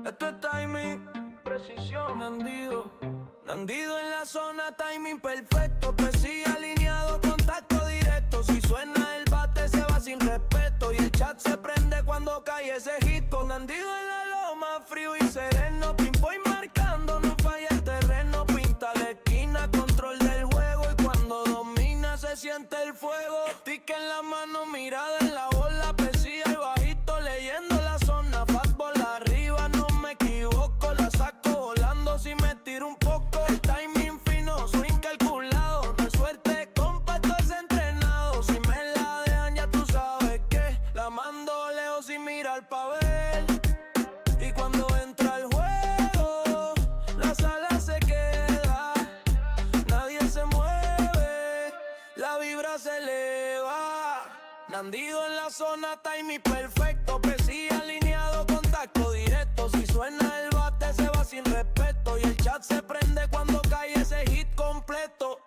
Esto es timing, precisión, Nandido en la zona, timing perfecto. Presión alineado, contacto directo. Si suena el bate se va sin respeto. Y el chat se prende cuando cae ese hit. Con Nandido en la loma, frío y sereno. Pimpo y marcando, no falla el terreno. Pinta la esquina, control del juego. Y cuando domina se siente el fuego. Tique en la mano, mirada en la bola. Presión y bajito, leyendo la zona. Fastball arriba, no me equivoco. La saco volando si me tiro un poco. El timing fino, swing calculado. No es suerte, compa, esto es entrenado. Si me la dejan ya tú sabes que la mando lejos sin mirar pa' ver. Y cuando entra el juego, la sala se queda. Nadie se mueve, la vibra se eleva. Nandido en la zona, timing perfecto. Presión alineado, contacto directo. Si suena el bate se va sin respeto. Y el chat se prende cuando cae ese hit completo.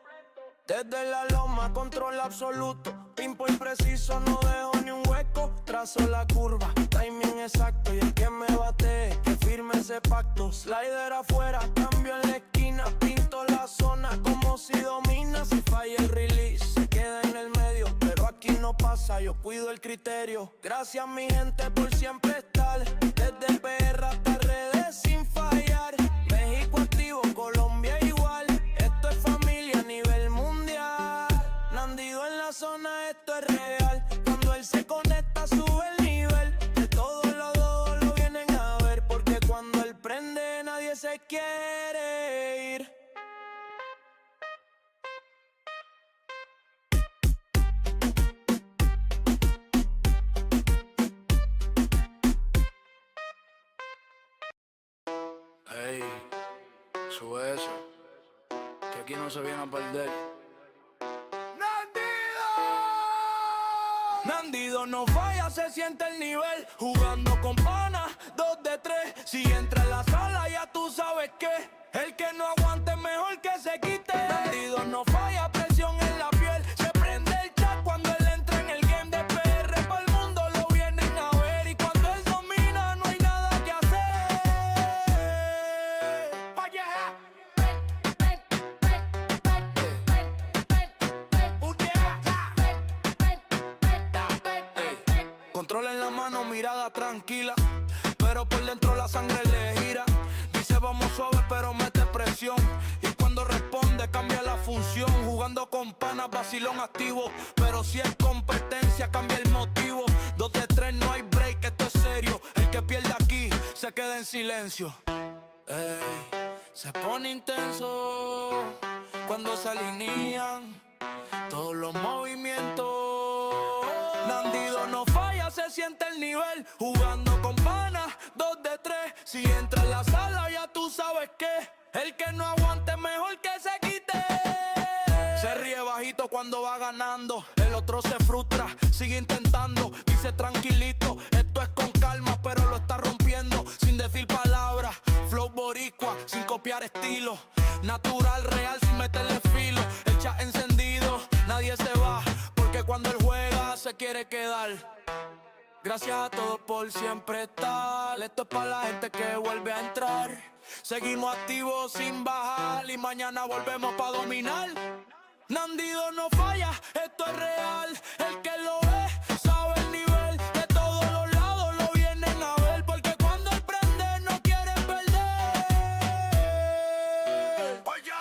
Desde la loma, control absoluto. Pimpo impreciso, no dejo ni un hueco. Trazo la curva, timing exacto. Y el que me bate, que firme ese pacto. Slider afuera, cambio en la esquina. Pinto la zona como si domina. Si falla el release, se queda en el medio. Pero aquí no pasa, yo cuido el criterio. Gracias mi gente por siempre estar. Desde el PR hasta redes sin fallar. México activo, Colombia igual. Esto es familia a nivel mundial. Nandido en la zona, esto es real. Cuando él se conecta sube el nivel. De todos los dos lo vienen a ver. Porque cuando él prende nadie se quiere ir. Ey, sube eso, que aquí no se viene a perder. Nandido no falla, se siente el nivel. Jugando con panas, 2 de 3. Si entra en la sala ya tú sabes que el que no aguante mejor que se quite. Nandido no falla, presión en la piel. Se prende el chat cuando él entra en el game de PR. Para el mundo lo vienen a ver. Y cuando él domina no hay nada que hacer. Control en la mano, mirada tranquila. Pero por dentro la sangre le gira. Dice vamos suave pero mete presión. Y cuando responde cambia la función. Jugando con panas, vacilón activo. Pero si es competencia cambia el motivo. 2 de 3 no hay break, esto es serio. El que pierde aquí se queda en silencio. Ey, se pone intenso cuando se alinean todos los movimientos. Nandido no falla, se siente el nivel. Jugando con panas, 2 de 3. Si entra en la sala ya tú sabes que el que no aguante mejor que se quite. Se ríe bajito cuando va ganando. El otro se frustra, sigue intentando. Dice tranquilito, esto es con calma. Pero lo está rompiendo sin decir palabras. Flow boricua, sin copiar estilo. Natural, real, sin meterle filo. El chat encendido, nadie se va. Porque cuando él juega se quiere quedar. Gracias a todos por siempre estar. Esto es para la gente que vuelve a entrar. Seguimos activos sin bajar. Y mañana volvemos para dominar. Nandido no falla, esto es real. El que lo ve sabe el nivel. De todos los lados lo vienen a ver. Porque cuando él prende no quiere perder. Oye.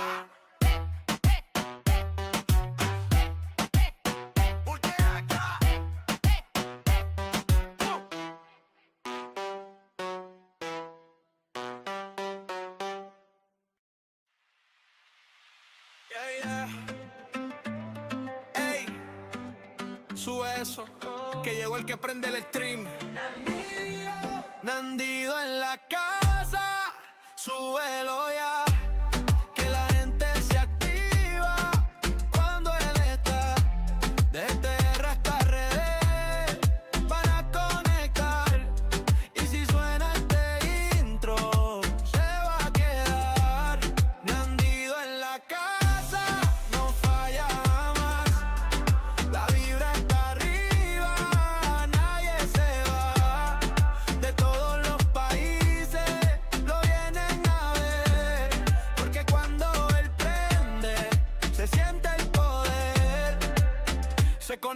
Ey, sube eso, que llegó el que prende el stream. Nandido en la casa, súbelo ya. Que la gente se activa cuando él está. Desde hasta redes para conectar. Y si suena este intro, se va a quedar. Nandido en la casa, no falla jamás. La vibra está arriba, nadie se va. De todos los países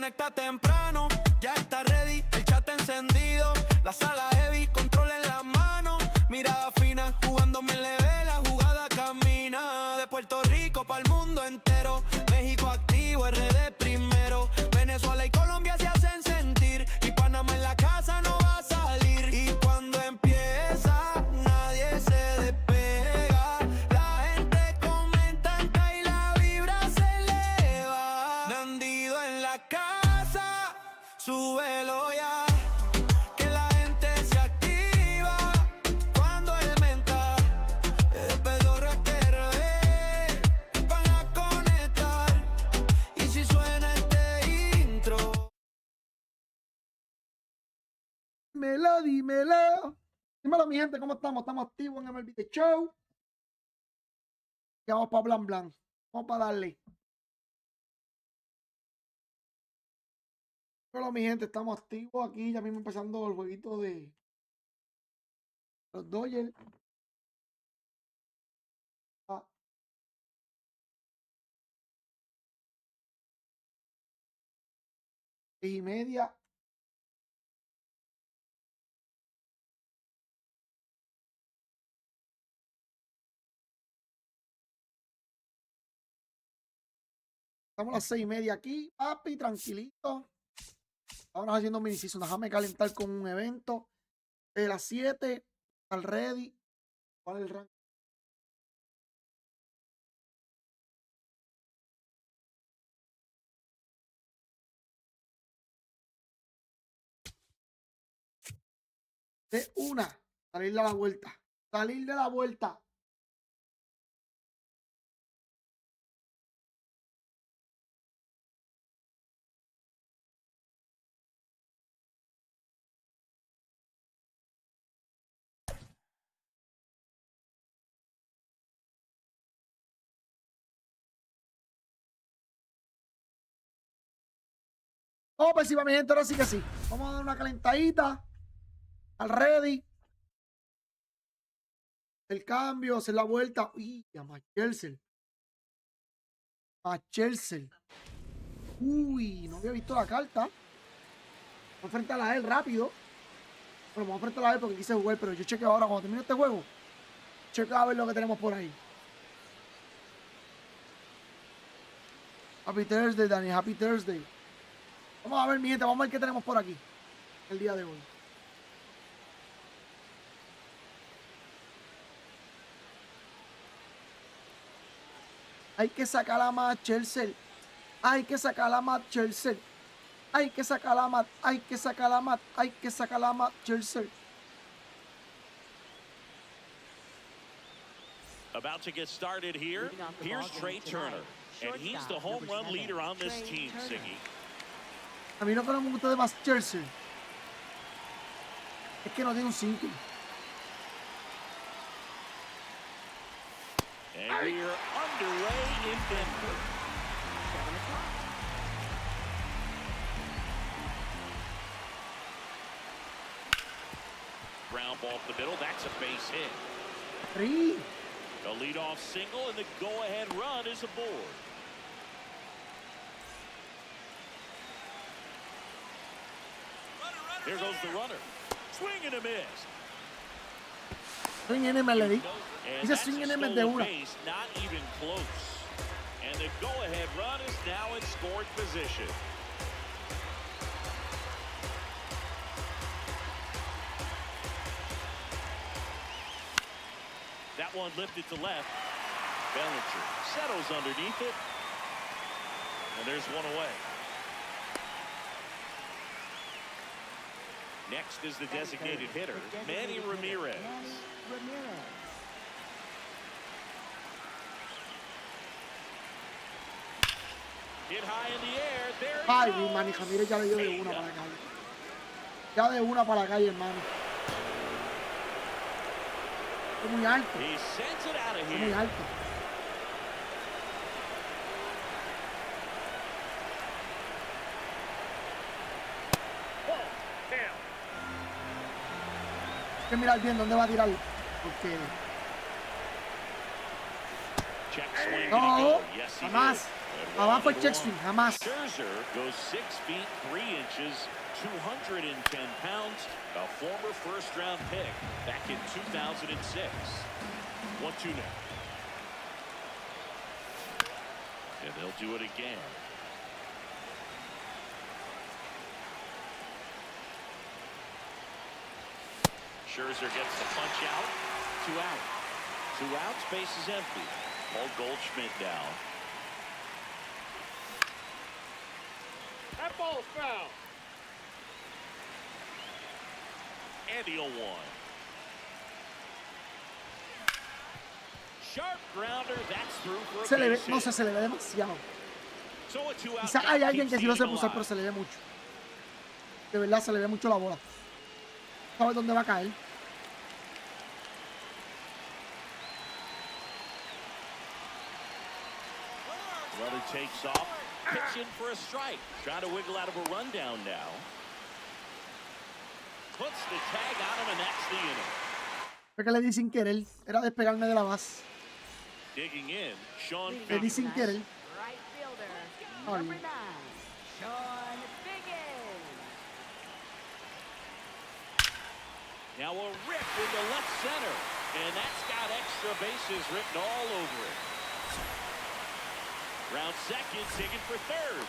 conecta temprano, ya está ready, el chat encendido. La sala heavy, control en las manos. Mirada fina, jugando MLB, la jugada camina. De Puerto Rico para el mundo entero. México activo, RD primero. Venezuela y Colombia se hacen sentir. Y Panamá en la casa no va a salir. Y cuando empieza, nadie se despega. La gente comenta y la vibra se eleva. Nandido en la casa, súbelo ya. Que la gente se activa cuando el menta es pedorra que RD van a conectar. Y si suena este intro. Dímelo. Dímelo, mi gente, ¿cómo estamos? Estamos activos en MLB The Show. Ya vamos para Blam Blam. Vamos para darle. Hola, mi gente, estamos activos aquí. Ya mismo empezando el jueguito de los Dodgers. Ah. 6:30. Estamos a las 6:30 aquí, papi, tranquilito. Ahora haciendo mini season. Déjame calentar con un evento. De las 7 al ready. ¿Cuál es el rank? De una. Salir de la vuelta. Salir de la vuelta. Vamos por encima, mi gente. Ahora sí que sí. Vamos a dar una calentadita. Al ready. El cambio, hacer la vuelta. Uy, a Machelser. Machelser. Uy, no había visto la carta. Vamos a enfrentarla a él rápido. Bueno, vamos a enfrentarla a él porque quise jugar, pero yo chequeo ahora cuando termine este juego. Chequeo a ver lo que tenemos por ahí. Happy Thursday, Dani. Happy Thursday. Vamos a ver, mi gente. Vamos a ver qué tenemos por aquí. El día de hoy. Hay que sacar a Machelser. Hay que sacar a Machelser. Hay que sacar a Matt. Hay que sacar a Matt. Hay que sacar a Machelser. About to get started here. Here's Trey Turner. And he's the home run leader on this team, Siggy. A mí lo que no me gusta de Machelser es que no tiene un 5. And we're underway in Denver. Ground ball up the middle. That's a base hit. 3. A leadoff single, and the go-ahead run is aboard. Here goes the runner. Swing and a miss. Swing en MLB. And Dice that's swing en a MLB de stolen una. base, not even close. And the go-ahead run is now in scoring position. That one lifted to left. Bellinger settles underneath it. And there's one away. Next is the designated hitter, Manny Ramirez. Hit high in the air. There it Ay, goes. mi Manny Ramírez ya le dio de una para la calle. Ya de una para la calle, hermano. Es muy alto. He sends it out of Es muy here. alto. Hay que mirar bien dónde va a tirar. Porque Check swing. no, and he goes. Yes, he jamás. did. Jamás fue check swing, jamás. Scherzer goes 6 feet 3 inches, 210 pounds, a former first-round pick back in 2006. 1-2 now. And they'll do it again. Scherzer gets the punch out. 2 out. 2 outs, base is empty. Paul Goldschmidt down. That ball's foul. And he'll 1. Sharp grounder, that's through for a Se le ve, base no hit. sé, se le ve demasiado. So a 2-out Quizás count hay alguien que keeps sí lo the se inning puso, pero alive. se le ve mucho. De verdad, se le ve mucho la bola. ¿Sabes dónde va a caer? Runner takes off, pitch in for a strike. Trying to wiggle out of a rundown now. Puts the tag on him, and that's the inning. Fue que le di sin querer. Era despegarme de la base. Digging in, Sean Le di Figgins. sin querer. Right fielder, Ay. number 9, Sean Figgins. Now a rip into left center, and that's got extra bases written all over it. Round second, digging for third.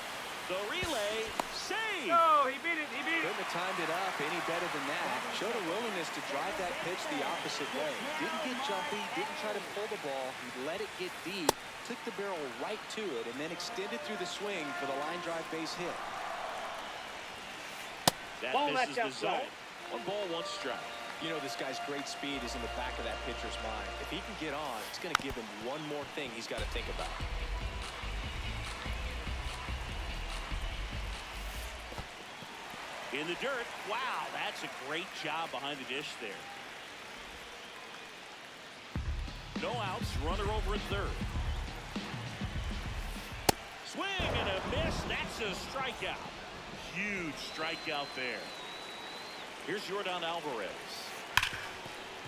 The relay, save! Oh, he beat it. Couldn't have timed it up any better than that. Showed a willingness to drive that pitch the opposite way. Didn't get jumpy, didn't try to pull the ball. He let it get deep, took the barrel right to it, and then extended through the swing for the line drive base hit. That Ball misses left the outside. zone. 1 ball, 1 strike. You know, this guy's great speed is in the back of that pitcher's mind. If he can get on, it's going to give him one more thing he's got to think about. In the dirt. Wow, that's a great job behind the dish there. No outs, runner over at third. Swing and a miss. That's a strikeout. Huge strikeout there. Here's Jordan Alvarez.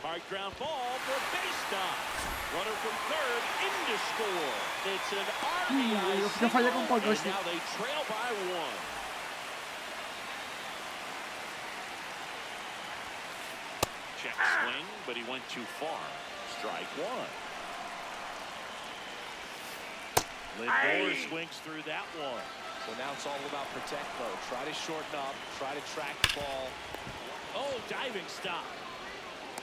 Hard ground ball for a base stop. Runner from third in to score. It's an RBI yo fallé con Paul single, and Goldschmidt. now they trail by 1. Check swing, but he went too far. Strike 1. Lindor swings through that one. So now it's all about protect mode. Try to shorten up, try to track the ball. Oh, diving stop.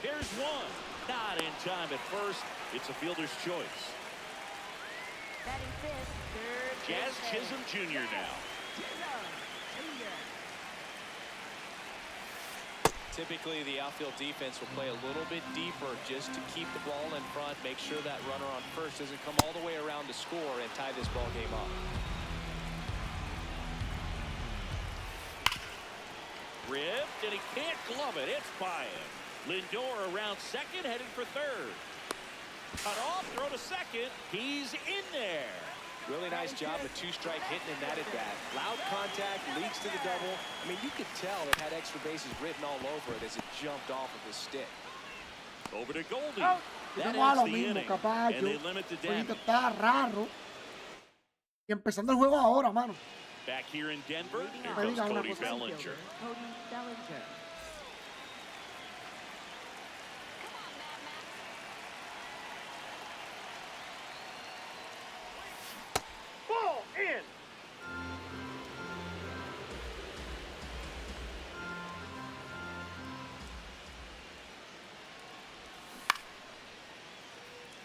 Here's 1. Not in time at first. It's a fielder's choice. Batting fifth, third Jazz baseman. Chisholm Jr. now. Chisholm Jr. Typically, the outfield defense will play a little bit deeper just to keep the ball in front, make sure that runner on first doesn't come all the way around to score and tie this ball game up. Ripped, and he can't glove it. It's by him. Lindor around second, headed for third. Cut off, throw to second. He's in there. Really nice job of 2-strike hitting in that at-bat. Loud contact, leads to the double. I mean, you could tell it had extra bases written all over it as it jumped off of his stick. Over to Goldie. Yo That tengo a ends lo the mismo, inning, caballo. and they limit the El jueguito damage. está raro. Y empezando el juego ahora, mano. Back here in Denver, here Me goes diga una Cody cosa. Bellinger. Cody Bellinger. Ball in!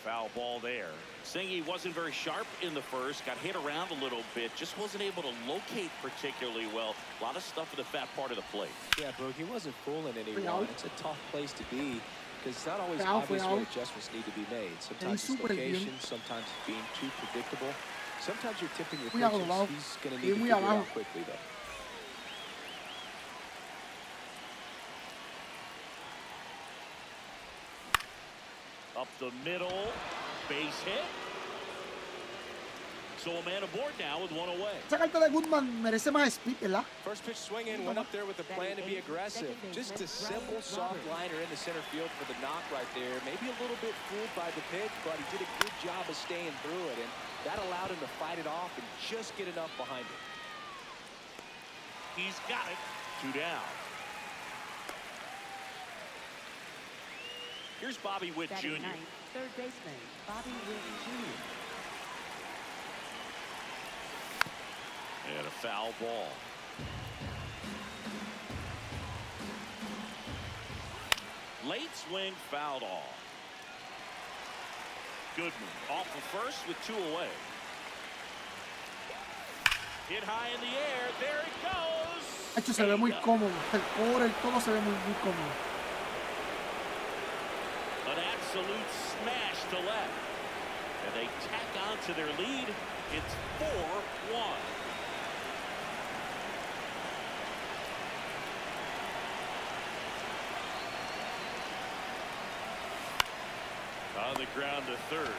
Foul ball there. Saying he wasn't very sharp in the first, got hit around a little bit, just wasn't able to locate particularly well. A lot of stuff in the fat part of the plate. Yeah, Boog, he wasn't fooling Foul. anyone. It's a tough place to be because it's not always Foul, obvious foul. where adjustments need to be made. Sometimes it's súper bien. location, sometimes it's being too predictable. Sometimes you're tipping your Muy pitches. abajo. He's going to Sí, need to muy figure it abajo. out quickly, though. Up the middle, base hit. So a man aboard now with one away. Esa carta de Goodman merece más speed, ¿verdad? First pitch swinging, went up there with a plan to be aggressive. Just a simple, soft liner in the center field for the knock right there. Maybe a little bit fooled by the pitch, but he did a good job of staying through it, and that allowed him to fight it off and just get enough behind it. He's got it. 2 down. Here's Bobby Witt Batting Jr. ninth, third baseman, Bobby Witt Jr. And a foul ball. Late swing fouled off. Goodman off the first with 2 away. Hit high in the air. There it goes. Hecho, se ve muy cómodo. El core, el todo se ve muy cómodo. An absolute smash to left. And they tack on to their lead. It's 4-1. On the ground to third.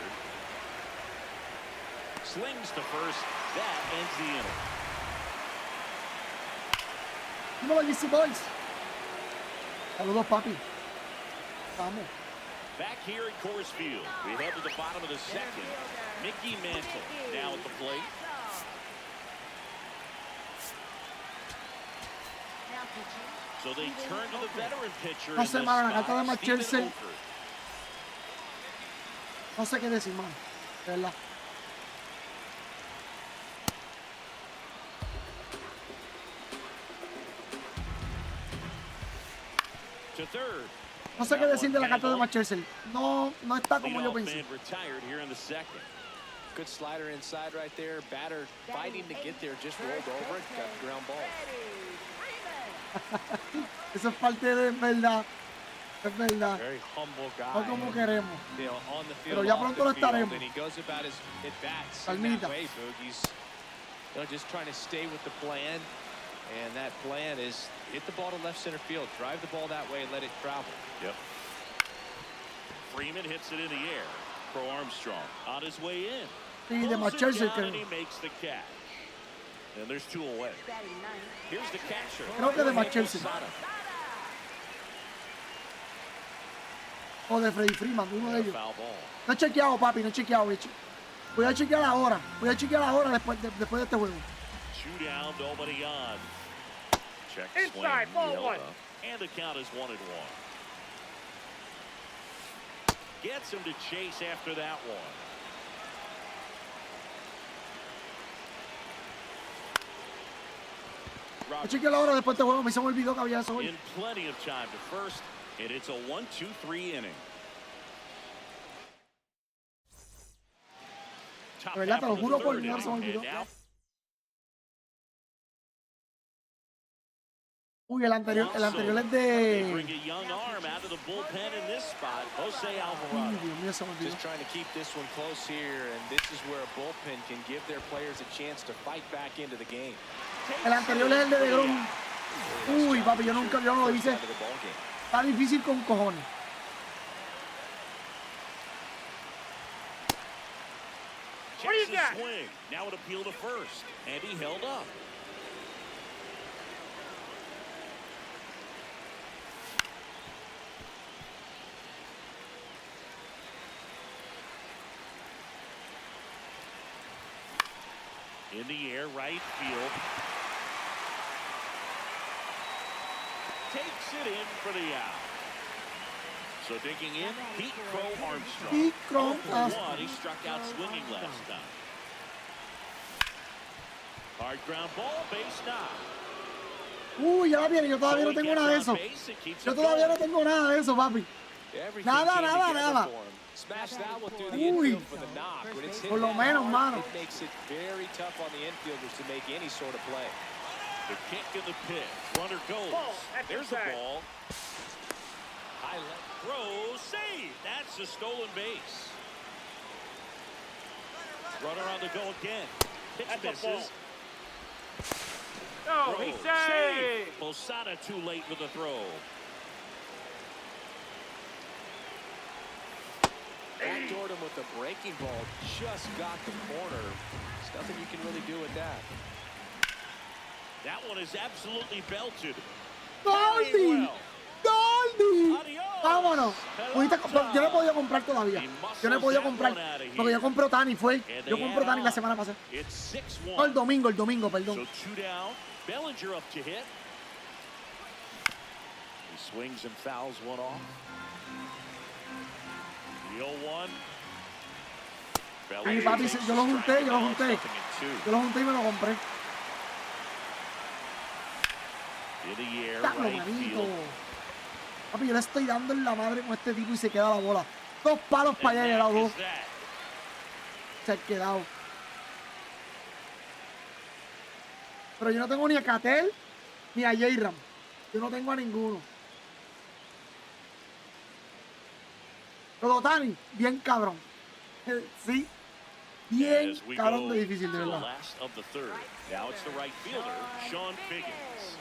Slings to first. That ends the inning. Dímelo, GC Boys. Saludos, papi. Vamos. Back here at Coors Field, we head to the bottom of the second. Mickey Mantle now at the plate. Now pitching. So they turn to the veteran pitcher. No in sé, this mano, la spot, carta de Machel Stephen se- Oker. No sé qué decir, mano. De verdad. To third. No sé qué decir de la carta de Machel. No está como yo Leadoff pensé. man retired here in the second. Good slider inside right there. Batter fighting to get there, just rolled over it, got the ground ball. Eso es parte de verdad. Es verdad. Very humble guy. No como queremos. You know, on the field, Pero ya off pronto the lo field, estaremos. and he goes about his at-bats in Calmita. that way, Boogie's, you know, just trying to stay with the plan, and that plan is hit the ball to left center field, drive the ball that way, and let it travel. Yep. Freeman hits it in the air. Pro Armstrong on his way in. Sí, de Pulls it Machel, down, and he creo. makes the catch. And there's 2 away. Batting ninth. Here's the catcher. Creo que de Machel. Posada. O de Freddy Freeman, uno de ellos. Foul ball. No he chequeado, papi, no he chequeado, bicho. Voy a chequear ahora. Voy a chequear ahora después de este juego. 2 down, nobody on. Check Inside, swing, ball yelled one. up, and the count is 1-1. Gets him to chase after that one. Voy a Roberts chequear ahora después de este juego. Me se me olvidó que había eso hoy. in plenty of time to first, and it's a 1-2-3 inning. Top De verdad, half te lo of the juro por third Dios, se me inning, olvidó. and now Uy, el anterior es they de... bring a young arm out of the bullpen in this spot. Jose Uy, Alvarado. Dios mío, se me olvidó. Just trying to keep this one close here, and this is where a bullpen can give their players a chance to fight back into the game. El anterior es el de Grom. Uy, papi, yo no lo hice. Out of the ball game. Está difícil con cojones. What do you Checks got? the swing. Now an appeal to first, and he held up. In the air, right field. Takes it in for the out. So digging in, Pete Crow Armstrong. Pete Crow 0 for Armstrong. 1. He struck out swinging last time. Hard ground ball, base knock. Uy, ya la tiene. Yo todavía no tengo nada de eso. Yo todavía no tengo nada de eso, papi. Everything Nada, came nada, together nada. for him. Smash that one through the Uy. infield for the knock. When it's hit Por lo that menos, hard, mano. it makes it very tough on the infielders to make any sort of play. The kick and the pitch. Runner goes. Ball, that's There's the inside. ball. High left throw. Save. That's a stolen base. Runner on the go again. Pitch That's a misses. No, Throw. he saved. Posada too late with the throw. backdoored him with the breaking ball. Just got the corner. There's nothing you can really do with that. That one is absolutely belted. ¡Nandy! ¡Nandy! Adiós. ¡Vámonos! Pudiste yo no he podido comprar todavía. Yo no he podido comprar. Porque yo compré Tani, fue. Yo compré Tani la semana pasada. It's No, 6-1. el domingo, perdón. So 2 down. Bellinger up to hit. He swings and fouls one off. The 0-1. Y papi, yo lo junté y me lo compré. In the air, ¡Dalo, right manito! field. Papi, yo le estoy dando en la madre con este tipo y se queda la bola. 2 palos para allá y And era that 2. is that. Se ha quedado. Pero yo no tengo ni a Catel ni a J-Ram. Yo no tengo a ninguno. Pero Tani, bien cabrón. Sí. Bien As we cabrón go de difícil, de to the verdad. last of the third. Now it's the right fielder, Sean Figgins.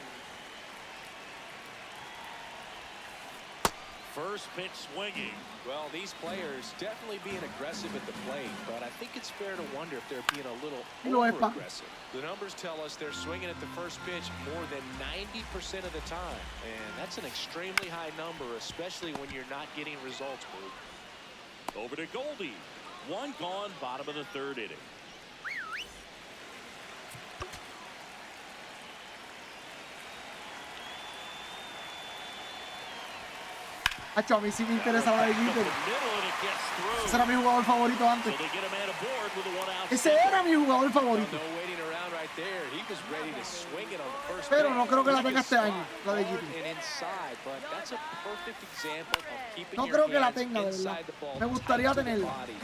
First pitch swinging. Well, these players definitely being aggressive at the plate, but I think it's fair to wonder if they're being a little No, es pa. over-aggressive. The numbers tell us they're swinging at the first pitch more than 90% of the time, and that's an extremely high number, especially when you're not getting results, Blue. Over to Goldie. One gone, bottom of the third inning. Hacho, a mí sí me interesa la de Jeter. Middle and it gets through. Ese era mi jugador favorito So antes. they get a man aboard with a one-out Ese single. era mi jugador favorito. No waiting around right there. He was ready to swing it on the first Pero pitch. no creo que la He tenga was este año, la de hard Jeter. and inside, but that's a perfect example of keeping No your creo que la hands tenga, de verdad. inside the ball, Me gustaría tight to the tenerla. body.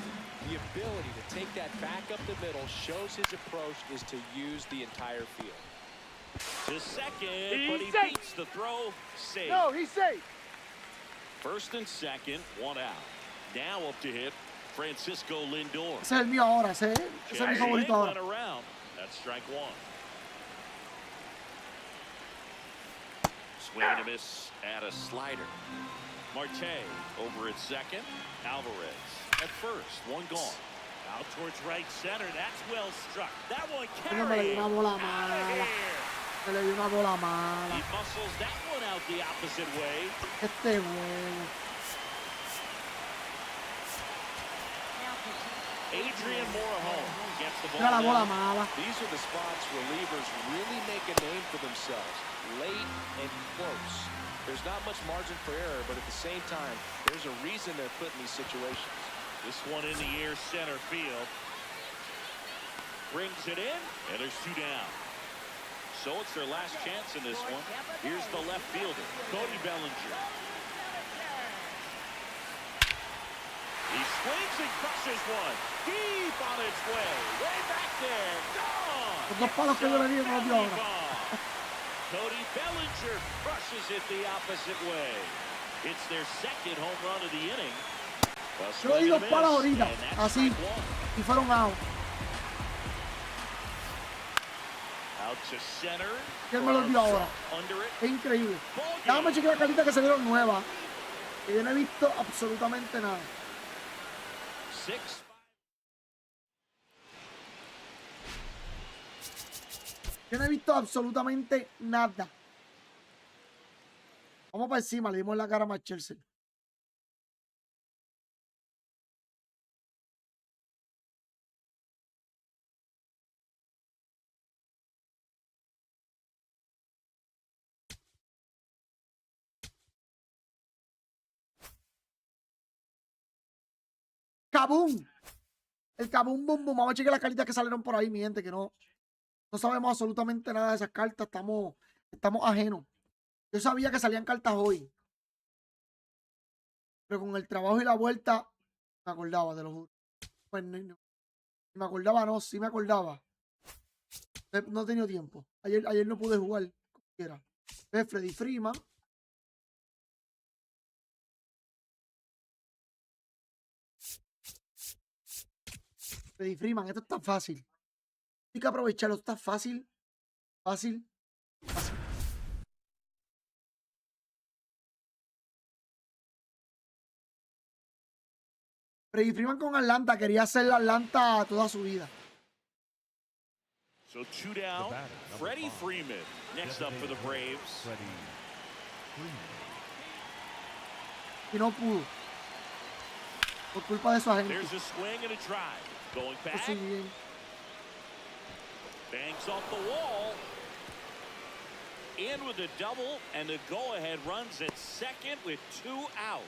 The ability to take that back up the middle shows his approach is to use the entire field. To second, but he safe. beats the throw. Safe. No, he's safe. First and second, one out. Now up to hit, Francisco Lindor. Ese es el mío ahora. Ese es mi favorito Went ahora. around. That's strike one. Swing and a miss at a slider. Marte over at second. Alvarez at first. One gone. Out towards right center. That's well struck. That one Coño, me le carried. dio una bola Out of mala. here. Me le dio una bola He mala. muscles that one out the opposite way. Este juego. Adrian Morejon gets the ball. Mira la bola down. mala. These are the spots relievers really make a name for themselves, late and close. There's not much margin for error, but at the same time, there's a reason they're put in these situations. This one in the air, center field. Brings it in, and there's 2 down. So it's their last chance in this one. Here's the left fielder, Cody Bellinger. He swings and crushes one. Deep on its way. Way back there. Gone. Los 2 palos que yo le di no los dio ahora. Cody Bellinger crushes it the opposite way. It's their second home run of the inning. Yo le di 2 palos ahorita. Así. Y fueron out. Out to center. ¿Quién me los dio ahora? Under it. Es increíble. Ball game. Déjame chequear la cartita que se vieron nuevas. Que yo no he visto absolutamente nada. 6. Yo no he visto absolutamente nada. Vamos para encima, le dimos la cara a Marchelsel. ¡Kabum! El Kabum Bum Bum. Vamos a chequear las cartitas que salieron por ahí, mi gente, que no sabemos absolutamente nada de esas cartas. Estamos ajenos. Yo sabía que salían cartas hoy. Pero con el trabajo y la vuelta, me acordaba de los... Pues no, me acordaba, no, sí me acordaba. No he tenido tiempo. Ayer no pude jugar. Como quiera. Freddy Freeman. Freddy Freeman, esto está fácil. Hay que aprovecharlo, esto está fácil. Fácil. Fácil. Freddie Freeman con Atlanta quería hacer la Atlanta toda su vida. So 2 down. Freddie Freeman next up for the Braves. Y no pudo. Por culpa de su agente. There's a swing and a drive. Going back. Eso bien. Bangs off the wall. In with a double, and the go-ahead runs at second with 2 out.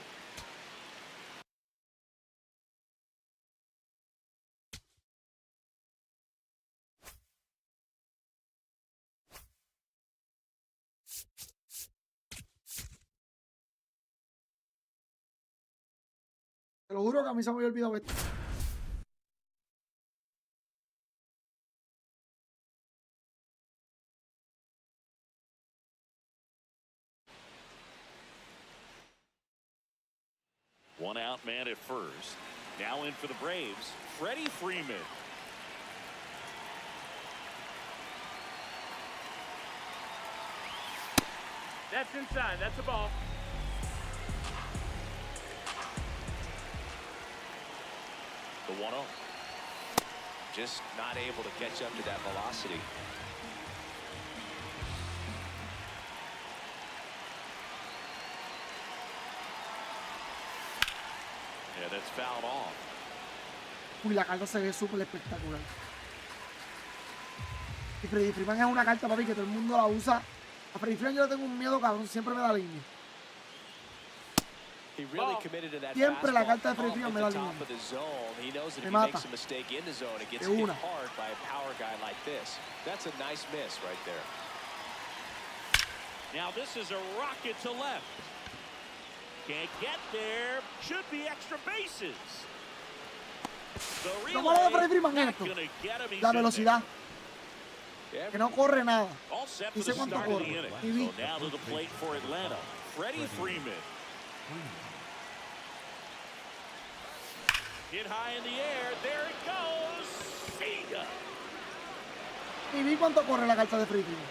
Te lo juro que a mí se me había olvidado esto. One out man at first. Now in for the Braves, Freddie Freeman. That's inside. That's a ball. The 1-0. Just not able to catch up to that velocity. Yeah, that's fouled off. Uy, la carta se ve súper espectacular. Y Freddie Freeman es una carta, papi, que todo el mundo la usa. A Freddie Freeman yo le tengo un miedo, cabrón. Siempre me da línea. He really committed to that Siempre la fastball carta de Freddie Freeman at me the da top línea. of the zone. He knows that if Me he mata. makes a mistake in the zone, it gets De hit una. hard by a power guy like this. That's a nice miss right there. Now this is a rocket to left. Can't get there. Should be extra bases. The Lo malo de Freddie relay Freeman es not esto. gonna get him. He's La in there. velocidad. Que no corre nada. All set Ni for sé the cuánto start of the corre. inning. Ni vi. So now to the plate for Atlanta, Freddie Freeman. Hit high in the air. There it goes. See ya. Y vi cuánto corre la carta de Freddie Freeman.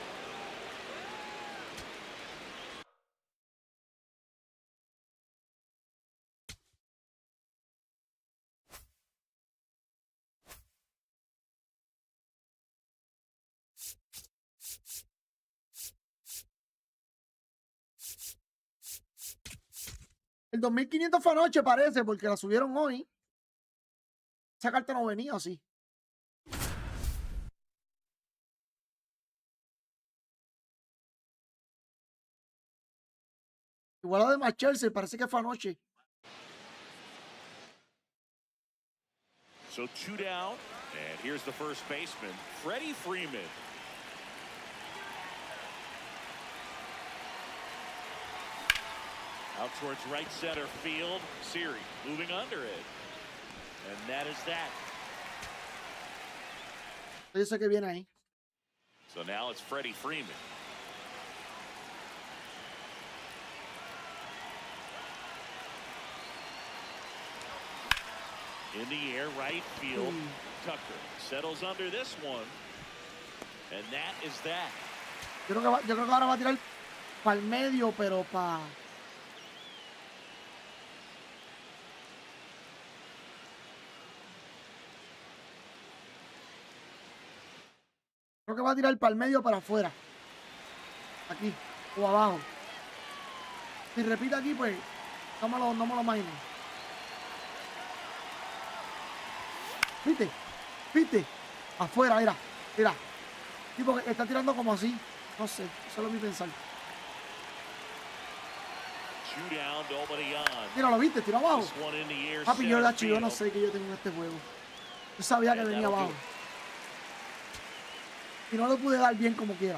El 2500 fue anoche, parece, porque la subieron hoy. Esa carta no venía así. Igual la de Machelse, parece que fue anoche. So 2 down, and here's the first baseman, Freddie Freeman. Out towards right center field. Siri moving under it. And that is that. Yo sé que viene ahí. So now it's Freddie Freeman. In the air, right field. Tucker settles under this one. And that is that. Yo creo que ahora va a tirar para el medio, pero para... Creo que va a tirar para el medio o para afuera. Aquí. O abajo. Si repite aquí, pues no me lo imagino. ¿Viste? ¿Viste? Afuera, mira. Mira. Tipo que está tirando como así. No sé. Eso es mi pensar. 2 down, nobody on. Mira, ¿lo viste? Tira abajo. This one in the air, Papi, yo center no field. sé que yo tengo en este juego. Yo sabía que venía abajo. Y no lo pude dar bien como quiera.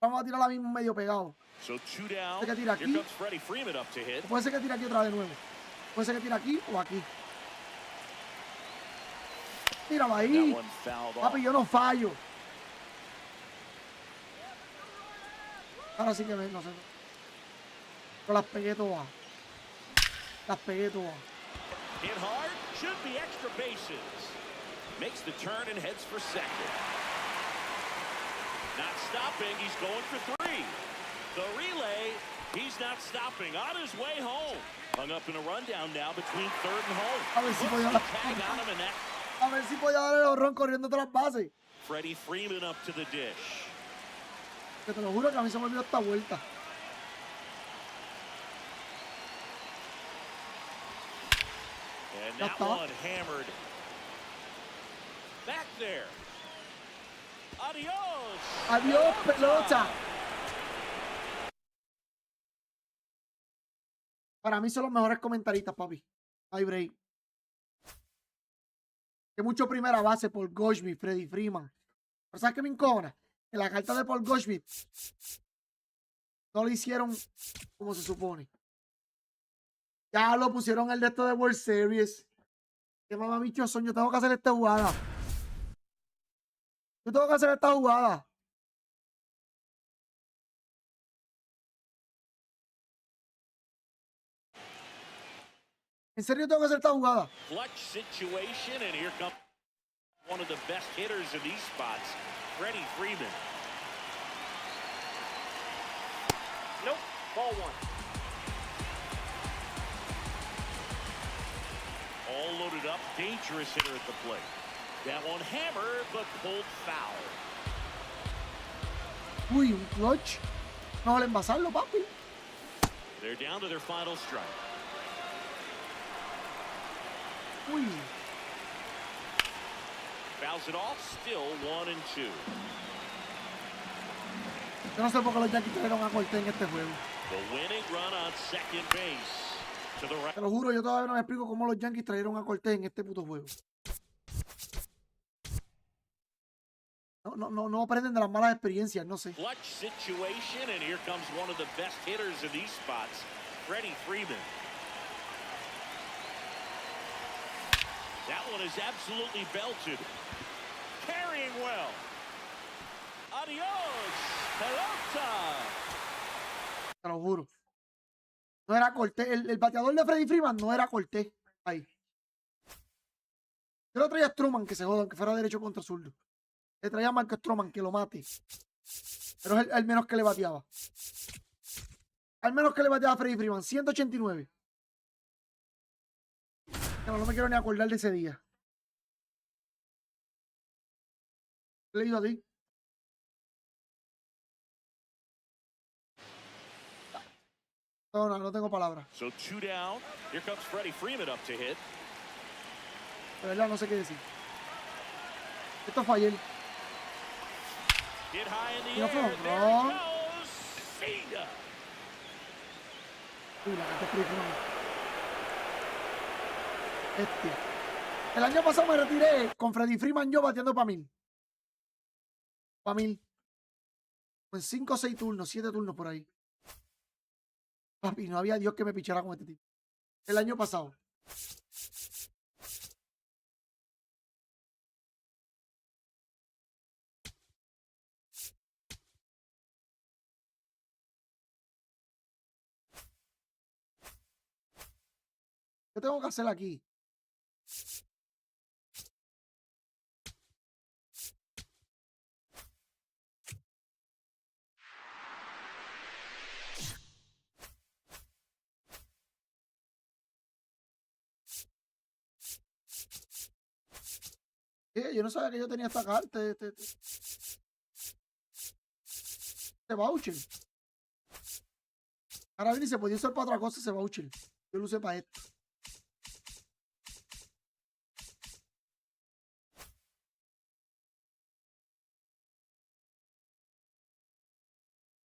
Vamos a tirar la misma medio pegado. So 2 down. Este que tira Here aquí. comes Freddie Freeman up to hit. Puede ser que tire aquí otra vez de nuevo. Puede ser que tire aquí o aquí. Míralo That ahí. one fouled off. Papi, yo no fallo. Ahora sí que ven, no sé. Pero las pegué todas. Las pegué todas. Hit hard, should be extra bases. Makes the turn and heads for second. Not stopping, he's going for 3. The relay He's not stopping. On his way home. Hung up in a rundown now between third and home. A ver si podía, Tag on him and that. a ver si podía darle el horrón corriendo tras las bases. Freddie Freeman up to the dish. Que te lo juro que a mí se me olvidó esta vuelta. And Ya that está. one hammered. Back there. Adios. Adiós, pelota. Para mí son los mejores comentaristas, papi. Hay break. Que mucho primera base por Goldschmidt, Freddie Freeman. Pero ¿sabes qué me encojona? Que la carta de Paul Goldschmidt no lo hicieron como se supone. Ya lo pusieron el de esto de World Series. Que mamá bicho son, yo tengo que hacer esta jugada. Yo tengo que hacer esta jugada. En serio tengo que hacer esta jugada. Clutch situation, and here comes one of the best hitters in these spots, Freddie Freeman. Nope. Ball one. All loaded up, dangerous hitter at the plate. That one hammered, but pulled foul. Uy, un clutch. No vale envasarlo, papi. They're down to their final strike. Uy. Fouls it off, still 1-2. Yo no sé por qué los Yankees trajeron a Cortés en este juego. The winning run on second base. To the right. Te lo juro, yo todavía no me explico cómo los Yankees trajeron a Cortés en este puto juego. No aprenden de las malas experiencias, no sé. Clutch situation, and here comes one of the best hitters in these spots, Freddie Freeman. That one is absolutely belted. Carrying well. Adios, pelota. Te lo juro. No era Cortés. El bateador de Freddie Freeman no era Cortés. Ahí. Yo lo traía a Stroman, que se jodan, que fuera derecho contra zurdo. Le traía a Marco Stroman, que lo mate. Pero es el menos que le bateaba. Al menos que le bateaba a Freddie Freeman. 189. No me quiero ni acordar de ese día. ¿Qué le digo a ti? No tengo palabras. So 2 down. Here comes Freddie Freeman up to hit. De verdad no sé qué decir. Esto fue ayer. Hit high in the No fue air. un There ron. it goes. See ya. Uy, la carta de Freddie Freeman. El año pasado me retiré con Freddie Freeman yo bateando para 1000. Para 1000. En 5 o 6 turnos, 7 turnos por ahí. Papi, no había Dios que me pichara con este tipo. El año pasado. ¿Qué tengo que hacer aquí? Yo no sabía que yo tenía esta carta, este voucher. Ahora bien, se podía usar para otra cosa ese voucher. Yo lo usé para esto.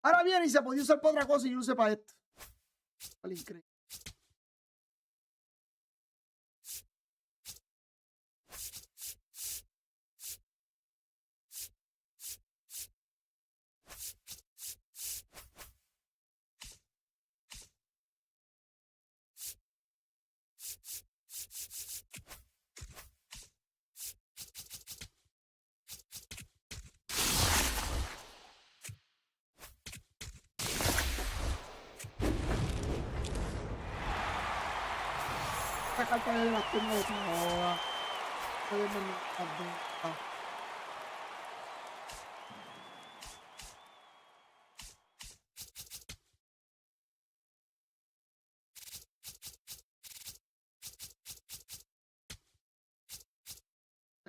Ahora bien, y se podía usar para otra cosa y yo lo usé para esto. Vale, increíble. Esta carta de las tengo de todas.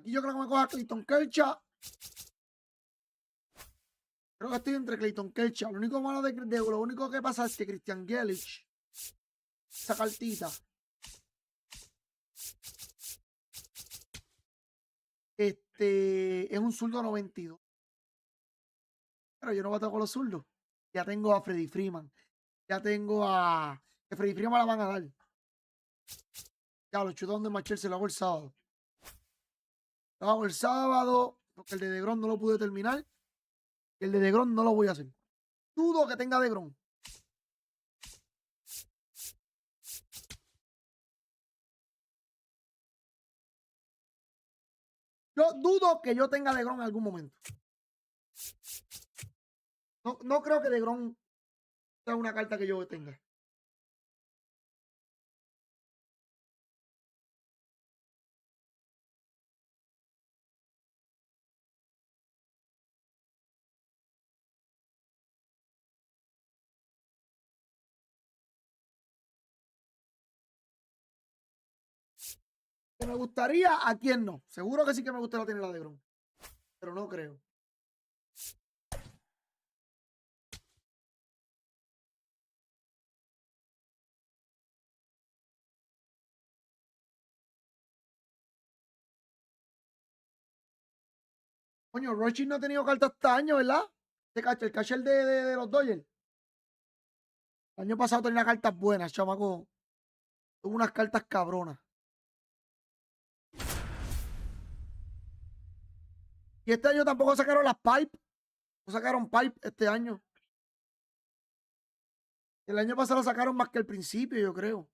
Aquí yo creo que me coja Clayton Kershaw. Creo que estoy entre Clayton Kershaw. Lo único malo lo único que pasa es que Christian Yelich, esa cartita, es un zurdo 92. Pero yo no bato con los zurdos. Ya tengo a Freddie Freeman. Ya tengo a... Que Freddie Freeman la van a dar. Ya, los chutón de Machel se lo hago el sábado. Lo hago el sábado, porque el de DeGrom no lo pude terminar. El de DeGrom no lo voy a hacer. Dudo que tenga DeGrom. Yo dudo que yo tenga DeGrom en algún momento. No creo que DeGrom sea una carta que yo tenga. Que me gustaría, ¿a quién no? Seguro que sí que me gustaría tener la DeGrom. Pero no creo. Coño, Rochi no ha tenido cartas este año, ¿verdad? El catcher de los Dodgers. El año pasado tenía cartas buenas, chamaco. Tuvo unas cartas cabronas. Y este año tampoco sacaron las pipe. No sacaron pipe este año. El año pasado sacaron más que el principio, yo creo.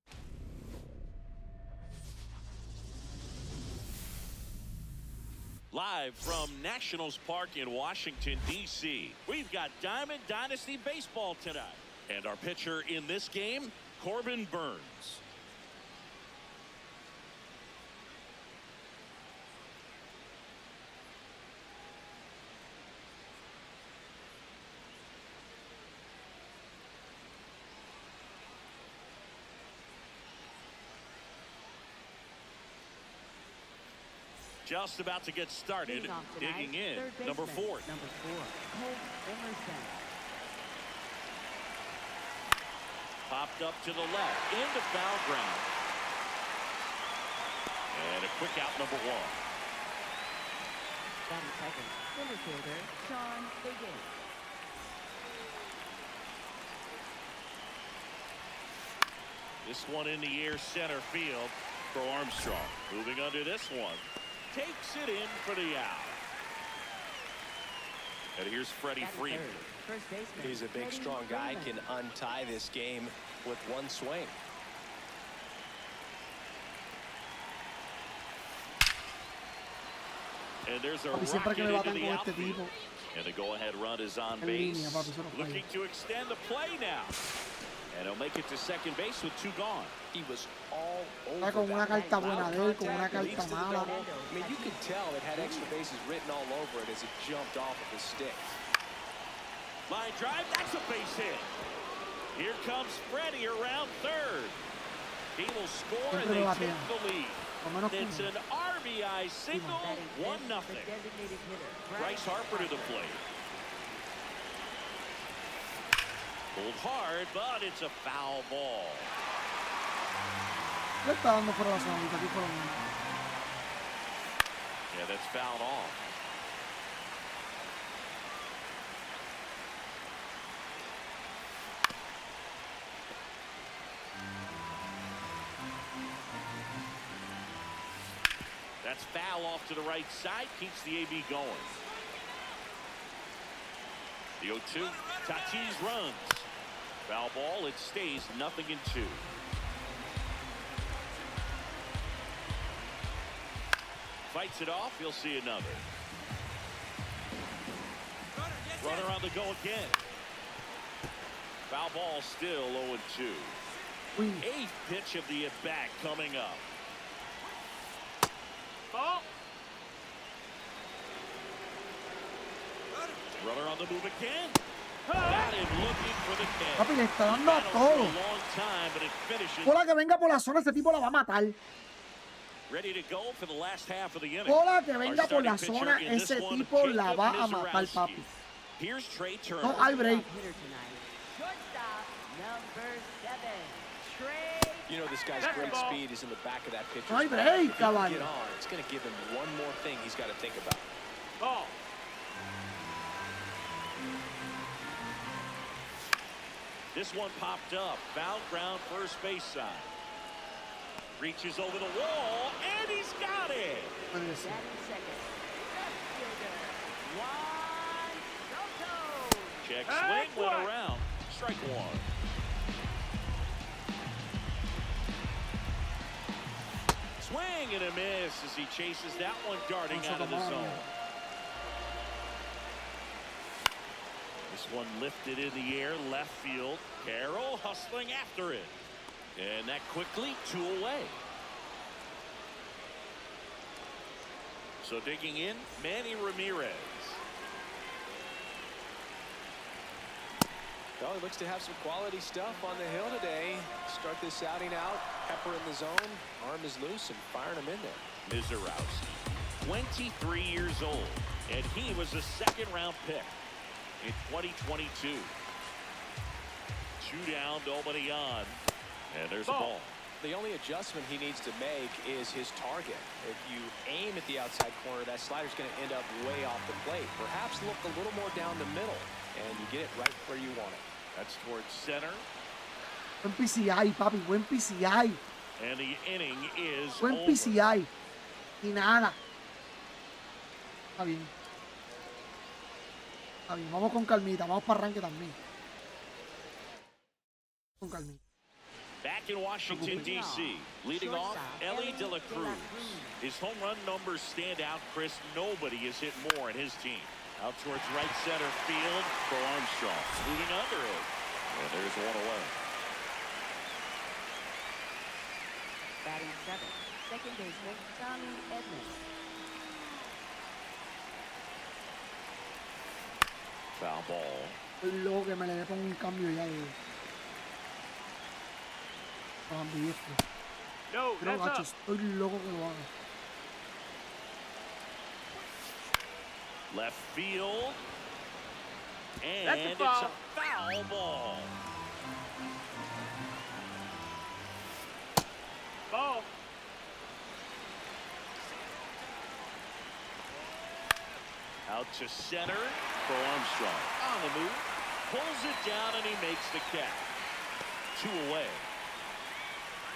Live from Nationals Park in Washington, D.C., we've got Diamond Dynasty Baseball tonight. And our pitcher in this game, Corbin Burns. Just about to get started. Leading off tonight, Digging in, third number baseman, 4. Number 4, Cole Emerson. Popped up to the left, into foul ground. And a quick out, number 1. Batting second, center fielder, Sean Higgins. This one in the air, center field for Armstrong. Moving under this one. Takes it in for the out. And here's Freddie Batting Freeman. third, first baseman, He's a big, Freddie strong guy, Freeman. can untie this game with one swing. And there's a Papi, siempre rocket que me into batan the con este outfield. tipo, And the go-ahead run is on en base. línea, papi, eso no falla. Looking to extend the play now. And he'll make it to second base with 2 gone. He was all over Está con una that. carta buena de él, con una Contact, leads carta to the mala. double. I mean, you could tell it had extra bases written all over it as it jumped off of his stick. Line drive, that's a base hit. Here comes Freddie around third. He will score and Siempre they lo take batean. the lead. Por lo menos It's uno. an RBI single, Batting fifth, 1-0. the designated hitter, Bryce Harper to the plate. Pulled hard, but it's a foul ball. Le está dando fuera la zona, aquí por lo menos. Yeah, that's fouled off. That's foul off to the right side, keeps the AB going. The 0-2, Tatis runs. Foul ball, it stays 0-2. Fights it off, you'll see another. Runner on the go again. Foul ball still 0-2. Uy, 8th pitch of the at-bat coming up. Oh! Runner on the move again. Batted looking for the catch. papi, le está dando a Battled for todo. a long time, but it finishes. Por la que venga por la zona, ese tipo la va a matar. Ready to go for the last half of the inning. Bola que Our venga por la starting zona, pitcher in this ese one, tipo la Jacob va a matar, Mizorowski. papi. Here's Trey Turner. No hay break. Hitter tonight. Shortstop, number 7, Trey. You know this guy's That's great the ball. speed is in the back of that pitcher's No hay bat. break, If he can caballo. get on, it's going to give him one more thing he's got to think about. Ball. This one popped up. Foul ground first base side. Reaches over the wall, and he's got it. Puede ser. Batting second, left fielder, Juan Soto. Check Hey, swing, went what? around. Strike one. Swing and a miss as he chases that one darting out of the zone. This one lifted in the air, left field. Carroll hustling after it. And that quickly, 2 away. So digging in, Manny Ramirez. Well, he looks to have some quality stuff on the hill today. Start this outing out. Pepper in the zone. Arm is loose and firing him in there. Mizorowski, 23 years old, and he was a second-round pick in 2022. 2 down, nobody on, and there's a ball. The only adjustment he needs to make is his target. If you aim at the outside corner, that slider's going to end up way off the plate. Perhaps look a little more down the middle, and you get it right where you want it. That's towards center, Buen PCI, papi. Buen PCI. and the inning is Buen over. PCI. Y nada. Está bien. Está bien. Vamos con calmita. Vamos para arranque también. Con calmita. Back in Washington, D.C., leading off, Ellie De La Cruz. His home run numbers stand out, Chris. Nobody has hit more in his team. Out towards right center field for Armstrong. Moving under it. And there's one away. Batting 7, second baseman, Tommy Edmonds. Foul ball. Estoy loco que me le dé con un cambio ya de ambidiestro. No, Pero, that's gacho, up. estoy loco que lo haga. Left field. And That's a it's foul. a foul ball. Ball. Out to center for Armstrong. On the move. Pulls it down and he makes the catch. 2 away.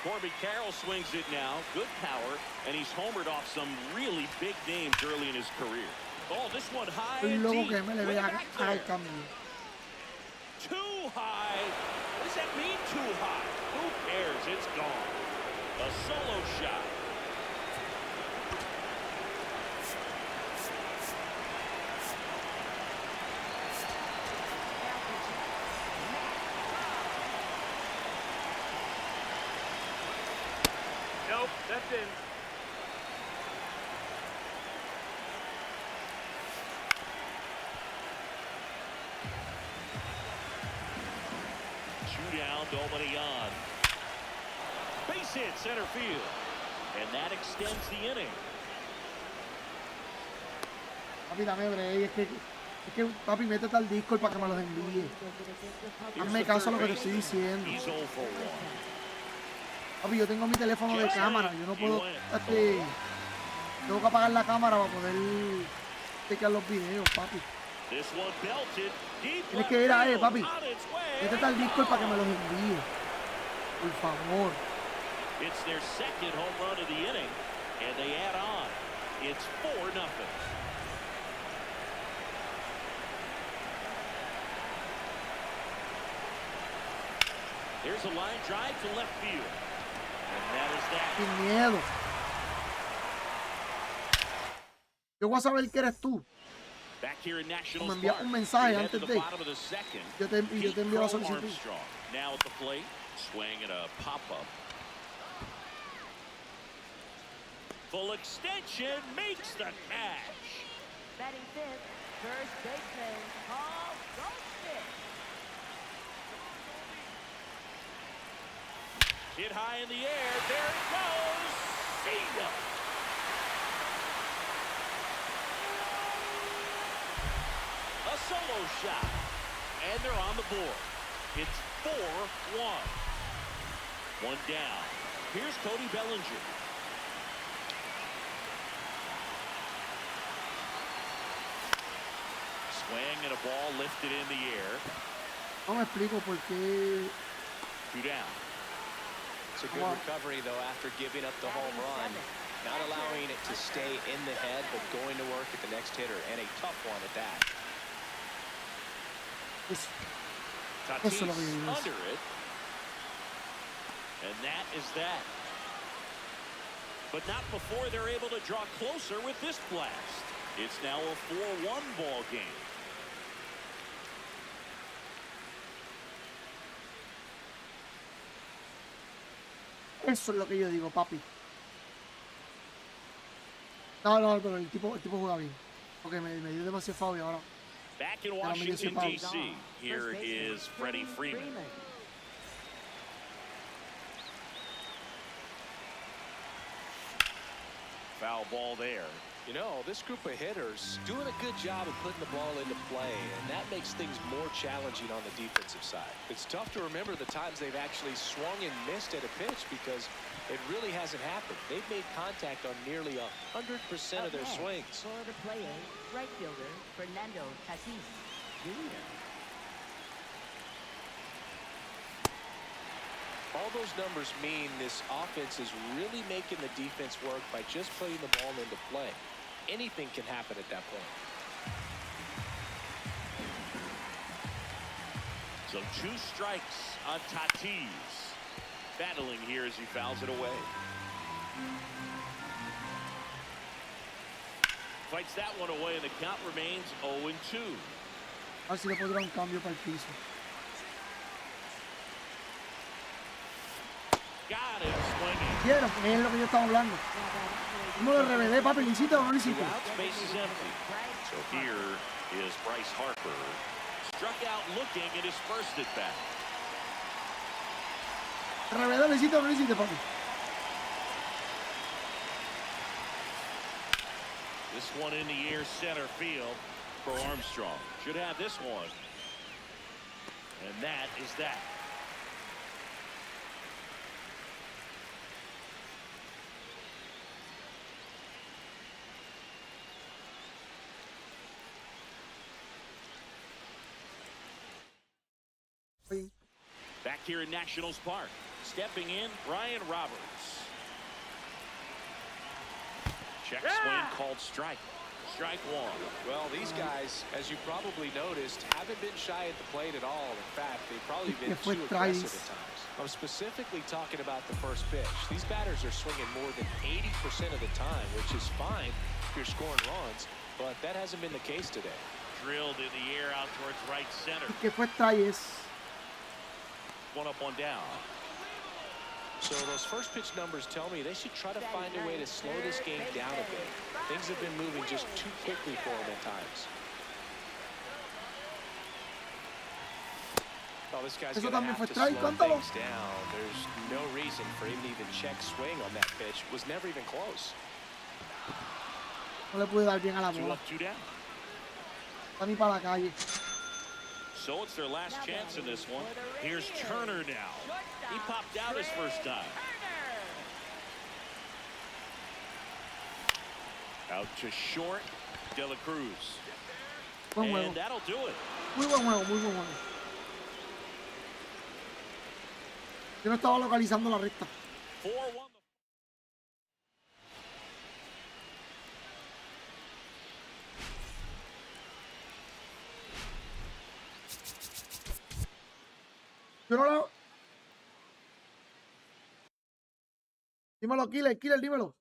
Corbin Carroll swings it now. Good power. And he's homered off some really big names early in his career. Oh, this one high Estoy and loco deep. que me le Way vea back haga el there. cambio. Too high. What does that mean, too high? Who cares? It's gone. A solo shot. Nope, that's in. Two down, nobody on. Base hit, center field. And that extends the inning. Papi, dame break. Es que, papi, métete al Discord para que me los envíe. Hazme caso a lo que te estoy diciendo. He's 0 for 1. Papi, yo tengo mi teléfono de cámara. Yo no puedo. Tengo que apagar la cámara para poder chequear los videos, papi. This one belted. Deep Tienes que left ir a field, papi. on its way. Métete al Discord para que me los envíe. Por favor. It's their second home run of the inning, and they add on. It's 4-0. There's a line drive to left field. And that is that. Sin miedo. Yo voy a saber que eres tú. Back here in National Me envías Park. un mensaje We head antes to the de. bottom of the second. Yo te envío la solicitud. Armstrong now at the plate. Swing and a pop-up. Full extension makes the catch. Batting 5th, first baseman, Paul Goldschmidt. Hit high in the air. There it goes. See ya. solo shot. And they're on the board. It's 4-1. One down. Here's Cody Bellinger. Swing and a ball lifted in the air. No me explico por qué. 2 down. It's a good recovery, though, after giving up the home run. Not allowing it to stay in the head, but going to work at the next hitter, and a tough one at that. Tatis under it. And that is that. But not before they're able to draw closer with this blast. It's now a 4-1 ball game. Eso es lo que yo digo, papi. No, pero el tipo juega bien. Porque me dio demasiado foul y ahora. Back in Washington, D.C., here is Freddie Freeman. Foul ball there. You know, this group of hitters doing a good job of putting the ball into play, and that makes things more challenging on the defensive side. It's tough to remember the times they've actually swung and missed at a pitch because it really hasn't happened. They've made contact on nearly 100% of their swings. For the player, right fielder Fernando Tatis Jr. All those numbers mean this offense is really making the defense work by just putting the ball into play. Anything can happen at that point. So 2 strikes on Tatis. Battling here as he fouls it away. Fights that one away, and the count remains 0-2. A ver si le puedo dar un cambio para el piso. Got him swinging. Quiero, que es lo que yo estaba hablando. ¿Cómo lo revedé, papi? ¿Licito o no licito? Two outs, base is empty. So here is Bryce Harper. Struck out looking at his first at bat. ¿Revedé, licito o no licito, papi? This one in the air center field for Armstrong. Should have this one. And that is that. Back here in Nationals Park. Stepping in, Brian Roberts. Check swing called strike. Strike one. Well, these guys, as you probably noticed, haven't been shy at the plate at all. In fact, they've probably been too aggressive at times. I'm specifically talking about the first pitch. These batters are swinging more than 80% of the time, which is fine if you're scoring runs, but that hasn't been the case today. Drilled in the air out towards right center. ¿Qué fue Trayes? One up, one down. So those first pitch numbers tell me they should try to find a way to slow this game down a bit. Things have been moving just too quickly for them at times. Well, this guy's going to have to slow things down. There's no reason for him to even check swing on that pitch. It was never even close. No le pude dar bien a la Two bola. up, two down. Está ni para la calle. So it's their last chance in this one. Here's Turner now. He popped out his first time. Out to short, De La Cruz. Buen And juego. that'll do it. Muy buen juego, muy buen juego. Yo no estaba localizando la recta. 4-1. Yo no la... Dímelo, Killer, dímelo.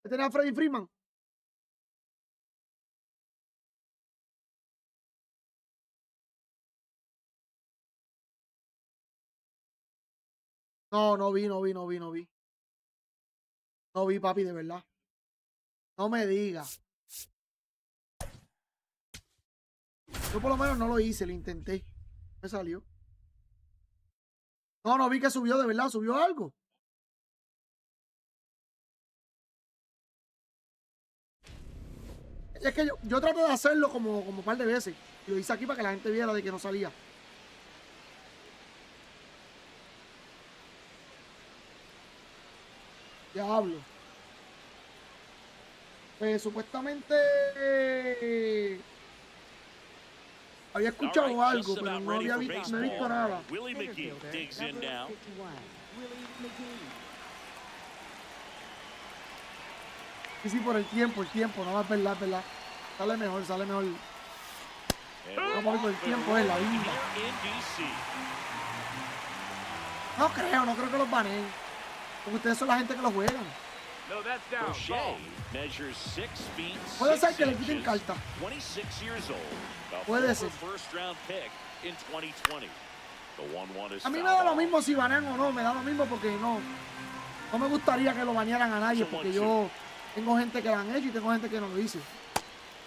¿Tenés a Freddy Freeman? No vi. No vi, papi, de verdad. No me digas. Yo por lo menos no lo hice, lo intenté. Me salió. No vi que subió, de verdad, subió algo. Es que yo traté de hacerlo como un par de veces. Y lo hice aquí para que la gente viera de que no salía. Diablo. Pues supuestamente había escuchado algo, pero no he visto nada. Willie McGee digs in now. 51, Willie McGee. Sí, por el tiempo, no, es verdad, es verdad. Sale mejor. Vamos a ver por el tiempo, es la vida. No creo que los baneen. Porque ustedes son la gente que los juegan. No, that's down. Ball. Measures 6 feet, Puede ser 6 que le quiten inches, carta. 26 years old. A Puede former ser. first-round pick in 2020. The 1-1 is A mí me fouled da lo off. mismo si banean o no, me da lo mismo porque no me gustaría que lo banearan a nadie, porque yo tengo gente que lo han hecho y tengo gente que no lo hice.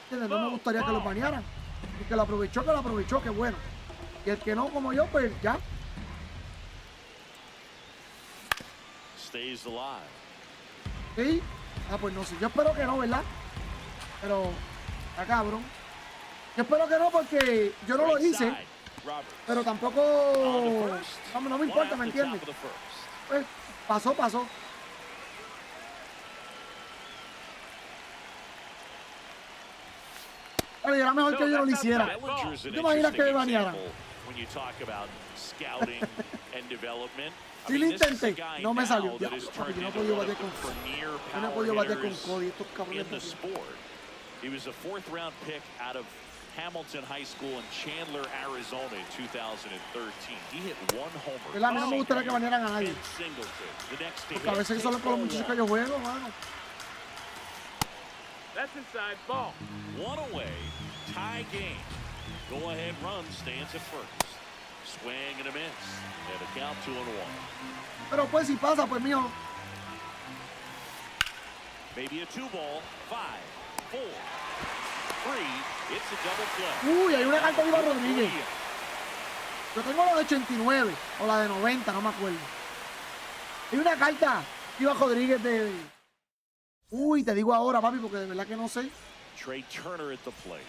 ¿Entiendes? No me gustaría que lo banearan. Y que lo aprovechó, que bueno. Y el que no, como yo, pues ya. Stays alive. ¿Sí? Pues no sé. Yo espero que no, ¿verdad? Pero, está cabrón. Yo espero que no porque yo no lo hice, pero tampoco no me importa, ¿me entiendes? Pues pasó. Vale, era mejor que yo no lo hiciera. ¿Tú te imaginas que me banearan? Sí lo intenté, no me salió. Ya, papi, yo no he podido bater con Cody. Yo no he podido bater con Cody, estos cabrones. de aquí. He was a 4th-round pick out of Hamilton High School in Chandler, Arizona in 2013. He hit 1 homer. ¿Verdad? A mí no me gustaría que banearan a nadie. Porque a veces solo con los muchachos que yo juego, mano. That's inside ball. 1 away, tie game. Go ahead run stands at first. Swing and a miss. And a count 2-1. Pero pues si pasa, pues mío. Maybe a 2-ball. 5, 4, 3. It's a double play. Uy, hay una carta de Iván Rodríguez. Yo tengo la de 89 o la de 90, no me acuerdo. Hay una carta de Iván Rodríguez de... Uy, te digo ahora, papi, porque de verdad que no sé. Trey Turner at the plate.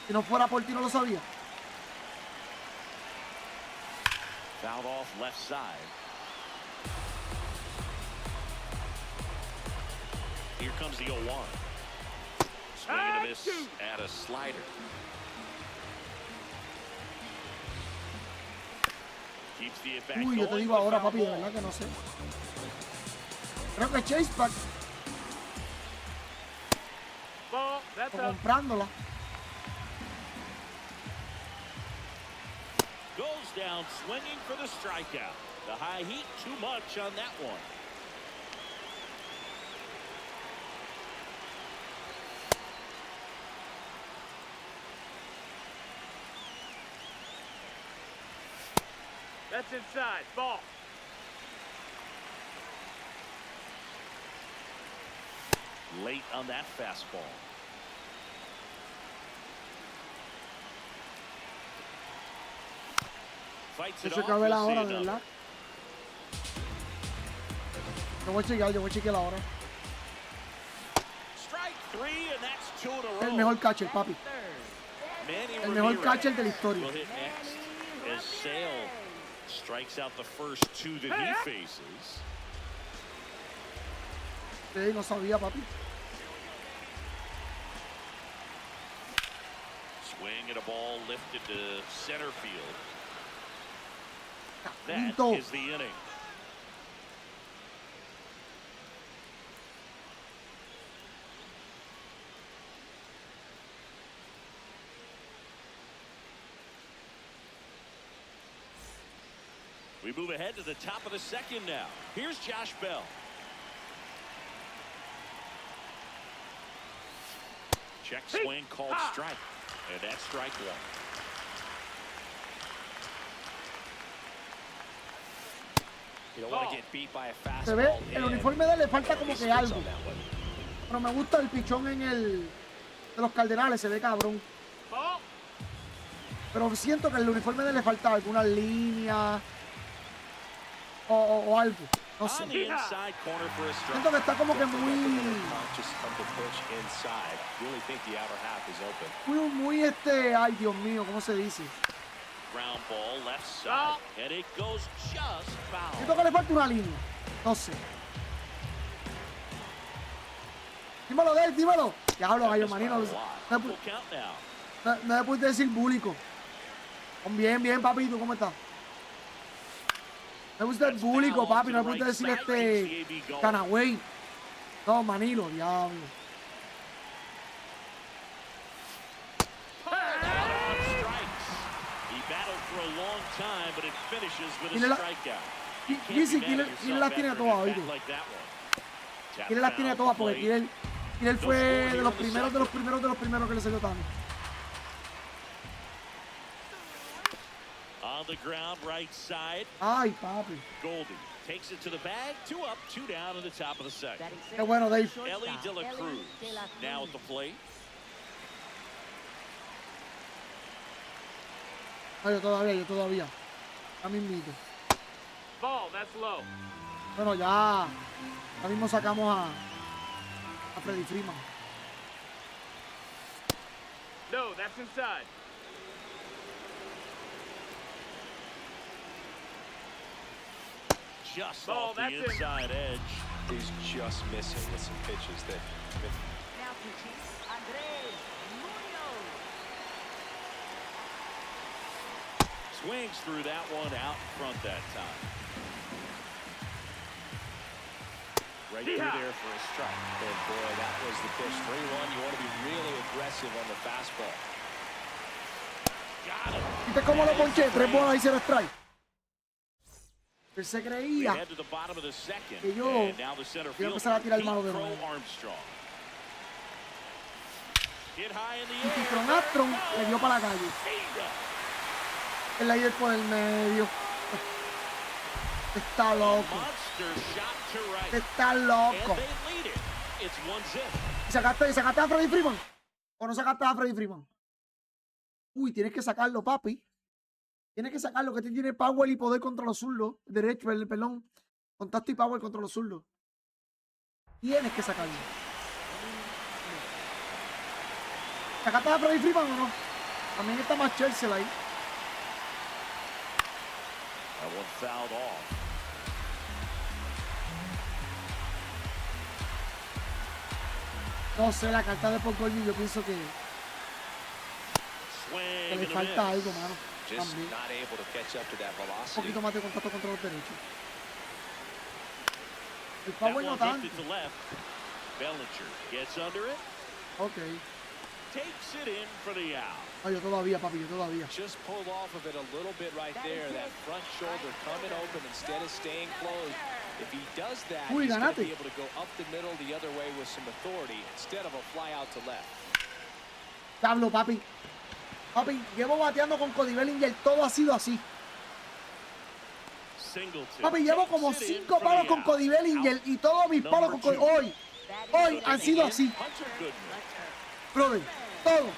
Si no fuera por ti no lo sabía. Fouled off left side. Here comes the 0-1. Swing and a miss at a slider. Keeps the at-bat Uy, yo te going digo ahora, with a papi, de foul verdad ball. que no sé. Creo que Chase Pack, Ball. That's o up. comprándola. Goes down swinging for the strikeout. The high heat too much on that one. That's inside ball. Late on that fastball. Fights it Yo off. chequeo a ver la We'll see hora, de another. verdad. Yo voy a chequear la hora. Strike 3, and that's 2 in a El row. mejor catcher, papi. Manny El mejor Ramirez catcher de la historia. will hit next as Sale strikes out the first 2 that he faces. Sí, no sabía, papi. Swing at a ball lifted to center field. That Quinto. is the inning. We move ahead to the top of the 2nd now. Here's Josh Bell. Check swing called strike. And that's strike 1. You don't want to get beat by a fastball. Se ve, el in. uniforme de él le falta He como que spits algo. on that one. Pero me gusta el pichón de los Cardenales, se ve cabrón. Ball. Pero siento que el uniforme de él le falta alguna línea o algo. No sé. On the inside corner for a strike. Siento que está como que muy, muy, ay Dios mío, ¿cómo se dice? Ground ball left side, and it goes just foul. Siento que le falta una línea. No sé. Dímelo, Dave, dímelo. Ya hablo, gallo marino. Full count now. No me puedes decir búlico. Bien, bien, papi. ¿Tú cómo estás? Me gusta el búlico, papi. No me puedes decir Canaway. No, Manilo, diablo. Dice quién las tiene todas, oído. Quién las tiene todas, porque Killer fue de los primeros que le salió tanto. On the ground, right side. Ay, papi. Goldie takes it to the bag. 2 up, 2 down in the top of the second. Qué bueno, Dave. Ellie de la Cruz now at the plate. Ay, yo todavía. Ya mismito. Ball, that's low. Bueno, ya mismo sacamos a Freddy Freeman. No, that's inside. Just Ball, off the that's it. inside edge. He's just missing with some pitches that. Now pitching, Andres Munoz. Swings through that one out front that time. Right through there for a strike. And boy, that was the pitch. 3-1. You want to be really aggressive on the fastball. Got him. ¿Viste cómo lo ponché? 3 bolas y 0 strike. Él se creía Head to the bottom of the second. que yo And now the center iba a fielder, empezar a tirar el malo de Crow nuevo. Armstrong. Hit high in the Y air. Tron Astron le dio para la calle. Bingo. El aire por el medio. Está loco. Monster shot to right. Está And loco. they lead it. It's 1-0. ¿Y sacaste a Freddy Freeman? ¿O no sacaste a Freddy Freeman? Uy, tienes que sacarlo, papi. Tienes que sacarlo, que tiene power y poder contra los zurdos. Derecho, perdón. Contacto y power contra los zurdos. Tienes que sacarlo. ¿Sacaste a Freddy Freeman o no? También está más Chelsea ahí. That one fouled off. No sé, la carta de Pogorni yo pienso que Swing le and a falta miss. algo, mano. Just También. not able to catch up to that Un velocity. poquito más de contacto contra los derechos. El That power no one tanto. drifted to left. Bellinger gets under it. Ok. Takes it in for the out. Ay, yo todavía, papi, yo todavía. Just pulled off of it a little bit right there. That front shoulder coming open instead of staying closed. If he does that, Uy, he's going to ganate. be able to go up the middle the other way with some authority instead of a fly out to left. Pablo, papi. Papi, llevo bateando con Cody Bellinger, todo ha sido así. Singleton Papi, llevo takes como it in 5 for palos the con out. Cody Bellinger y todos mis palos con Cody. Hoy han sido así, Hunter Goodman. brother. Todos.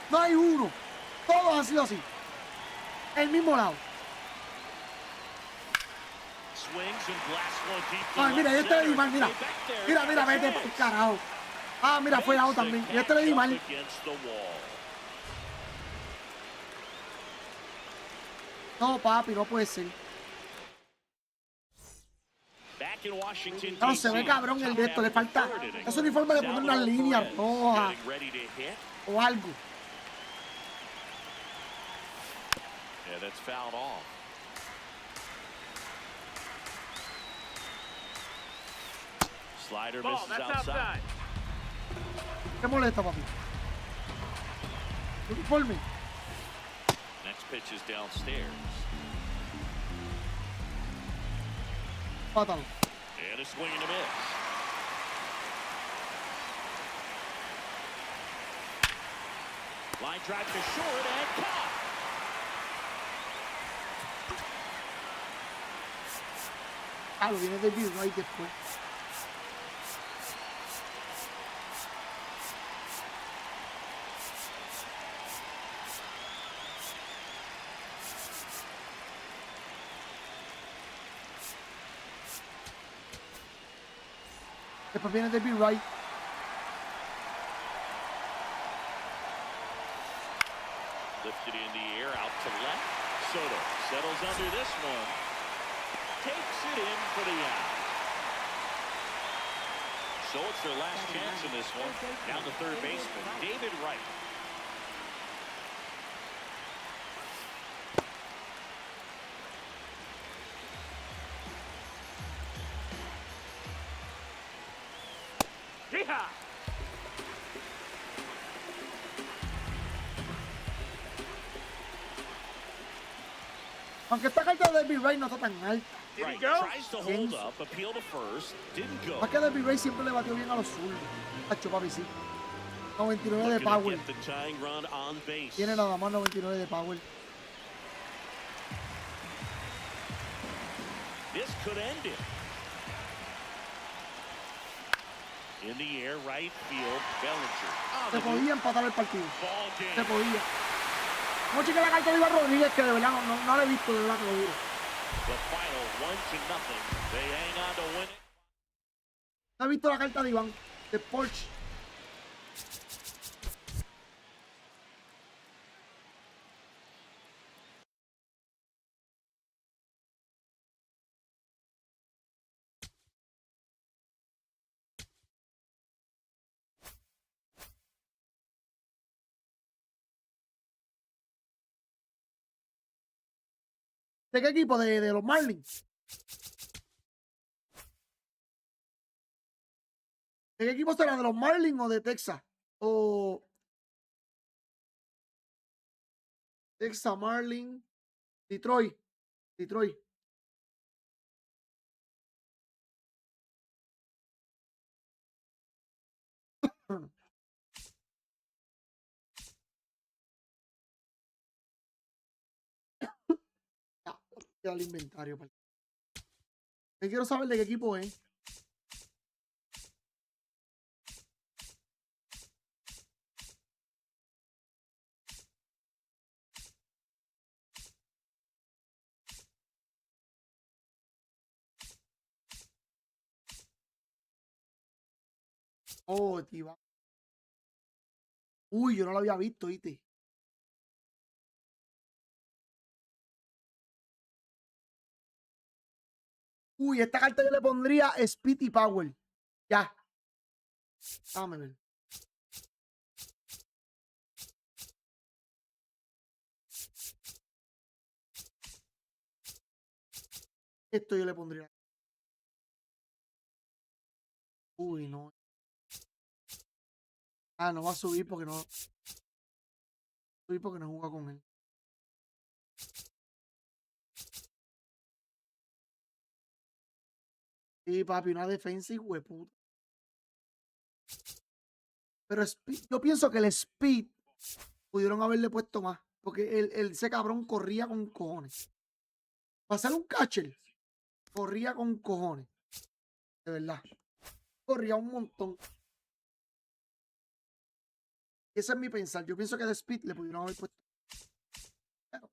No hay uno. Todos han sido así. El mismo lado. Swings and blasts one deep to Ay, mira, left este le di center. mal, mira. Way back there. Mira, mira, vete Yes. por carajo. Ah, mira, fue out también. Y este le di mal. Against the wall. No, papi, no puede ser. Back in Washington, No, se ve DC. cabrón el de esto. Le falta. Ese uniforme le ponen unas líneas rojas Getting ready to hit. o algo. Yeah, that's fouled off. Slider Ball, misses that's outside. outside. ¿Qué molesta, papi? Uniforme. Next pitch is downstairs. Pátalo. And a swing and a miss. Line drive to short and caught. Ah, lo viene de Vivo ahí después. Después viene David Wright. Lifted in the air, out to left. Soto settles under this one. Takes it in for the out. So it's their last chance in this one. Down to third baseman, David Wright. Yeehaw! Aunque esta carta de David Wright no está tan alta. Did he Right, go? tries to hold up, appeal to first, didn't go. Más que David Wright siempre le batió bien a los zurdos. Hacho, papi, sí. 99 de Looking to power. get the tying run on base. Tiene nada más 99 de power. This could end it. In the air, right field, Bellinger. On Se the podía empatar el partido. ball Se game. podía. Vamos a checar la carta de Iván Rodríguez, que de verdad no la he visto, de verdad que lo juro. The final 1-0. They hang on to win it. No he visto la carta de Iván, de Porsche. ¿De qué equipo? De los Marlins. ¿De qué equipo será? ¿De los Marlins o de Texas? O Texas, Marlins, Detroit. Detroit. Ya el inventario. Yo quiero saber de qué equipo es. Oh, tío. Uy, yo no lo había visto, ¿viste? Uy, esta carta yo le pondría Speed y Power. Ya. Dame ver. Esto yo le pondría. Uy, no. Ah, no va a subir porque no. Subir porque no juega con él. Sí, papi, una defensa y hueputa. Pero yo pienso que el Speed pudieron haberle puesto más. Porque ese cabrón corría con cojones. Para ser un catcher, corría con cojones. De verdad. Corría un montón. Ese es mi pensar. Yo pienso que de Speed le pudieron haber puesto. Pero,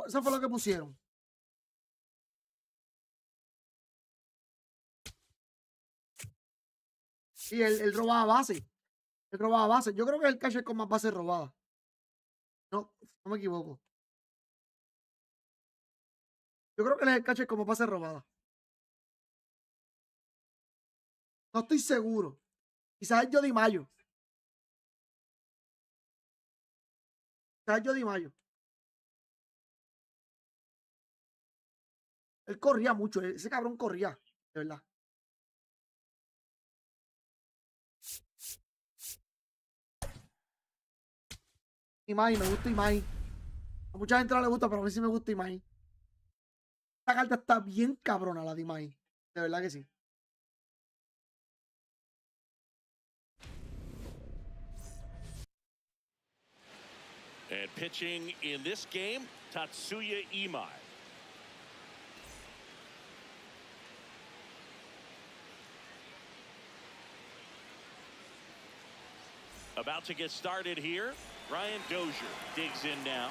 eso fue lo que pusieron. Y él robaba base. Él robaba base. Yo creo que es el catcher con más bases robadas. No, no me equivoco. Yo creo que él es el catcher con más bases robadas. No estoy seguro. Quizás es Jody Mayo. Quizás es Jody Mayo. Él corría mucho. Ese cabrón corría. De verdad. Imai, me gusta Imai. A mucha gente no le gusta, pero a mí sí me gusta Imai. Esta carta está bien cabrona, la de Imai. De verdad que sí. And pitching in this game, Tatsuya Imai. About to get started here. Ryan Dozier digs in now.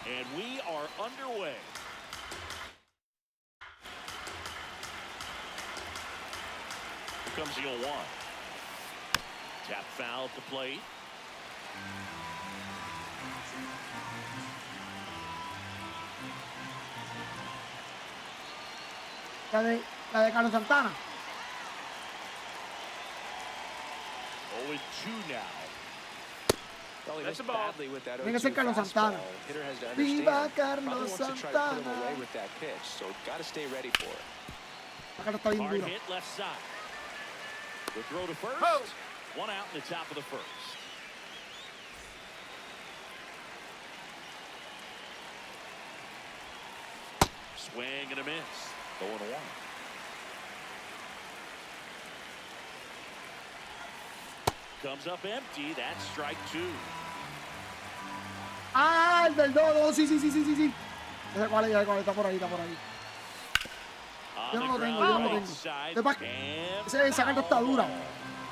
And we are underway. Here comes the 0-1. Tap foul at the plate. La de Carlos Santana. 0-2 now. Well, he That's missed a ball. badly with that Tiene que ser 0-2 Carlos Santana. fastball. Hitter has to Viva understand. Probably Carlos wants to try to put him Santana. away with that pitch, so got to stay ready for it. La cara está bien Hard dura. hit left side. The throw to first. Oh. 1 out in the top of the first. Swing and a miss. 0-1. Comes up empty. That's strike 2. Ah, el del dodo. Sí. Ya sé cuál es, está por ahí, On Yo the no lo ground, tengo, yo no lo right tengo. side, Lo que pasa es que esa carta está dura.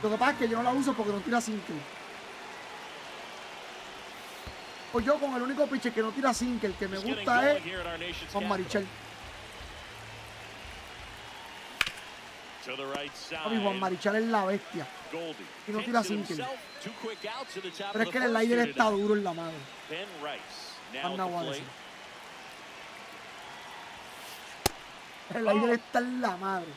Lo que pasa es que yo no la uso porque no tira single. Pues yo con el único pitcher que no tira single, que me Just getting gusta going es here at our nation's Juan capital. Marichal. To the right side. Papi, Juan Marichal es la bestia. Goldie Y no takes tira it single. himself. 2 quick outs at the top Pero of es the que el first slider here está today. duro en la madre. Ben Rice now Anda, at the Wallace. plate. El slider está en la madre.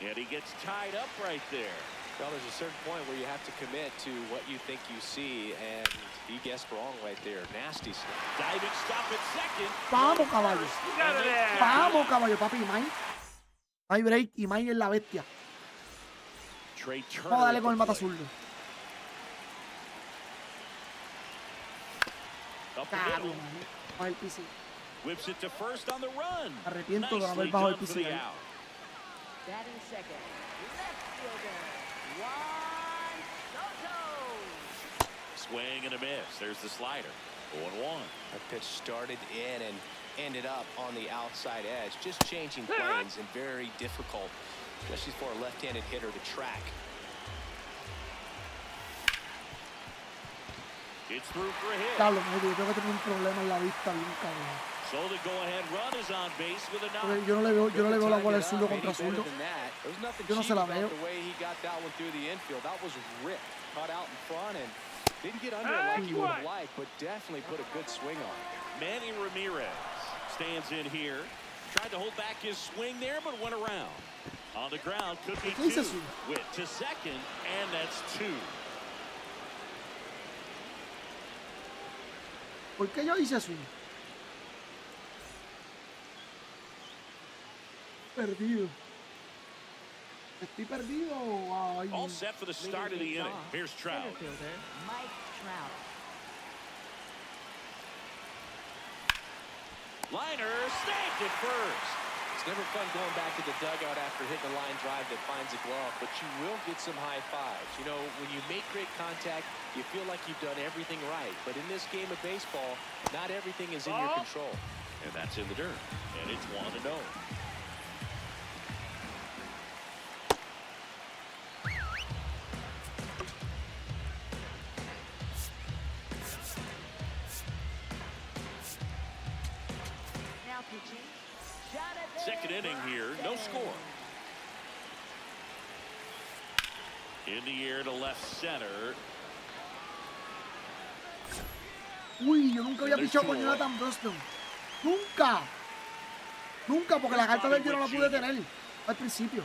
And he gets tied up right there. Well, there's a certain point where you have to commit to what you think you see, and he guessed wrong right there. Nasty stuff. Diving stop at second. Vamos, caballo. Get it there. Vamos, caballo, papi. Imai. Hay break. Imai es la bestia. Trey Turner. Vamos a darle at con el the mata plate. zurdo. Up the Claro, middle. man. Baja el PC. Whips it to first on the run. Arrepiento de haber Nicely bajado el done for PC the ahí. out. Batting second. Left fielder. Juan Soto. Swing and a miss. There's the slider. 0-1. That pitch started in and ended up on the outside edge. Just changing planes and very difficult, especially for a left-handed hitter to track. It's through for a hit. Diablo, yo creo que tengo un problema en la vista bien cabrón. So the go-ahead run is on base with a Porque knock. yo no le veo la bola del Timed it zurdo up, contra any better zurdo. than that. There's nothing Yo no cheap se la about veo. the way he got that one through the infield. That was ripped, caught out in front, and didn't get under it like he would have liked, but definitely put a good swing on it. Manny Ramirez stands in here. Tried to hold back his swing there, but went around. On the ground, could be ¿Qué hizo 2. eso? Went to second, and that's 2. ¿Por qué yo hice eso? Perdido. ¿Estoy perdido? Ay. All set for the start of the inning. Here's Trout. Center fielder Mike Trout. Liner snagged at first. It's never fun going back to the dugout after hitting a line drive that finds a glove, but you will get some high fives. You know, when you make great contact, you feel like you've done everything right. But in this game of baseball, not everything is in your control. And that's in the dirt. And it's 1-0. Now pitching. Second inning here, no score. In the air to left center. Uy, yo nunca había pichado con Jonathan Broston. Nunca. Nunca, porque la carta del yo no la pude tener al principio.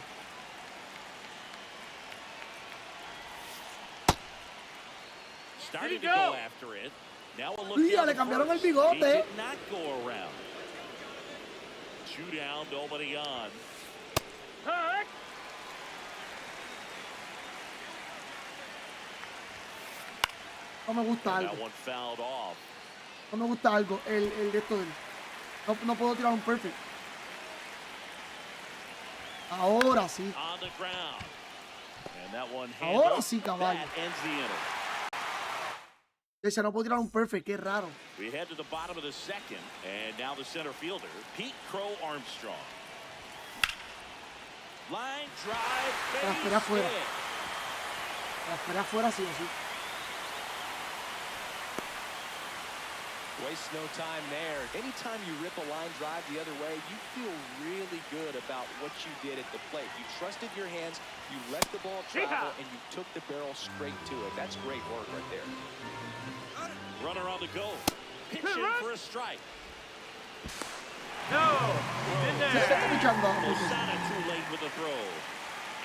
Starting to go after it. Now a look Mira, down le the cambiaron el first. He bigote. did not go around. 2 down, nobody on. Hurt. No me gusta And algo. that one fouled off. No me gusta algo. El de esto de él. No puedo tirar un perfect. Ahora sí. On the ground. And that one Ahora handled. sí, caballo. That ends the inning. Ese no puedo tirar un perfect. Qué raro. We head to the bottom of the second, and now the center fielder, Pete Crow Armstrong. Line drive, La esperé base afuera. hit. La esperé afuera sí o sí. Waste no time there. Anytime you rip a line drive the other way, you feel really good about what you did at the plate. You trusted your hands, you let the ball travel, and you took the barrel straight to it. That's great work right there. Runner on the go. Pitch in for a strike. No. In there. Osana too late with the throw.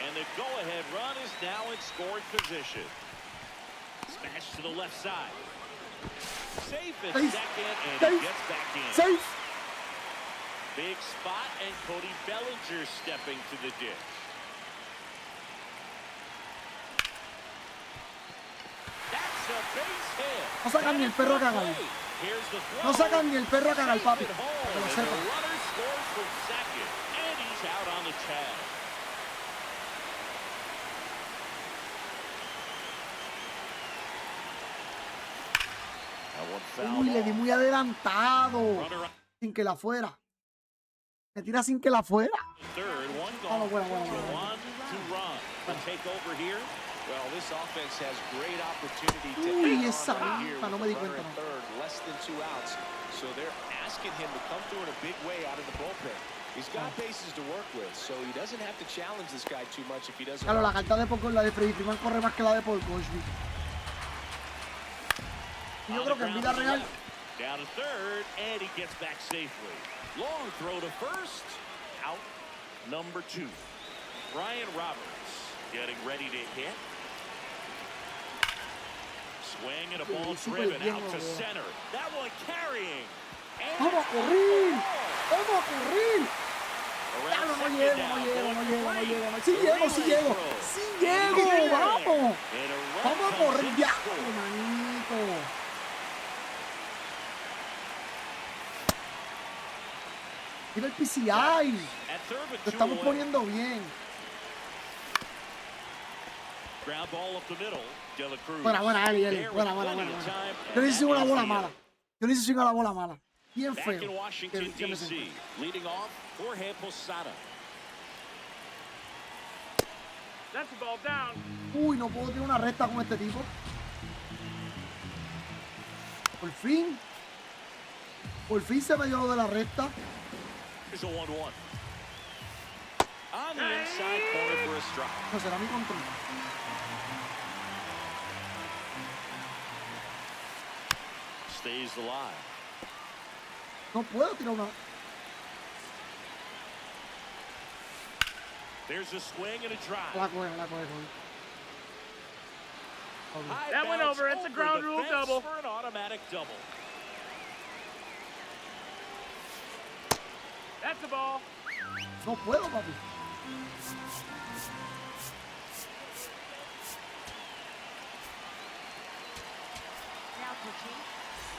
And the go-ahead run is now in scoring position. Smash to the left side. Safe at second, and he gets back in. Safe. Big spot, and Cody Bellinger stepping to the ditch. That's a base hit. No sacan ni el perro a cagar. Here's the throw. No sacan ni el perro a cagar, papi. Safe at home, Que lo and sepa. the runner scores from second, and he's out on the tag. Uy, le di muy adelantado. Sin que la fuera. Me tira sin que la fuera. Ah, bueno. Uy, esa misma, no me di cuenta. Claro, la carta de Paul, la de Freddy Freeman corre más que la de Paul Goldschmidt. Yo creo que en vida real. Down to third, and he gets back safely. Long throw to first. Out number 2. Brian Roberts getting ready to hit. Swing and a ball driven out to center. That one carrying. ¡Vamos a correr! ¡Vamos a correr! Claro, no llego. Sí llego. Vamos. Vamos a correr ya, hermanito. Mira el PCI. Lo estamos poniendo bien. Buena, Eli. Buena. Yo necesito una bola mala. Bien feo. Uy, no puedo tener una recta con este tipo. Por fin se me dio lo de la recta. Here's a 1-1. On the inside corner for a strike. No será mi control. Stays alive. No puedo tirar una. There's a swing and a drive. La coge. That went over. It's a ground rule double. For an automatic double. That's the ball. No puedo, papi. Now pitching.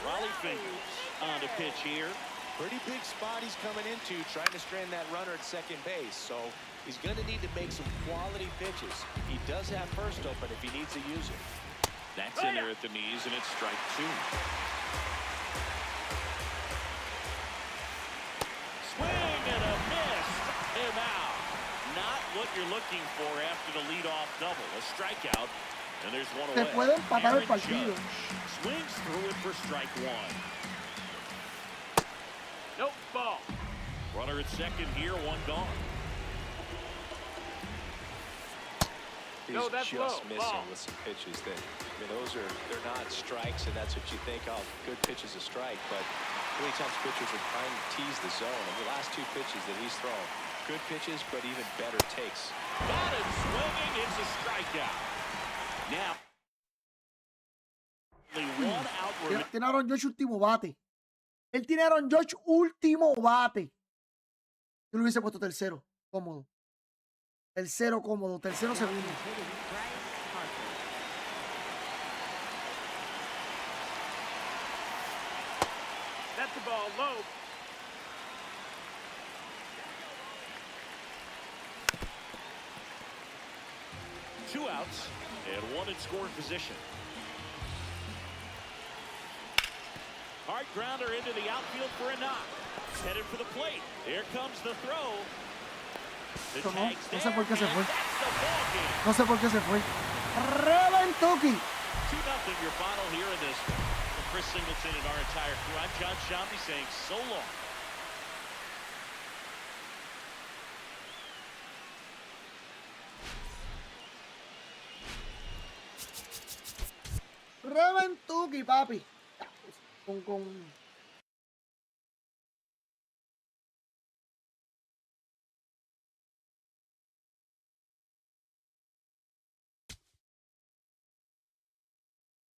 Raleigh Fingers on to pitch here. Pretty big spot he's coming into, trying to strand that runner at second base. So he's going to need to make some quality pitches. He does have first open if he needs to use it. That's in there at the knees, and it's strike 2. Swing and a miss. Him out. Not what you're looking for after the leadoff double. A strikeout, and there's one away. Te puede empatar el partido. Swings through it for strike 1. Nope, ball. Runner at second here, one gone. He's that's just low. missing Ball. with some pitches that, they're not strikes, and that's what you think, oh, good pitch is a strike, but how many times pitchers are trying to tease the zone? And the last 2 pitches that he's thrown, good pitches, but even better takes. Got it swinging, it's a strikeout. Now, only one out. Tiene Aaron Judge último bate. Él tiene Aaron Judge último bate. Yo le hubiese puesto tercero, cómodo. Tercero segundo. That's the ball low. Two outs and one in scoring position. Hard grounder into the outfield for a knock. Headed for the plate. Here comes the throw. The tag's No sé por qué se fue. That's the ball game. No sé por qué se fue. Reventó aquí. 2-0 your final here in this one. Chris Singleton and our entire crew. I'm John Shambi saying so long. Reventuki, papi. Con...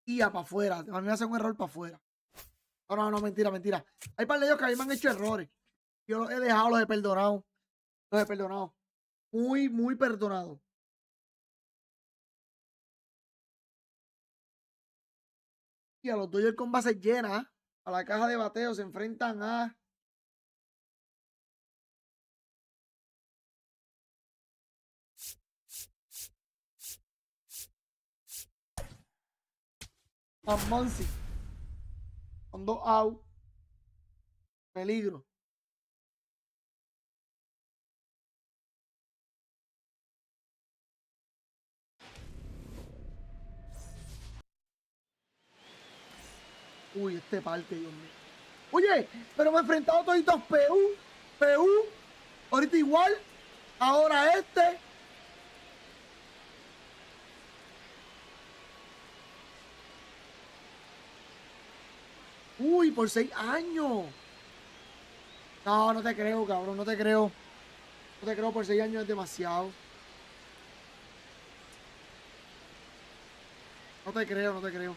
Y para afuera. A mí me hace un error para afuera. No, mentira. Hay par de ellos que a mí me han hecho errores. Yo los he dejado, los he perdonado. Muy perdonado. Y a los Dodgers con bases llenas, a la caja de bateo se enfrentan a... Monsi. Con 2 outs. Peligro. Uy, este parque, Dios mío. Oye, pero me he enfrentado toditos PU. Ahorita igual. Ahora este. Uy, por 6 años. No te creo, cabrón, no te creo. No te creo, por 6 años es demasiado. No te creo.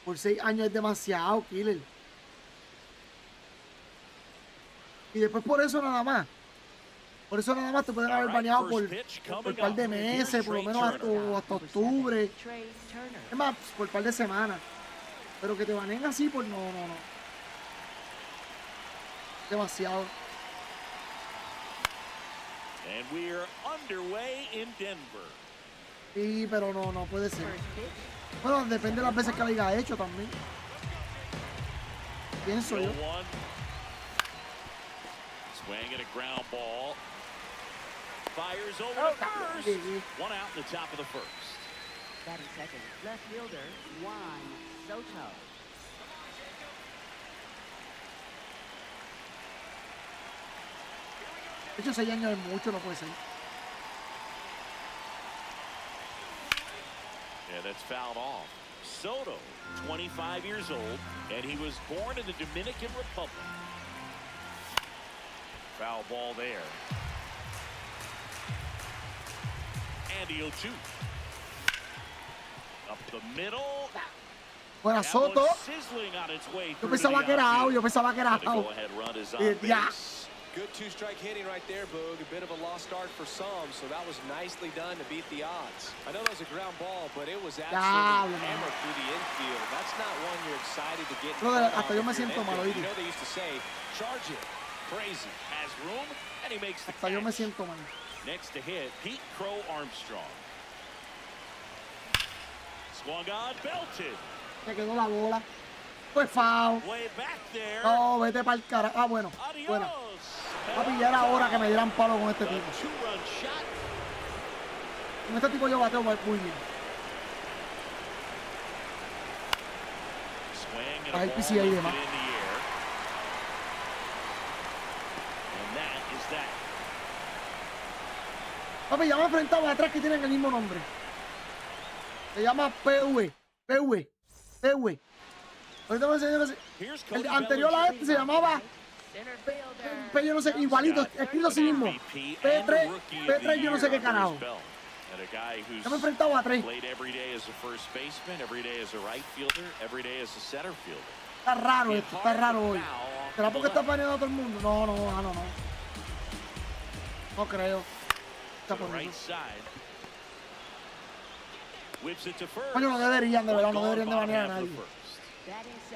Por 6 años es demasiado, killer. Y después por eso nada más. Por eso nada más te pueden haber baneado por un par de meses, por lo menos hasta octubre. Es más, por un par de semanas. Pero que te baneen así, pues no. Demasiado. And we're underway in Denver. Sí, pero no puede ser. Bueno, depende de las veces que lo haya hecho también. Pienso yo. Swing and a ground ball. Fires over to first. 1 out in the top of the first. Batting second, left fielder Juan Soto. De hecho, 6 años es mucho, no puede ser. Yeah, that's fouled off. Soto, 25 years old, and he was born in the Dominican Republic. Foul ball there. Andy 0-2. Up the middle. Buena Soto. Yo pensaba que era out. Ya. Good two-strike hitting right there, Boog. A bit of a lost start for some, so that was nicely done to beat the odds. I know that was a ground ball, but it was absolutely hammered through the infield. That's not one you're excited to get. Hasta yo me siento mal, You know they used to say, charge it. Crazy. Has room, and he makes the Hasta yo me siento mal. Next to hit, Pete Crow Armstrong. Swung on, belted. Me quedó la bola. Pues foul. Way back there. No, vete para el cara. Ah, bueno. Bueno. Papi, ya era hora que me dieran palo con este tipo. Con este tipo yo bateo muy bien. Hay PCA y demás. Papi, ya me he enfrentado a atrás que tienen el mismo nombre. Se llama PV. Ahorita me enseño. El anterior a este se llamaba P, yo no sé, igualito, escrito así mismo. P3, yo no sé qué carajo. Ya me he enfrentado a 3. Está raro esto, está raro hoy. ¿Será porque está baneando a todo el mundo? No. No creo. Está por ahí. Coño, no deberían, de verdad, no deberían de banear a nadie.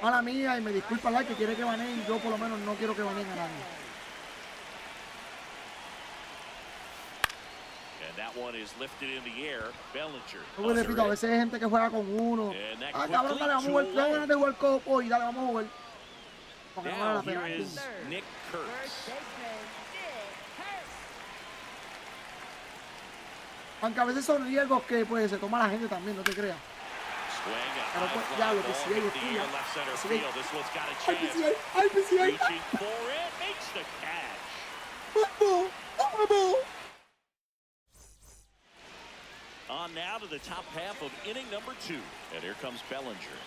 Mala mía, y me disculpa la que quiere que baneen, yo por lo menos no quiero que baneen a nadie. Yo repito, a veces hay gente que juega con uno. Ah, cabrón, dale, vamos a jugar, tengo ganas de jugar copo y dale, vamos a jugar. Porque no me la pena. Aunque a veces son riesgos que pues se toma la gente también, no te creas. Pero pues, ya lo que sí hay es tuya. Sí hay. Ay, pues sí hay. Ay, pues sí hay. Vamos, vamos. On now to the top half of inning number 2. And here comes Bellinger.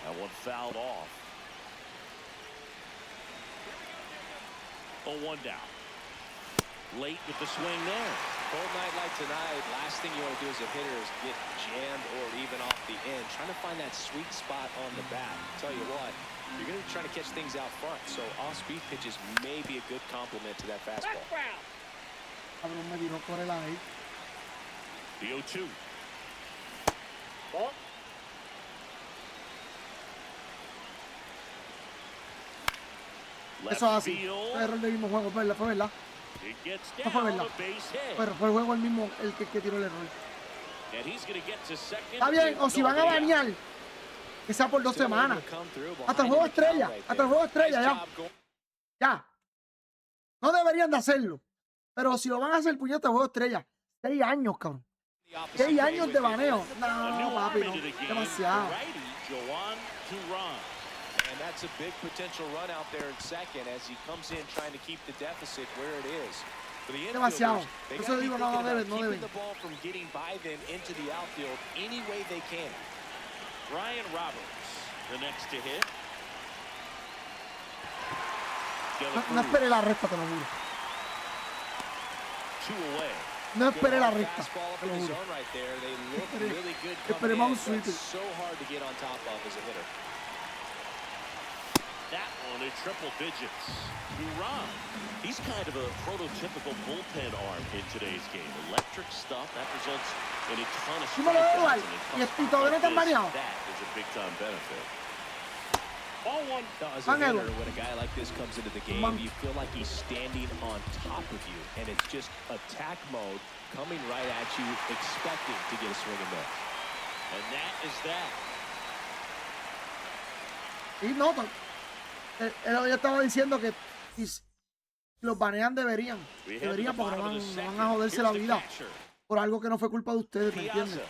That one fouled off. 0-1 down. Late with the swing there. Cold night like tonight, last thing you want to do as a hitter is get jammed or even off the end. Trying to find that sweet spot on the bat. Tell you what, you're going to be trying to catch things out front, so off-speed pitches may be a good complement to that fastball. Cabrón, me tiró por el aire. The 0-2. Eso es así. Fue error del mismo juego, ¿verdad? Fue verdad. No fue verdad. Pero fue el juego el mismo el que tiró el error. Está bien, o si van a banear, que sea por 2 semanas. Hasta el juego estrella. Hasta el juego estrella, ya. Ya. No deberían de hacerlo. Pero si lo van a hacer, puñeta, juego estrella. 6 años, cabrón. 6 años de baneo. No, papi, no. Demasiado. And that's a big potential run out there in second as he comes in trying to keep the deficit where it is. For the infielders, they got to be thinking about keeping the ball from getting by them into the outfield any way they can. Ryan Roberts, the next to hit. No esperé la recta, te lo juro. 2 away. No esperé la recta, te lo juro. Esperé más un sweeper. So hard to get on top of as a hitter. That one in triple digits. Duran, he's kind of a prototypical bullpen arm in today's game. Electric stuff that results in a ton of strikeouts. Y todavía no te han baneado. That is a big time benefit. Ball 1. As a hitter, when a guy like this comes into the game, you feel like he's standing on top of you, and it's just attack mode coming right at you, expecting to get a swing and miss. And that is that. Y no, yo estaba diciendo que si los banean deberían porque no van a joderse la vida por algo que no fue culpa de ustedes, ¿me entienden?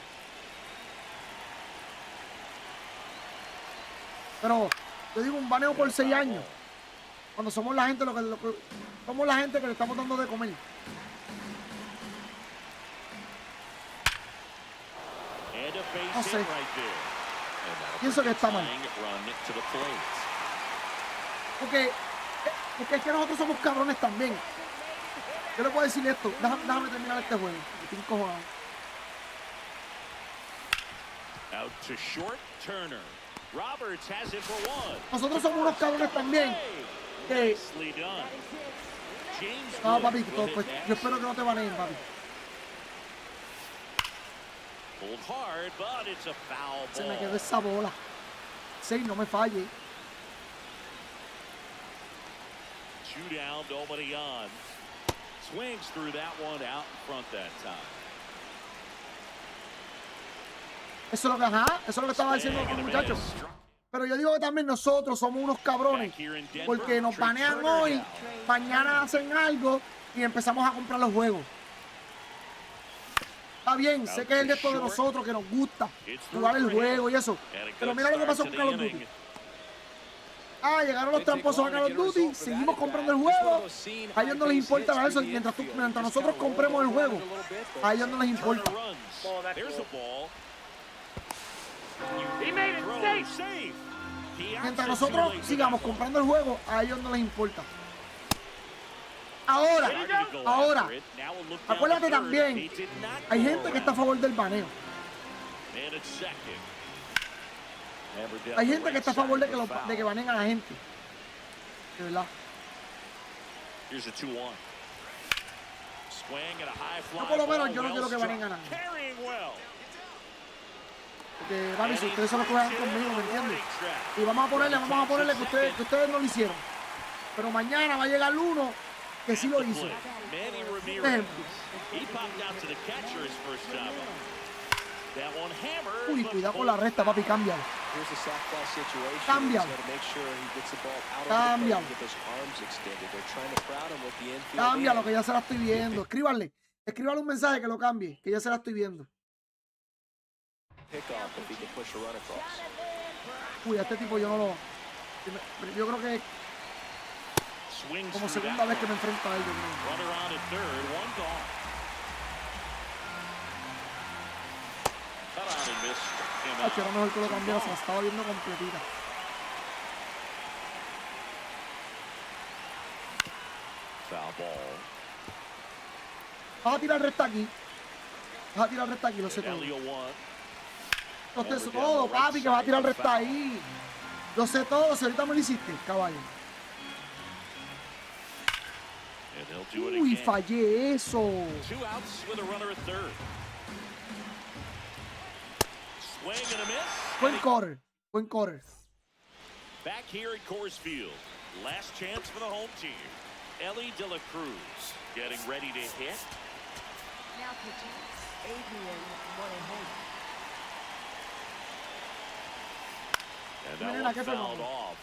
Pero yo digo un baneo por 6 años cuando somos la gente somos la gente que le estamos dando de comer. No sé, pienso que está mal. Porque es que nosotros somos cabrones también. Yo le puedo decir esto. Déjame terminar este juego. Estoy encojonado. Out to short, Turner. Roberts has it for 1. Nosotros somos unos cabrones también. Que... No, papi, pues, yo espero que no te baneen, papi. Se me quedó esa bola. 6, no me falle. 2 down, nobody on. Swings through that one out in front that time. Eso es lo que, eso es lo que estaba diciendo los muchachos. Pero yo digo que también nosotros somos unos cabrones porque nos banean hoy, mañana hacen algo y empezamos a comprar los juegos. Está bien, sé que es el de todos nosotros que nos gusta jugar el juego y eso. Pero mira lo que pasó con Call of Duty. Llegaron los tramposos a Call of Duty, seguimos comprando el juego. A ellos no les importa eso. Mientras nosotros compremos el juego, a ellos no les importa. Mientras nosotros sigamos comprando el juego, a ellos no les importa. Ahora, acuérdate también, hay gente que está a favor del baneo. Hay gente que está a favor de que baneen a la gente. De verdad. No, por lo menos yo no quiero que baneen a nadie. Porque, papi, si ustedes solo juegan conmigo, ¿me entienden? Y vamos a ponerle que ustedes no lo hicieron. Pero mañana va a llegar uno que sí lo hizo. Por ejemplo. Uy, cuidado con la recta, papi, cámbialo. Cámbialo. Cámbialo, que ya se la estoy viendo. Escríbanle un mensaje que lo cambie, que ya se la estoy viendo. pickoff if he can push a run across. Uy, a este tipo yo no lo... Yo creo que Swings como through segunda that vez que me one. enfrento a él, yo creo. Runner on at third, one gone. Cut on and missed. Him Hacho, era out. mejor que lo cambiara, se la estaba viendo completita. Foul ball. Vas a tirar recta aquí. Vas a tirar recta aquí, lo sé And todo. Elio one. Lo sé todo, papi, que vas a tirar recta ahí. Lo sé todo, si ahorita me lo hiciste, caballo. And he'll do it Uy, again. fallé eso. 2 outs with a runner at third. Swing and a miss. Buen corner, buen corner. Back here at Coors Field. Last chance for the home team. Ellie De La Cruz getting ready to hit. Now pitching, Adrian Morejon. And Miren, that ¿qué one fouled fenómeno? off.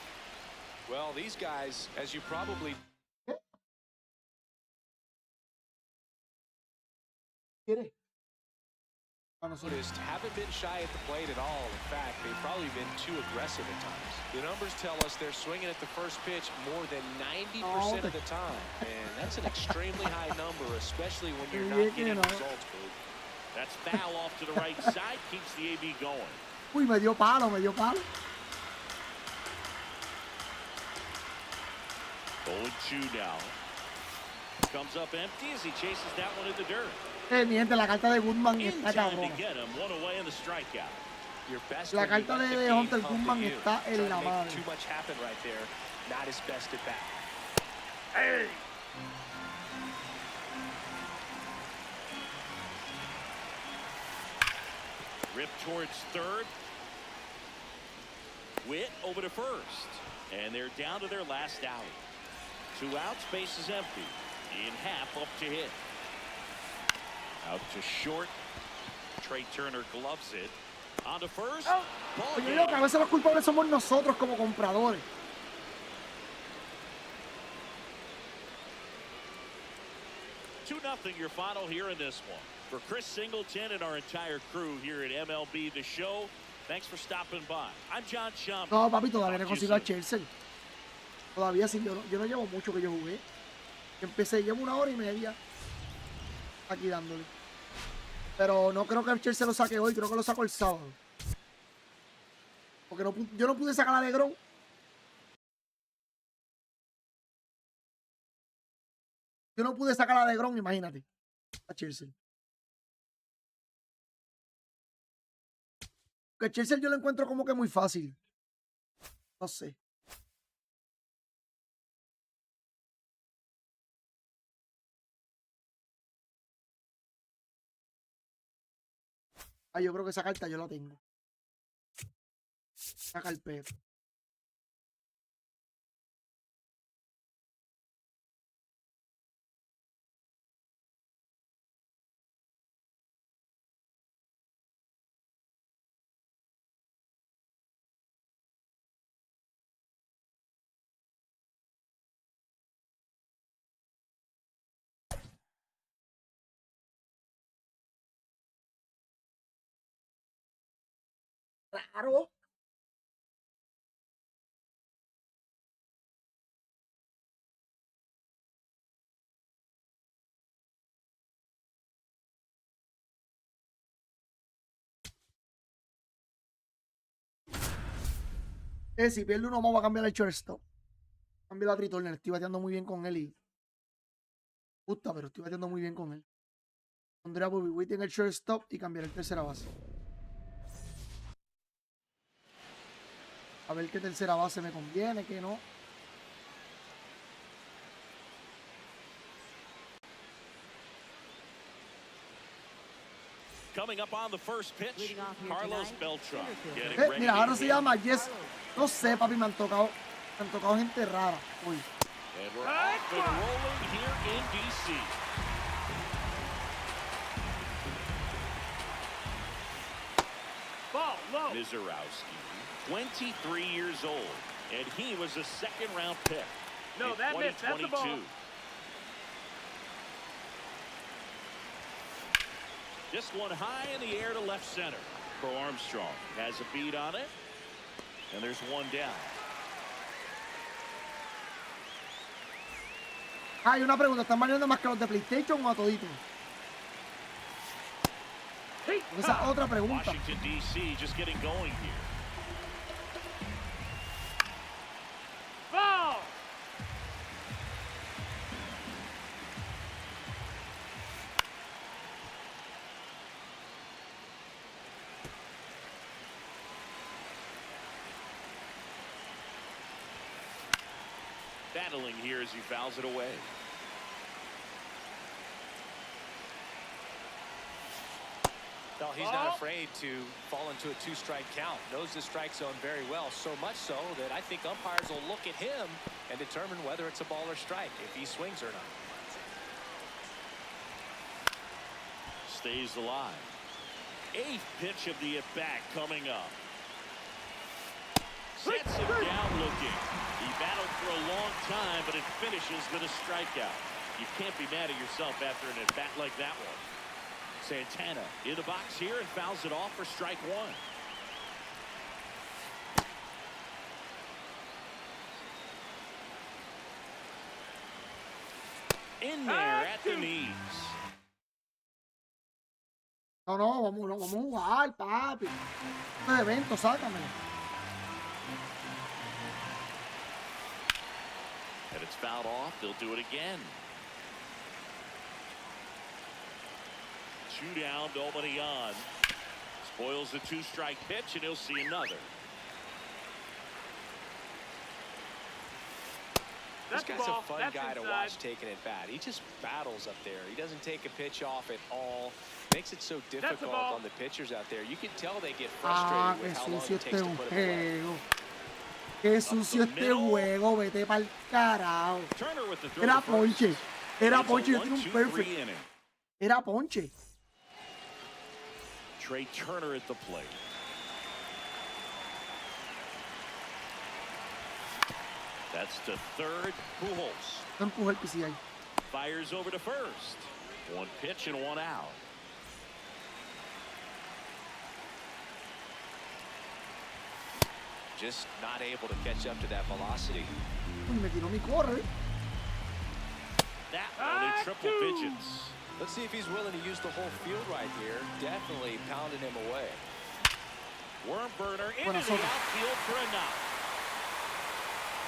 Well, these guys, as you probably ¿Quieres? A nosotros. noticed, haven't been shy at the plate at all. In fact, they've probably been too aggressive at times. The numbers tell us they're swinging at the first pitch more than 90% of the time. And that's an extremely high number, especially when you're not getting results, Boo. That's foul off to the right side. Keeps the AB going. Uy, me dio palo, me dio palo. 0-2 now. Comes up empty as he chases that one in the dirt. Mi gente, la carta de Goodman In está time to cabrona. get him. One away in the strikeout. Your best La when you carta let the de game Hunter come to Goodman you. está en Trying la to make madre. too much happen right there. Not his best at bat. Ripped towards third. Witt over to first. And they're down to their last out. 2 outs, base is empty. In half up to hit. Out to short. Trey Turner gloves it. On to first. Ball Yo game. digo que a veces los culpables somos nosotros como compradores. 2-0 your final here in this one. For Chris Singleton and our entire crew here at MLB The Show, thanks for stopping by. I'm John Schaumburg. No, papi, todavía no Talk to you consigo a soon. Chelsea. Todavía sí, yo no llevo mucho que yo jugué. Empecé, llevo 1 hora y media aquí dándole. Pero no creo que el Chelsea lo saque hoy, creo que lo saco el sábado. Porque yo no pude sacar a Legrón. Yo no pude sacar a Legrón, imagínate. A Chelsea. Que Chelsea yo lo encuentro como que muy fácil. No sé. Ah, yo creo que esa carta yo la tengo. Esa carpeta. Claro. Si pierde uno más va a cambiar el shortstop. Cambio la Triturner. Estoy bateando muy bien con él y... Gusta, pero estoy bateando muy bien con él. Pondré a Bobby Witt en el shortstop y cambiaré el tercera base. A ver qué tercera base me conviene, qué no. Coming up on the first pitch, Leading off here Carlos tonight, Beltran center fielder. getting ready Mira, to ahora se hit. llama Yes. No sé, papi, me han tocado gente rara. Uy. And we're off and rolling here in D.C. Ball low. Mizorowski, 23 years old, and he was a second-round pick No, in that missed. That's the 2022. ball. This one high in the air to left center. for Armstrong. Has a beat on it. And there's one down. Hay una pregunta, ¿están variando más que los de PlayStation o a todito? Esa es otra pregunta. Washington, D.C. just getting going here. Ball. Battling here as he fouls it away. Well, he's not afraid to fall into a two-strike count. Knows the strike zone very well, so much so that I think umpires will look at him and determine whether it's a ball or strike, if he swings or not. Stays alive. 8th pitch of the at-bat coming up. Sets him down looking. He battled for a long time, but it finishes with a strikeout. You can't be mad at yourself after an at-bat like that one. Santana in the box here and fouls it off for strike one. In there at the knees. No, vamos a jugar, papi. Este evento, sácame. And it's fouled off. They'll do it again. 2 down, nobody on. Spoils the 2-strike pitch, and he'll see another. This guy's a fun guy to watch taking at bat. He just battles up there. He doesn't take a pitch off at all. Makes it so difficult on the pitchers out there. You can tell they get frustrated with how long it takes to put a play. Qué sucio este juego, vete pa'l carajo. Era ponche. Yo tengo un perfect. Era ponche. Trey Turner at the plate. That's to third. Pujols. No empujó el PCI. Fires over to first. 1 pitch and 1 out. Just not able to catch up to that velocity. Uy, me tiró mi corre. That one in triple digits. Let's see if he's willing to use the whole field right here. Definitely pounding him away. Worm burner into the outfield for a knock.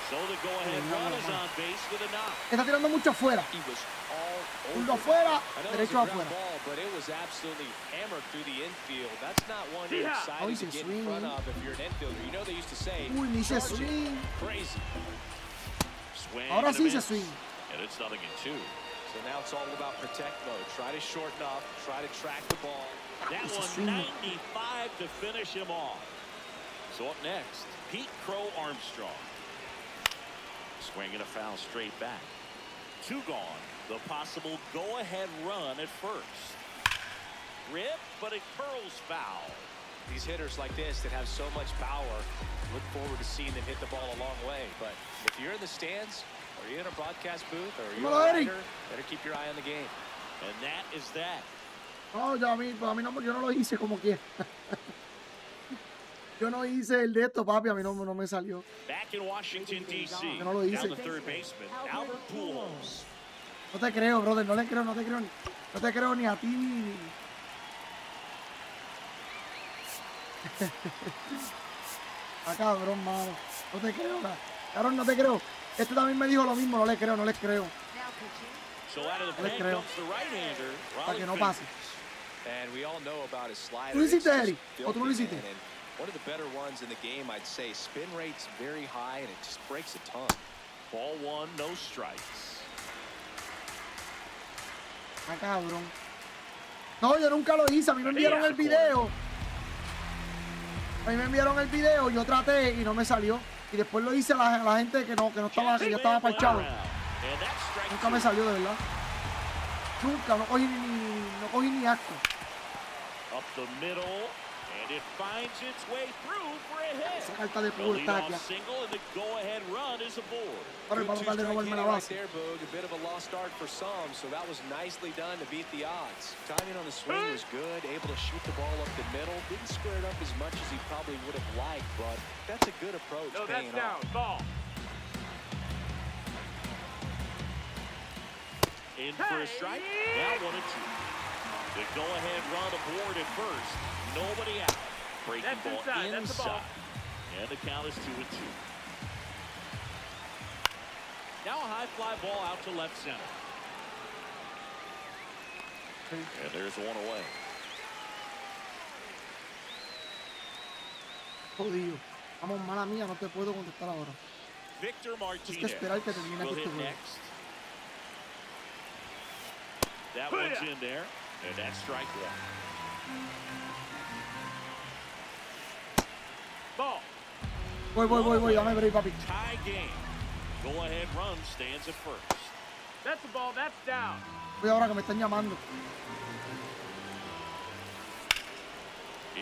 So the go-ahead run is on base with a knock. Está tirando mucho afuera. He was all Uno over. afuera, I know derecho it was a ground afuera. ball, but it was absolutely hammered through the infield. That's not one you're excited Hoy to se get in front swing. of if you're an infielder. You know they used to say, Uy, ni se "Charge it." swing. Crazy. Swing Ahora and a sí se miss. swing. And it's 0-2. So now it's all about protect mode. Try to shorten up, try to track the ball. That one 95 to finish him off. So up next, Pete Crow Armstrong. Swing and a foul straight back. 2 gone. The possible go-ahead run at first. Rip, but it curls foul. These hitters like this that have so much power, look forward to seeing them hit the ball a long way. But if you're in the stands, or you're in a broadcast booth, or you're a writer, better keep your eye on the game. And that is that. No, ya a mí no, yo no lo hice como quiera. Yo no hice el de esto, papi, a mí no me salió. Back in Washington, D.C. Yo no lo hice. Down the third baseman, Albert Pujols. No te creo, brother, no te creo ni a ti ni... Ah, cabrón, mano. No te creo, cabrón, no te creo. Este también me dijo lo mismo, no les creo. So out of the pen comes the right-hander, Para que no Raleigh pase. And we all know about his slider. ¿Tú lo hiciste, It's just Eri? ¿O tú no lo filthy, hiciste? man. And one of the better ones in the game, I'd say. Spin rate's very high, and it just breaks a ton. Ball 1, no strikes. Ah, cabrón. No, yo nunca lo hice, a mí me enviaron el video. A mí me enviaron el video, yo traté y no me salió. Y después lo hice a la gente que no estaba, que ya estaba parchado. Nunca me salió, de verdad. Nunca, no cogí ni asco. Up the middle, And it finds its way through for a hit. Esa carta de The puro está aquí. leadoff single and the go-ahead run is aboard. Ahora para tratar de robarme la Right base. there, Boog. A bit of a lost start for some, so that was nicely done to beat the odds. Timing on the swing was good, able to shoot the ball up the middle. Didn't square it up as much as he probably would have liked, but that's a good approach. No, that's paying down. off. Ball. In for a strike. Now 1-2. The go-ahead run aboard at first. Nobody out. Breaking That's ball inside. inside. That's the ball. And the count is 2-2. Now a high fly ball out to left center. And there's one away. Jodido. Vamos, mala mía, no te puedo contestar ahora. Victor Es que Martinez esperar que termine will este hit juego. next. That one's in there, and that's strike one. Ball. Voy, dame break, papi. Tie game. Go ahead run stands at first. That's the ball. That's down. Voy ahora que me están llamando.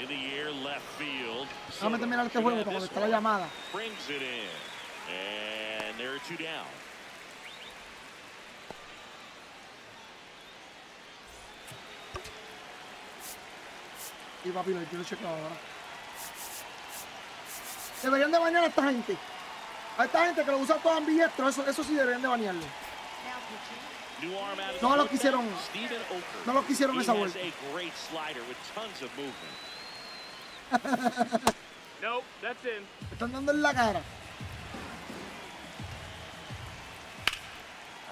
In the air, left field. Déjame terminar este juego para contestar la llamada. Brings it in. And there are 2 down. Y papi, yo lo chequeo ahora. Deberían de bañar a esta gente. A esta gente que lo usa todo ambidiestro, eso sí deberían de bañarlo. Now pitching. New arm out of No the lo bullpen, quisieron. Steven Oker. No lo quisieron He esa has vuelta. a great slider with tons of movement. Nope. That's in. Me están dando en la cara.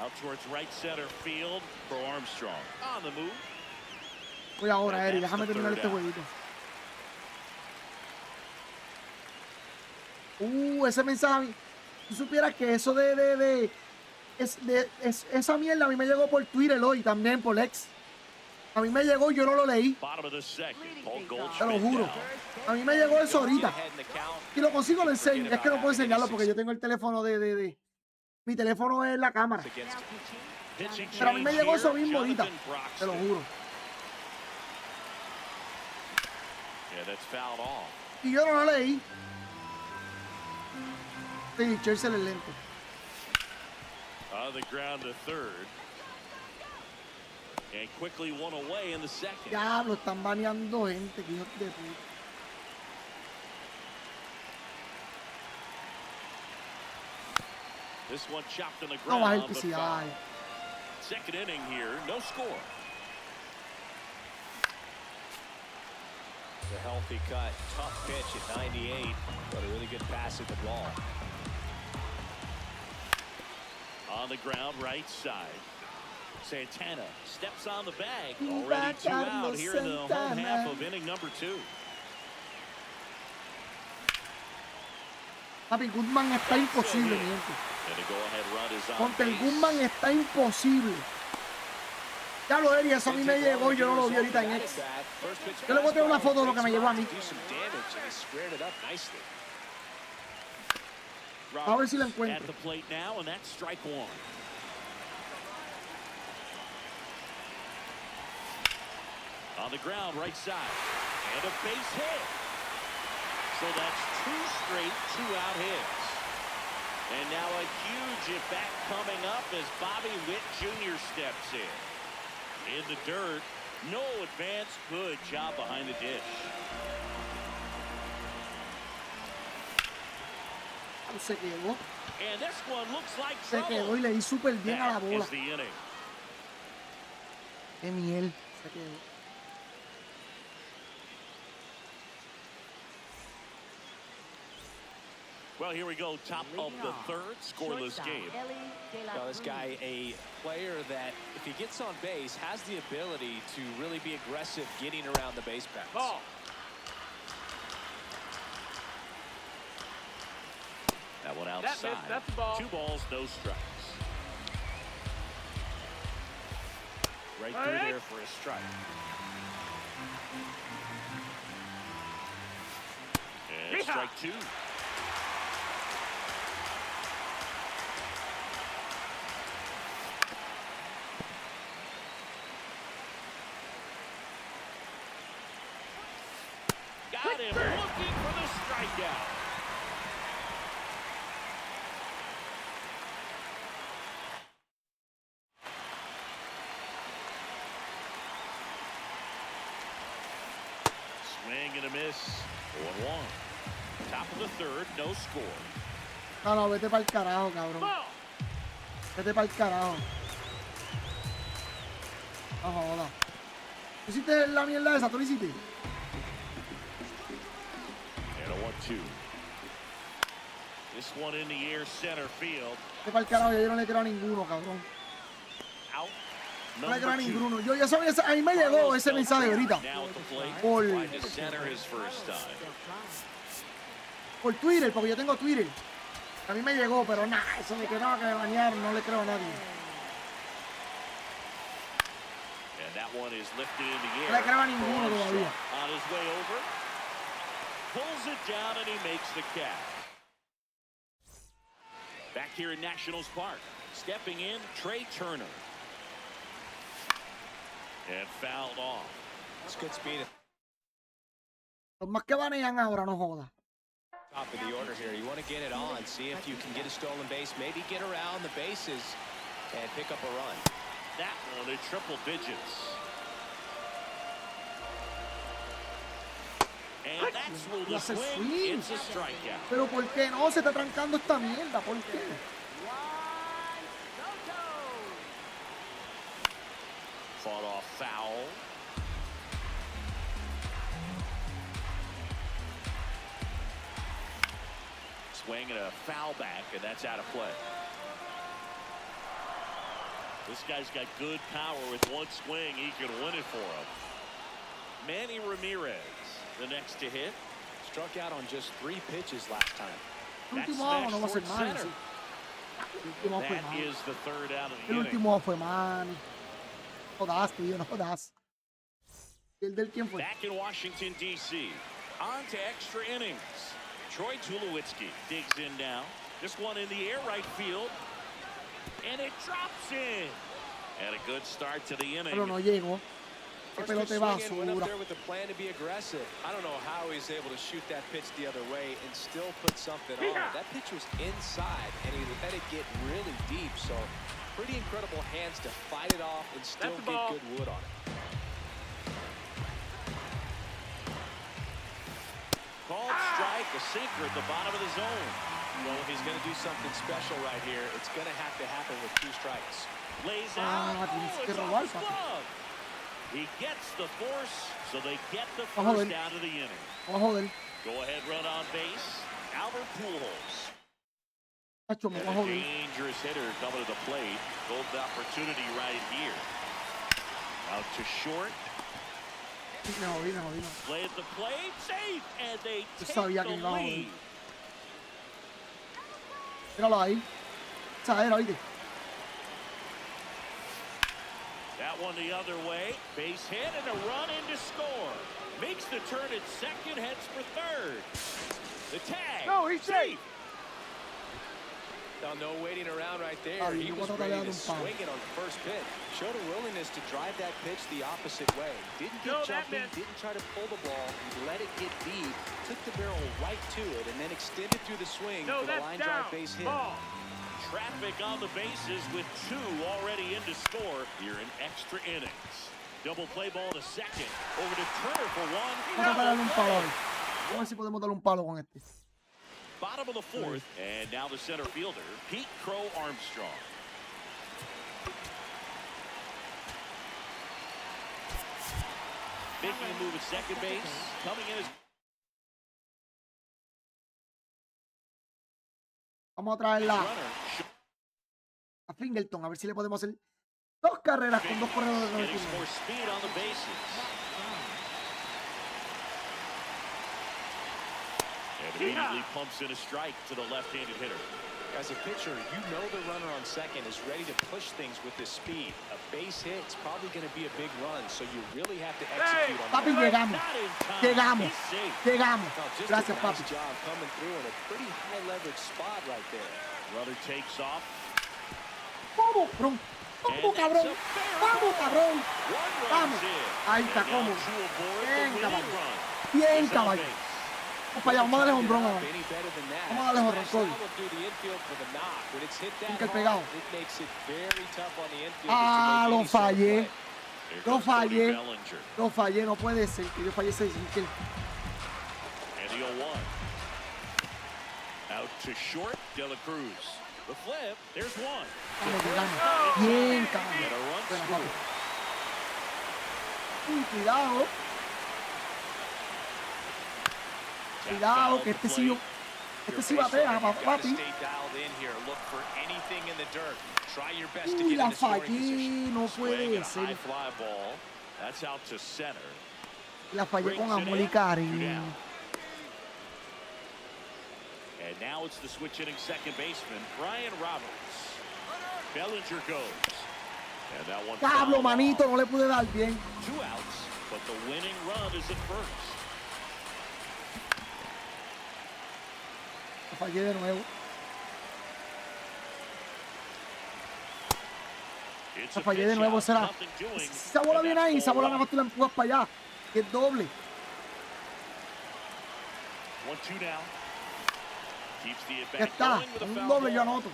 Out towards right center field for Armstrong. On the move. Voy ahora, Eri, That's déjame the terminar third este out. jueguito. Ese mensaje a mí. Tú supieras que eso esa mierda a mí me llegó por Twitter hoy también, por X. A mí me llegó, yo no lo leí. Bottom of the second. Paul Te lo Goldschmidt juro. down. A mí me llegó eso ahorita. Ahead in the count. Y lo consigo, lo enseño. Es que no puedo enseñarlo porque yo tengo el teléfono mi teléfono es la cámara. Against Now pitching. Pitching Pero a mí me change llegó eso here, mismo ahorita. Jonathan Te lo Broxton. juro. Yeah, that's fouled off. Y yo no lo leí. Sí, Chelsea es lento. On the ground to third. And quickly one away in the second. Diablo, están baneando gente, que hijos de puta. This one chopped on the No baja ground. el but PCI. fouled. Second inning here, no score. the healthy cut. Tough pitch at 98, but a really good pass at the ball. On the ground, right side. Santana steps on the bag. Already 2 out here in the home half of inning number 2. Papi, Goodman está imposible, mi gente. And the go-ahead run is on Contra el base. Goodman está imposible. Ya lo Eri, eso a mí me llegó, yo no lo vi ahorita en X. Yo le voy a tirar una foto de lo que me llegó a mí. A ver si la At encuentro. the plate now, and that's strike one. On the ground, right side. And a base hit. So that's 2 straight 2-out hits. And now a huge at-bat coming up as Bobby Witt Jr. steps in. In the dirt, no advance, good job behind the dish. Se quedó, And this one looks like se quedó trouble. y le di súper bien a la That bola. is the inning. Qué miel, se quedó. Well, here we go, top of the third, scoreless Shortstop, game. Ellie De La This guy, a player that, if he gets on base, has the ability to really be aggressive getting around the base paths. Ball. That one That outside. missed, that's a ball. 2 balls, no strikes. Right All through right. there for a strike. And Yeehaw. strike 2. Got him looking for the strikeout. Swing and a miss. 0-1. Top of the third, no score. No, no, vete para el carajo, cabrón. Ball. Vete para el carajo. No joda. ¿Tú hiciste la mierda esa? ¿Tú lo hiciste? And a 1-2. This one in the air, center field. Vete para el carajo, yo no le creo a ninguno, cabrón. Out. No le creo a Number 2. ninguno. Yo ya sabía, a mí me llegó ese mensaje ahorita. Now at the plate. Por, Trying to center his first time. por Twitter, porque yo tengo Twitter. A mí me llegó, pero nada, eso de que no, que me bañaron, no le creo a nadie. And that one is lifted in the air. No le creo a ninguno todavía. On his way over. Pulls it down and he makes the catch. Back here in Nationals Park. Stepping in, Trey Turner. And fouled off. It's good speed. Los más que banean ahora, no joda. Top of the order here. You want to get it on, see if you can get a stolen base, maybe get around the bases and pick up a run. That one in triple digits. And that's where the Hace swing. swing. It's a strikeout. Pero ¿por qué no se está trancando esta mierda? ¿Por qué? Fought off foul. Swing and a foul back, and that's out of play. This guy's got good power. With one swing, he can win it for him. Manny Ramirez, the next to hit. Struck out on just 3 pitches last time. El That último out no va a ser smash Manny. towards Sí. center. El último out fue That Manny. is the third out of the El inning. último out fue Manny. No jodas, tío, no jodas. ¿El del quién fue? Back in Washington, D.C. On to extra innings. Troy Tulowitzki digs in now. This one in the air, right field. And it drops in. And a good start to the inning. Pero no llegó. Qué First pitch pelote swinging, went up basura. there with a plan to be aggressive. I don't know how he's able to shoot that pitch the other way and still put something on. That pitch was inside, and he let it get really deep. So pretty incredible hands to fight it off and still That's the get ball. good wood on it. Called strike, a sinker at the bottom of the zone. Well, if he's going to do something special right here, it's going to have to happen with 2 strikes. Lays Ah, out. tienes Oh, que it's robar, off his papi. glove. He gets the force, so they get the Vamos a first ver. out of the inning. Vamos a joder. Go ahead, run on base. Albert Pujols. Tacho, me And va a a joder. dangerous hitter coming to the plate. Golden opportunity right here. Out to short. Me jodí, me jodí. Play at the plate. Safe. And they Yo take sabía que the iba a joder. lead. Míralo ahí. Esa era, oíste. That one the other way. Base hit and a run in to score. Makes the turn at second, heads for third. The tag. No, he's safe. Now, no waiting around right there. Ah, He yo was voy a ready tratar de to dar un palo. swing it on first pitch. Showed a willingness to drive that pitch the opposite way. Didn't get No, that jumping, missed. didn't try to pull the ball. He let it get deep, took the barrel right to it, and then extended through the swing No, for the that's line down. drive base hit. Ball. Traffic on the bases with 2 already in to score here in extra innings. Double play ball to second. Over to Turner for one. Vamos a darle un palo hoy. Vamos a ver si podemos darle un palo con este. Bottom of the fourth. And now the center fielder, Pete Crow Armstrong. Making a move at second base. Coming in as Vamos a traerla runner. a Fingleton, a ver si le podemos hacer 2 carreras con 2 corredores de Getting some 99. more speed on the bases. And immediately pumps in a strike to the left-handed hitter. As a pitcher, you know the runner on second is ready to push things with his speed. A base hit is probably going to be a big run, so you really have to execute on Papi, that. llegamos. Not in time. Llegamos. He's safe. Llegamos. No, just Gracias, a papi. nice job coming through in a pretty high leverage spot right there. Runner takes off. Vamos, cabrón. Vamos, cabrón. Vamos, cabrón. One Vamos. runs in. Ahí está, And now cómodo. to avoid the Bien, winning caballo. run Bien, is on caballo. base. Vamos para allá, vamos a darle honrón ahora. Any better than that. Vamos a darle honrón, Smash Cody. that one through the infield for the knock. When it's hit that Nunca el hard, pegado. it makes it very tough on the infielders Ah, to lo make any sort of fallé. play. Here Lo comes Cody fallé. Bellinger. Lo fallé, no puede ser que yo fallé ese sinker. And the 0-1. Out to short, De La Cruz. The flip, there's one. Vamos, llegamos. Bien, And cabrón. a run Buena, scored. papi. Uy, cuidado. Cuidado, que este sí, este sí batea, papi. Uy, la fallé, no Swing puede and a high ser. fly ball. That's out to center. La fallé con Brings it amor y in, cariño. 2 down. And now it's the switch hitting second baseman, Brian Roberts. Bellinger goes. And that one Pablo, fouled manito, off. no le pude dar bien. 2 outs, but the winning run is at first. La fallé de nuevo. It's La a fallé de pitch nuevo, out, será. nothing doing, Si esa bola and viene that's ahí, esa ball bola nada one. más tú la empujas para allá. Que es doble. 1-2 now. Keeps the at Ya bat está. going with a Con un foul doble yo ball. anoto.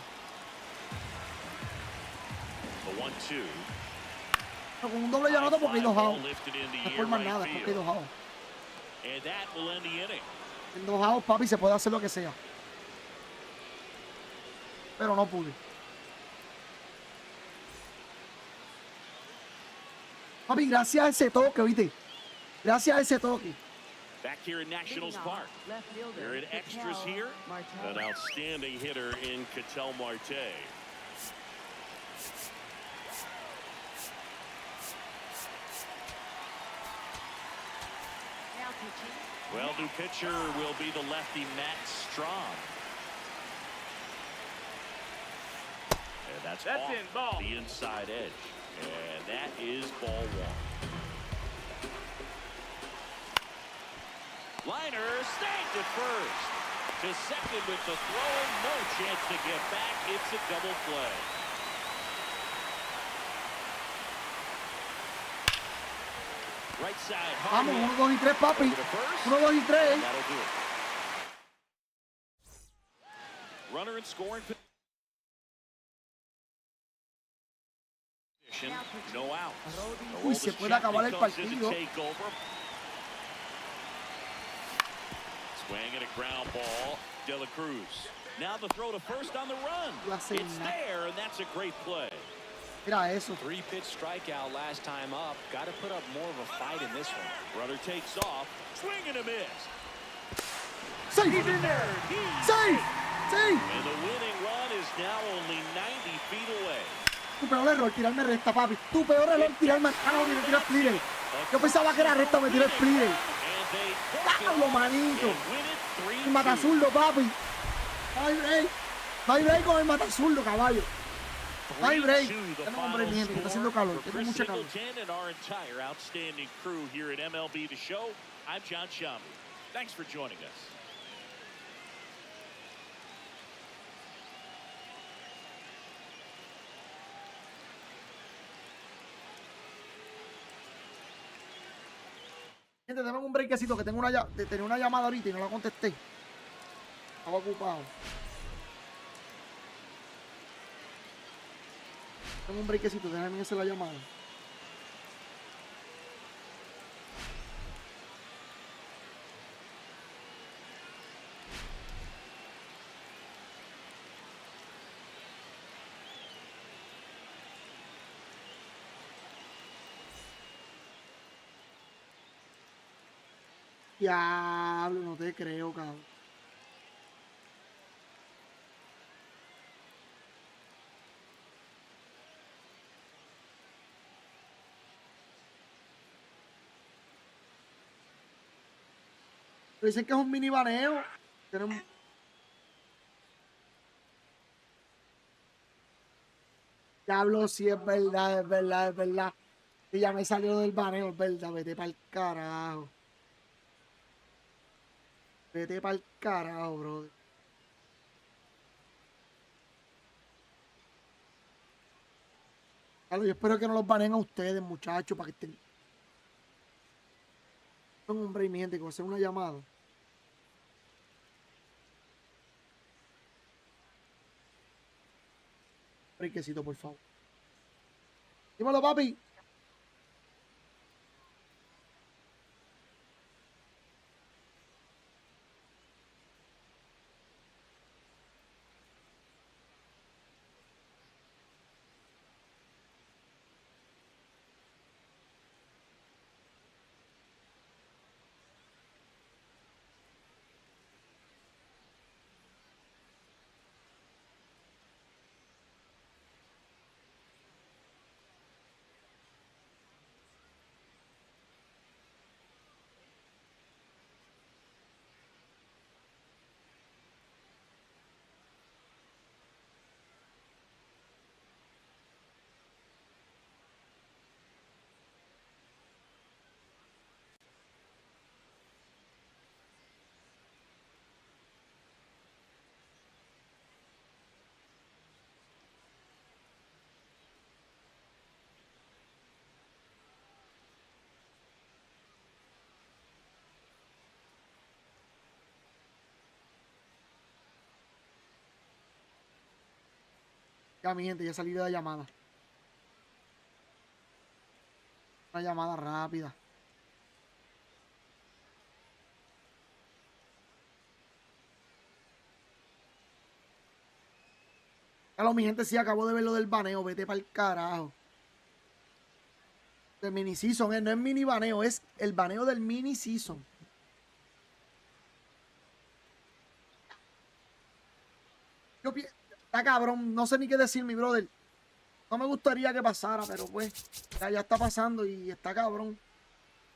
The 1-2. No, con un doble yo anoto porque hay dos High fly outs. ball lifted in the No es air por más right nada, es porque hay field. dos outs. And that will end the inning. En dos outs, papi, se puede hacer lo que sea. Pero no pude. Papi, gracias a ese toque, ¿viste? Gracias a ese toque. Back here in Nationals Leading off, Park. left fielder, They're in extras Ketel here. Marte. An outstanding hitter in Ketel Marte. Now pitching. Well, new pitcher will be the lefty Matt Strom. And that's That's off in, ball. the inside edge. And that is ball one. Liner snagged at first. To second with the throw. No chance to get back. It's a double play. Right side. hard Vamos, hit. 1, 2 y 3, papi. Over to first. 1, 2 y 3. And that'll do it. Runner and scoring position. No out. Uy, se puede acabar el partido. Swing and a ground ball. De La Cruz. Now the throw to first on the run. La It's señal. there, and that's a great play. Mira eso. 3-pitch strikeout last time up. Got to put up more of a fight in this one. Runner takes off. Swing and a miss. ¡Sí! He's in there. He's ¡Sí! ¡Sí! And the winning run is now only 90 feet away. Tu peor error, tirarme recta, papi. Tu peor error, tirarme... Ah, no, me tiré el splitter. Yo pensaba que era recta, me tiré el splitter. And they ¡Pablo, manito! and win it El 3-2. matazurdo, papi. No hay break. No hay break con el matazurdo, caballo. No hay break. 3-2 the Tengo hambre, mi final gente, que está haciendo score calor. for Tengo Chris mucha calor. Singleton and our entire outstanding crew here at MLB The Show. I'm John Shambi. Thanks for joining us. Gente, dame un breakcito que tengo tenía una llamada ahorita y no la contesté. Estaba ocupado. Tengo un breakcito, déjame hacer la llamada. Diablo, no te creo, cabrón. Pero dicen que es un mini baneo. Tenemos... Diablo, sí, es verdad, es verdad, es verdad. Y ya me salió del baneo, es verdad. Vete para el carajo. Vete para el carajo, brother. Claro, yo espero que no los baneen a ustedes, muchachos, para que estén... No, hombre, mi gente, que va a hacer una llamada. Riquecito, por favor. Dímelo, papi. Ya, mi gente, ya salí de la llamada. Una llamada rápida. Claro, mi gente, sí, acabo de ver lo del baneo. Vete para el carajo. Del mini season, no es mini baneo, es el baneo del mini season. Está cabrón, no sé ni qué decir, mi brother. No me gustaría que pasara, pero pues ya está pasando y está cabrón.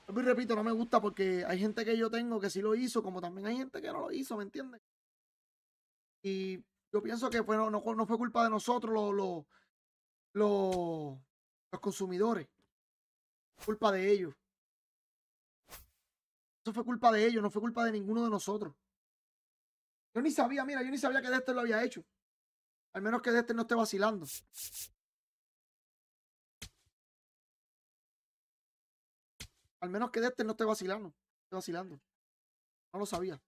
Yo repito, no me gusta porque hay gente que yo tengo que sí lo hizo, como también hay gente que no lo hizo, ¿me entiendes? Y yo pienso que no fue culpa de nosotros, los consumidores. Culpa de ellos. Eso fue culpa de ellos, no fue culpa de ninguno de nosotros. Yo ni sabía, mira, yo ni sabía que Dexter lo había hecho. Al menos que Dexter no esté vacilando. Al menos que Dexter no esté vacilando. No lo sabía.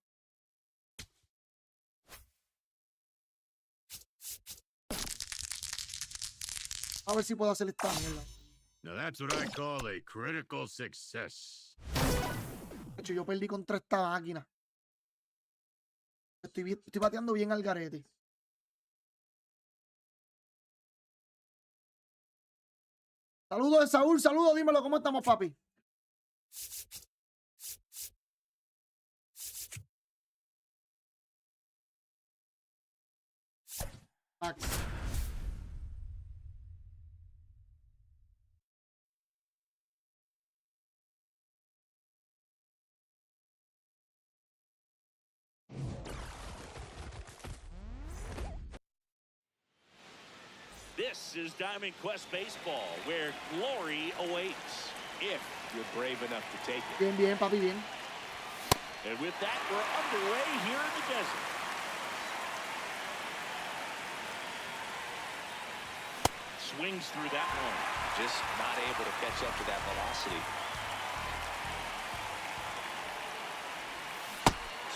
A ver si puedo hacer esta mierda. Now that's what I call a critical success. De hecho, yo perdí contra esta máquina. Estoy bateando bien al garete. Saludos de Saúl, saludos, dímelo, ¿cómo estamos, papi? Max. This is Diamond Quest Baseball, where glory awaits, if you're brave enough to take it. Bien, bien, papi, bien. And with that, we're underway here in the desert. Swings through that one. Just not able to catch up to that velocity.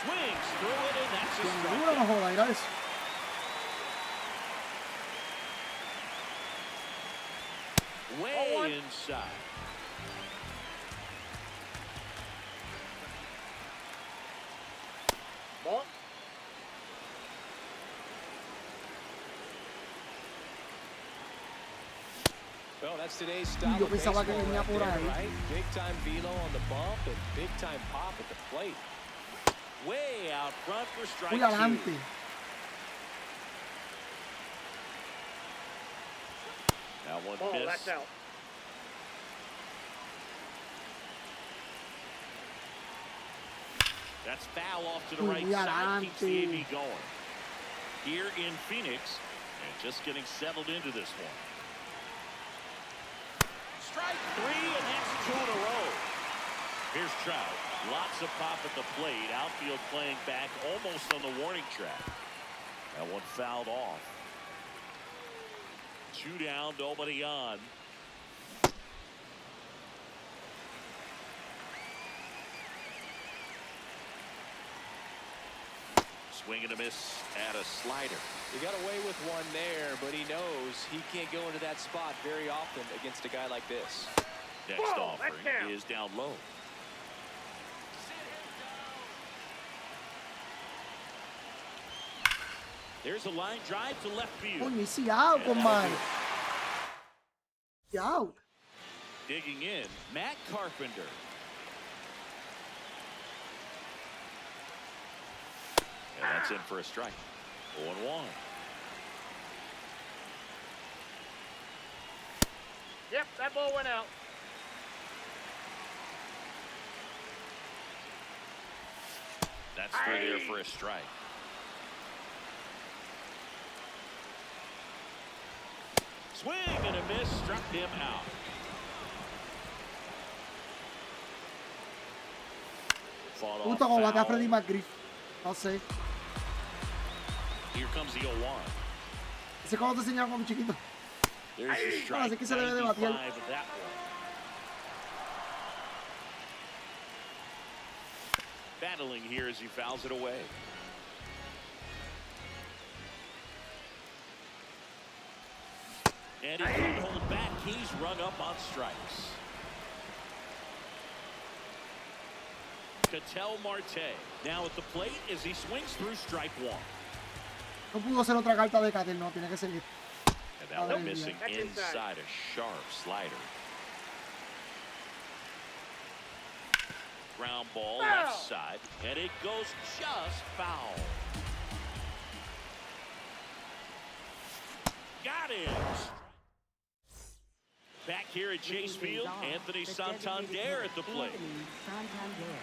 Swings through it, and that's a Dura, no strikeout. joda, mira eso. Way inside. Well, that's today's style Yo of pensaba que baseball venía right por there, ahí. right? Big time velo on the bump and big time pop at the plate. Way out front for strike Muy two. adelante. Now one Ball, miss. that's out. That's foul off to the Muy right side. Keeps the adelante. AB going. Here in Phoenix, and just getting settled into this one. Strike three, and that's two in a row. Here's Trout. Lots of pop at the plate. Outfield playing back almost on the warning track. That one fouled off. Two down, nobody on. Swing and a miss at a slider. He got away with one there, but he knows he can't go into that spot very often against a guy like this. Next Whoa, that offering counts. is down low. There's a line drive to left field. Coño, esse out, compadre. Esse out. Digging in, Matt Carpenter. And that's in for a strike. 0-1. Yep, that ball went out. That's through there for a strike. Swing and a miss, struck him out. Fought Me off gusta como batea foul. Freddie McGriff. No sé. Here comes the 0-1. Ese cuando te enseñaron cuando chiquito. There's your strike. Así que se debe de batear. 95 of that one. Battling here as he fouls it away. And he couldn't hold back. He's rung up on strikes. Ketel Marte now at the plate as he swings through strike one. No pudo ser otra carta de Catel, no, tiene que seguir. And that one Madre missing mía. inside a sharp slider. Ground ball left side, and it goes just foul. Got it. Back here at Chase Field, Anthony Santander at the plate. Anthony Santander.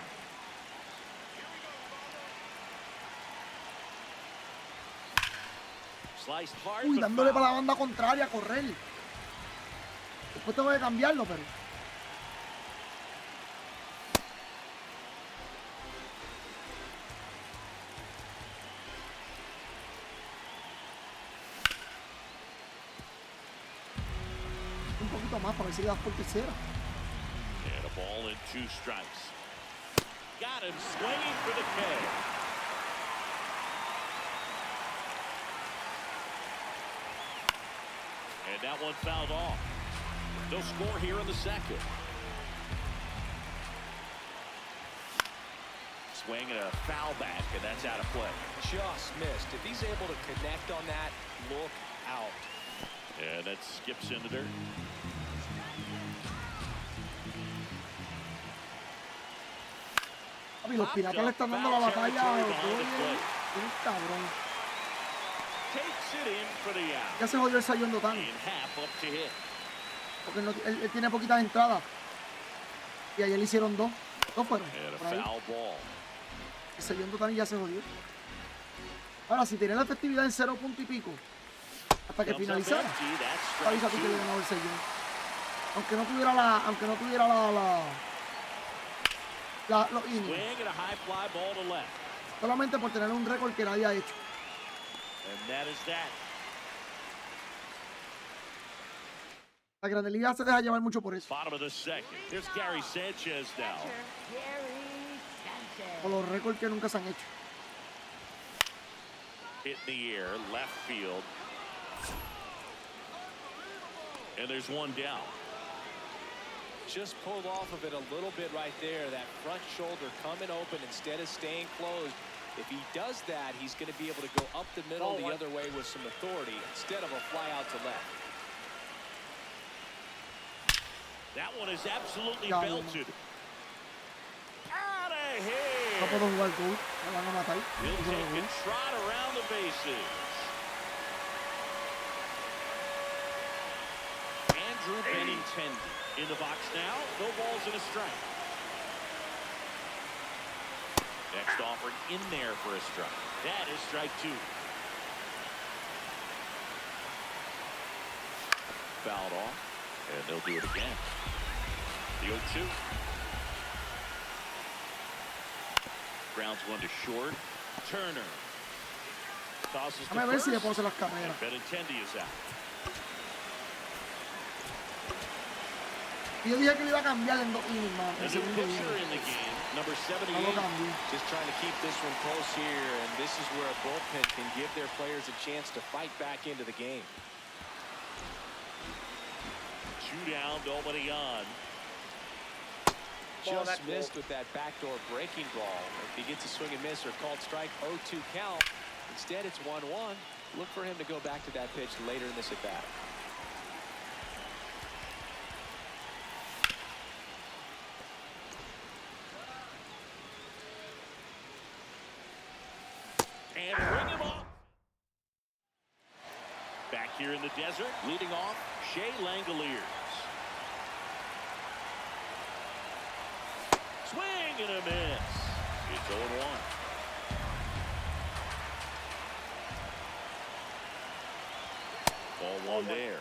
Sliced hard, Uy, but dándole para la foul. banda contraria a correr. Después tengo que cambiarlo, pero. Un poquito más para ver si le das por tercera. And a ball and 2 strikes. Got him swinging for the K. And that one fouled off. They'll score here in the second. Swing and a foul back, and that's out of play. Just missed. If he's able to connect on that, look out. And that skips into dirt. Papi, los piratas le están dando la batalla a los Dodgers. Un cabrón. Takes it in for the out. Ya se jodió el Sayón Dotán. In half up to hit. Porque él tiene poquitas entradas. Y ayer le hicieron dos. Dos fueron. And a Por ahí. foul ball. El Sayón Dotán ya se jodió. Ahora, si tenía la efectividad en 0 punto y pico, hasta que Comes up finalizara, empty, that's avisa strike tú que le 2. ganó el Sayón. Aunque no tuviera los innings. Swing and a high fly ball to left. Solamente por tener un récord que nadie ha hecho. And that is that. La Grande Liga se deja llevar mucho por eso. Bottom of the second. There's Gary Sanchez now. Gary Sanchez. Por los récords que nunca se han hecho. Hit in the air, left field. And there's one down. Just pulled off of it a little bit right there. That front shoulder coming open instead of staying closed. If he does that, he's going to be able to go up the middle the other way with some authority instead of a fly out to left. That one is absolutely Ya, belted. Out of No here. puedo jugar gol. Me van a matar. He'll take a trot around the bases. Andrew Benintendi in the box now. No balls and a strike. Next offering in there for a strike. That is strike 2. Fouled off, and they'll do it again. The 0-2. Grounds one to short. Turner tosses to Déjame ver first. si le puedo hacer las carreras. Benintendi is out. Yo dije que lo iba a cambiar en 2 innings, mano. A El new segundo pitcher inning. in the game, number No lo 78. cambié. Just trying to keep this one close here, and this is where a bullpen can give their players a chance to fight back into the game. 2 down, nobody on. Ball, Just that's missed ball. with that backdoor breaking ball. If he gets a swing and miss or called strike, 0-2 count. Instead, it's 1-1. Look for him to go back to that pitch later in this at bat. And ring him off. Back here in the desert, leading off, Shea Langoliers. Swing and a miss. It's 0-1. Ball 1 there.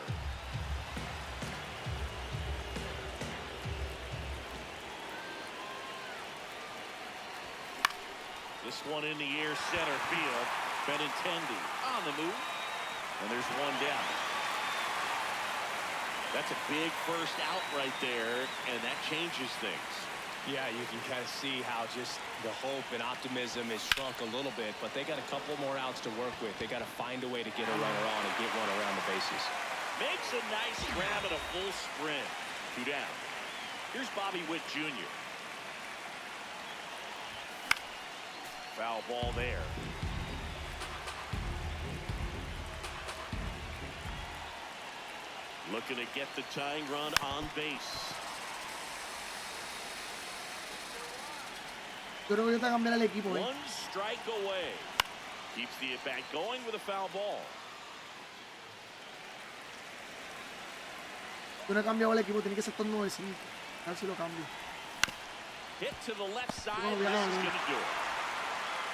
This one in the air, center field. Benintendi on the move. And there's 1 down. That's a big first out right there, and that changes things. Yeah, you can kind of see how just the hope and optimism is shrunk a little bit, but they got a couple more outs to work with. They got to find a way to get a runner on and get one around the bases. Makes a nice grab and a full sprint. 2 down. Here's Bobby Witt Jr. Foul ball there. Looking to get the tying run on base. Yo creo que yo te cambié el equipo, 1 strike away. Keeps the at bat going with a foul ball. Yo no he cambiado el equipo, tiene que ser todo 9-5. A ver si lo cambio. Hit to the left side. No, This no, is no. going to do it.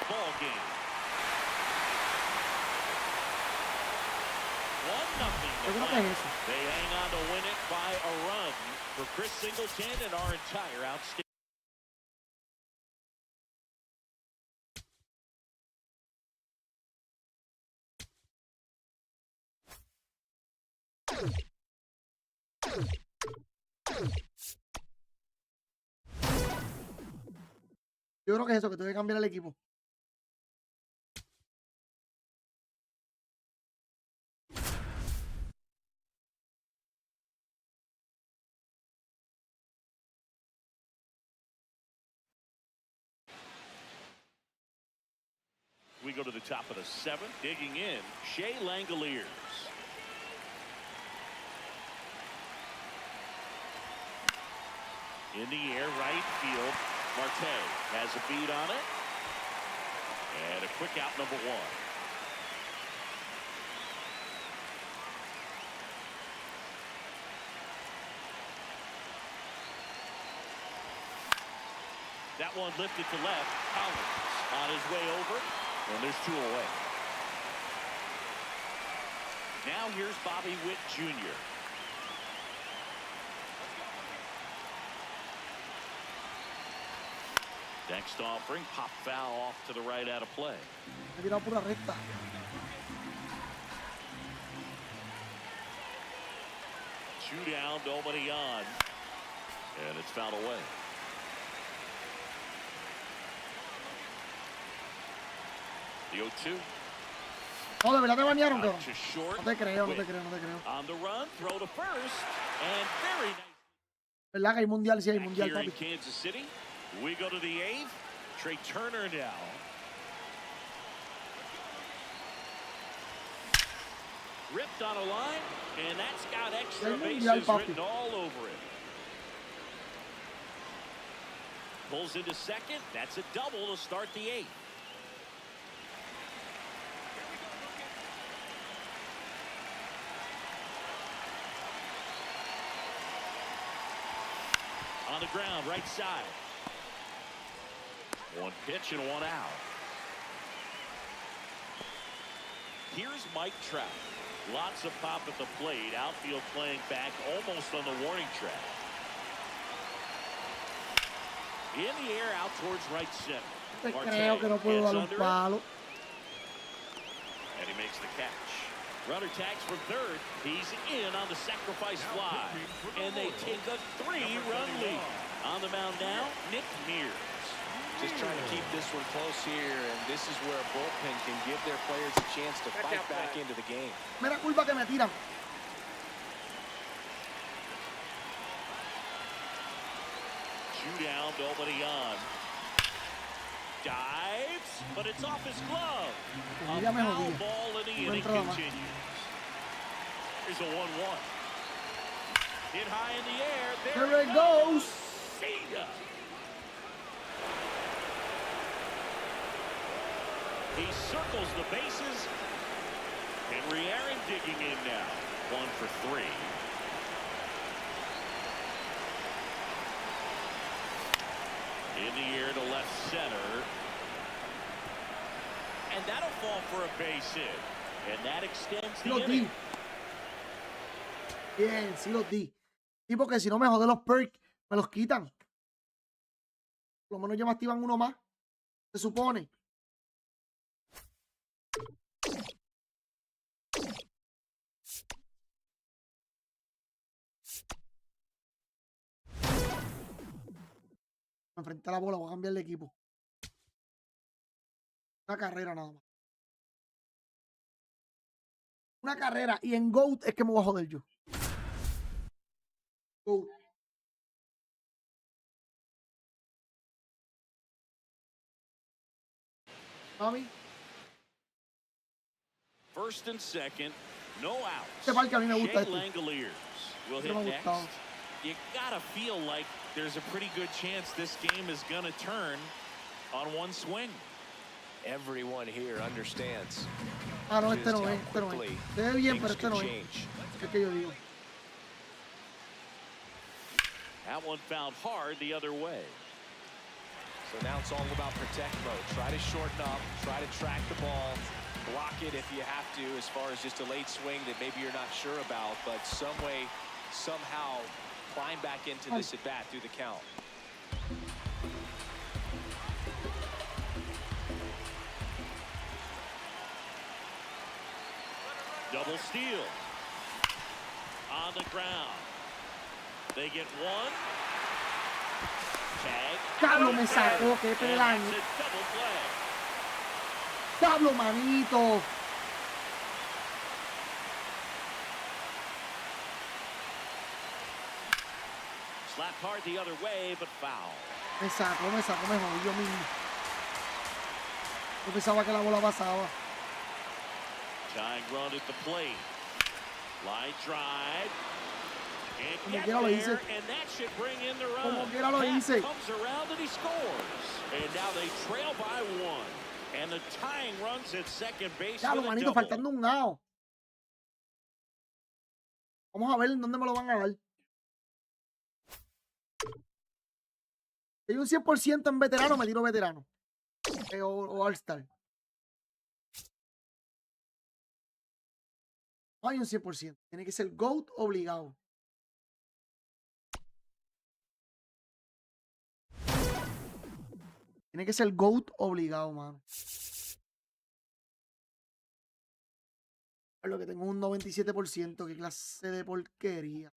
Ball game. 1-0. Yo creo que es eso. They hang on to win it by a run for Chris Singleton and our entire outstanding. Yo creo que es eso, que tengo que cambiar el equipo. We go to the top of the 7th. Digging in, Shea Langoliers. In the air, right field. Marte has a beat on it. And a quick out, number 1. That one lifted to left. Collins on his way over. And there's 2 away. Now here's Bobby Witt Jr. Next offering, pop foul off to the right out of play. Me he tirado pura recta. Two down, nobody on. And it's fouled away. The 0-2. No, de verdad te bañaron, Out cabrón. to short. No te creo, no te Witt. creo, no te creo. On the run, throw to first. And very nice. ¿Verdad que hay mundial? Sí, hay Back mundial, here in papi. Kansas City. We go to the 8th. Trey Turner now. Ripped on a line, and that's got extra Del bases mundial, papi. written all over it. Pulls into second. That's a double to start the 8th. On the ground, right side. One pitch and one out. Here's Mike Trout. Lots of pop at the plate. Outfield playing back almost on the warning track. In the air out towards right center. Te Marte creo que no puedo gets dar un under it, palo. and he makes the catch. Runner tags from third. He's in on the sacrifice fly. And they take a 3-run lead. On the mound now, Nick Mears. Just trying to keep this one close here, and this is where a bullpen can give their players a chance to fight back into the game. Mira curva que me tiran. Shoodown, nobody on. Dives, but it's off his glove. A Ya me foul jodí. ball and the No inning entraba más. continues. Here's a 1-1. Hit high in the air. There it goes. See ya. He circles the bases. Henry Aaron digging in now. 1 for 3. In the air to left center. And that'll fall for a base hit. And that extends Sí the los inning. di. Bien, sí los di. Sí, porque si no me jode los perks, me los quitan. Por lo menos ya me activan uno más. Se supone. Me enfrenté a la bola, voy a cambiar de equipo. Una carrera nada más. Una carrera. Y en GOAT es que me voy a joder yo. GOAT. Mami, First and second, no outs. este parque a mí me gusta Shea este. Langoliers will Este hit no me ha next. gustado. You gotta feel like there's a pretty good chance this game is gonna turn on one swing. Everyone here understands Ah, no, este just no how es, este no es. quickly Se ve bien, things pero este can no es. change. Es que yo digo. That one found hard the other way. So now it's all about protect mode. Try to shorten up, try to track the ball, block it if you have to, as far as just a late swing that maybe you're not sure about, but some way, somehow climb back into this at bat through the count. Double steal. On the ground. They get one. Tag. Diablo, me sacó, qué And pelaño. that's a double play. Diablo, manito. Slapped hard the other way, but foul. Me sacó, me jodí yo mismo. Yo pensaba que la bola pasaba. Tying run at the plate. Line drive. And Como get quiera lo hice. there, and that should bring in the run. Como quiera lo Pat hice. comes around and he scores. And now they trail by one. And the tying runs at second base Diablo, with a manito, double. faltando un out. Vamos a ver en dónde me lo van a dar. Si hay un 100% en veterano, me tiro veterano. O All-Star. No hay un 100%. Tiene que ser GOAT obligado. Tiene que ser GOAT obligado, mano. Lo que tengo un 97%. Qué clase de porquería.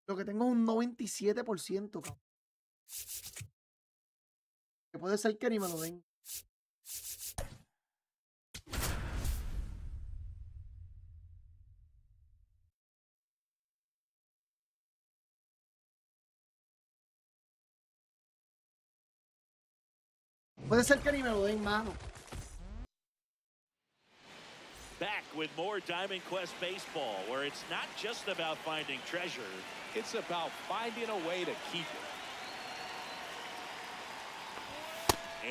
Lo que tengo es un 97%, cabrón. Que puede ser que ni me lo den. Puede ser que ni me lo den, mano. Back with more Diamond Quest Baseball, where it's not just about finding treasure. It's about finding a way to keep it.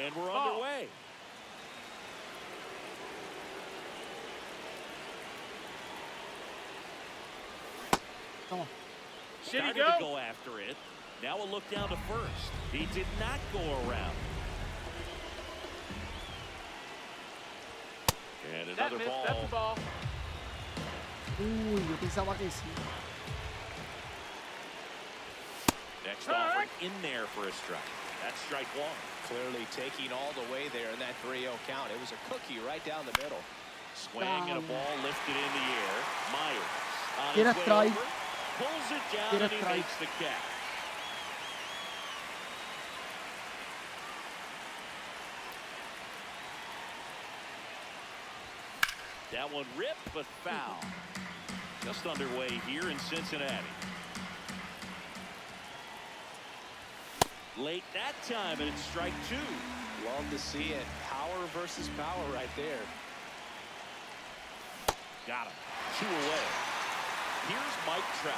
And we're underway. Toma. Started to go after it. Now a look down to first. He did not go around. And another ball. That's the ball. Uy, yo pensaba que sí. Next offering in there for a strike. That's strike one. Clearly taking all the way there in that 3-0 count. It was a cookie right down the middle. Swing and a ball lifted in the air. Myers on Get a his way strike. over, pulls it down Get a and he strike. makes the catch. That one ripped but foul. Just underway here in Cincinnati. Late that time, and it's strike two. Love to see it. Power versus power right there. Got him. 2 away. Here's Mike Trout.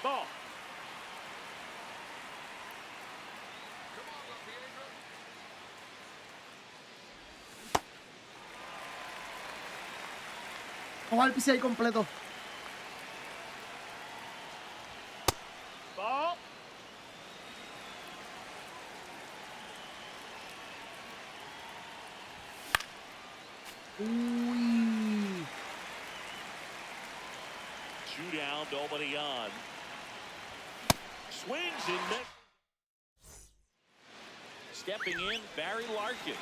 Ball. Vamos al PCI completo. Ball. Uy. 2 down, nobody on. Swings and misses. Stepping in, Barry Larkin.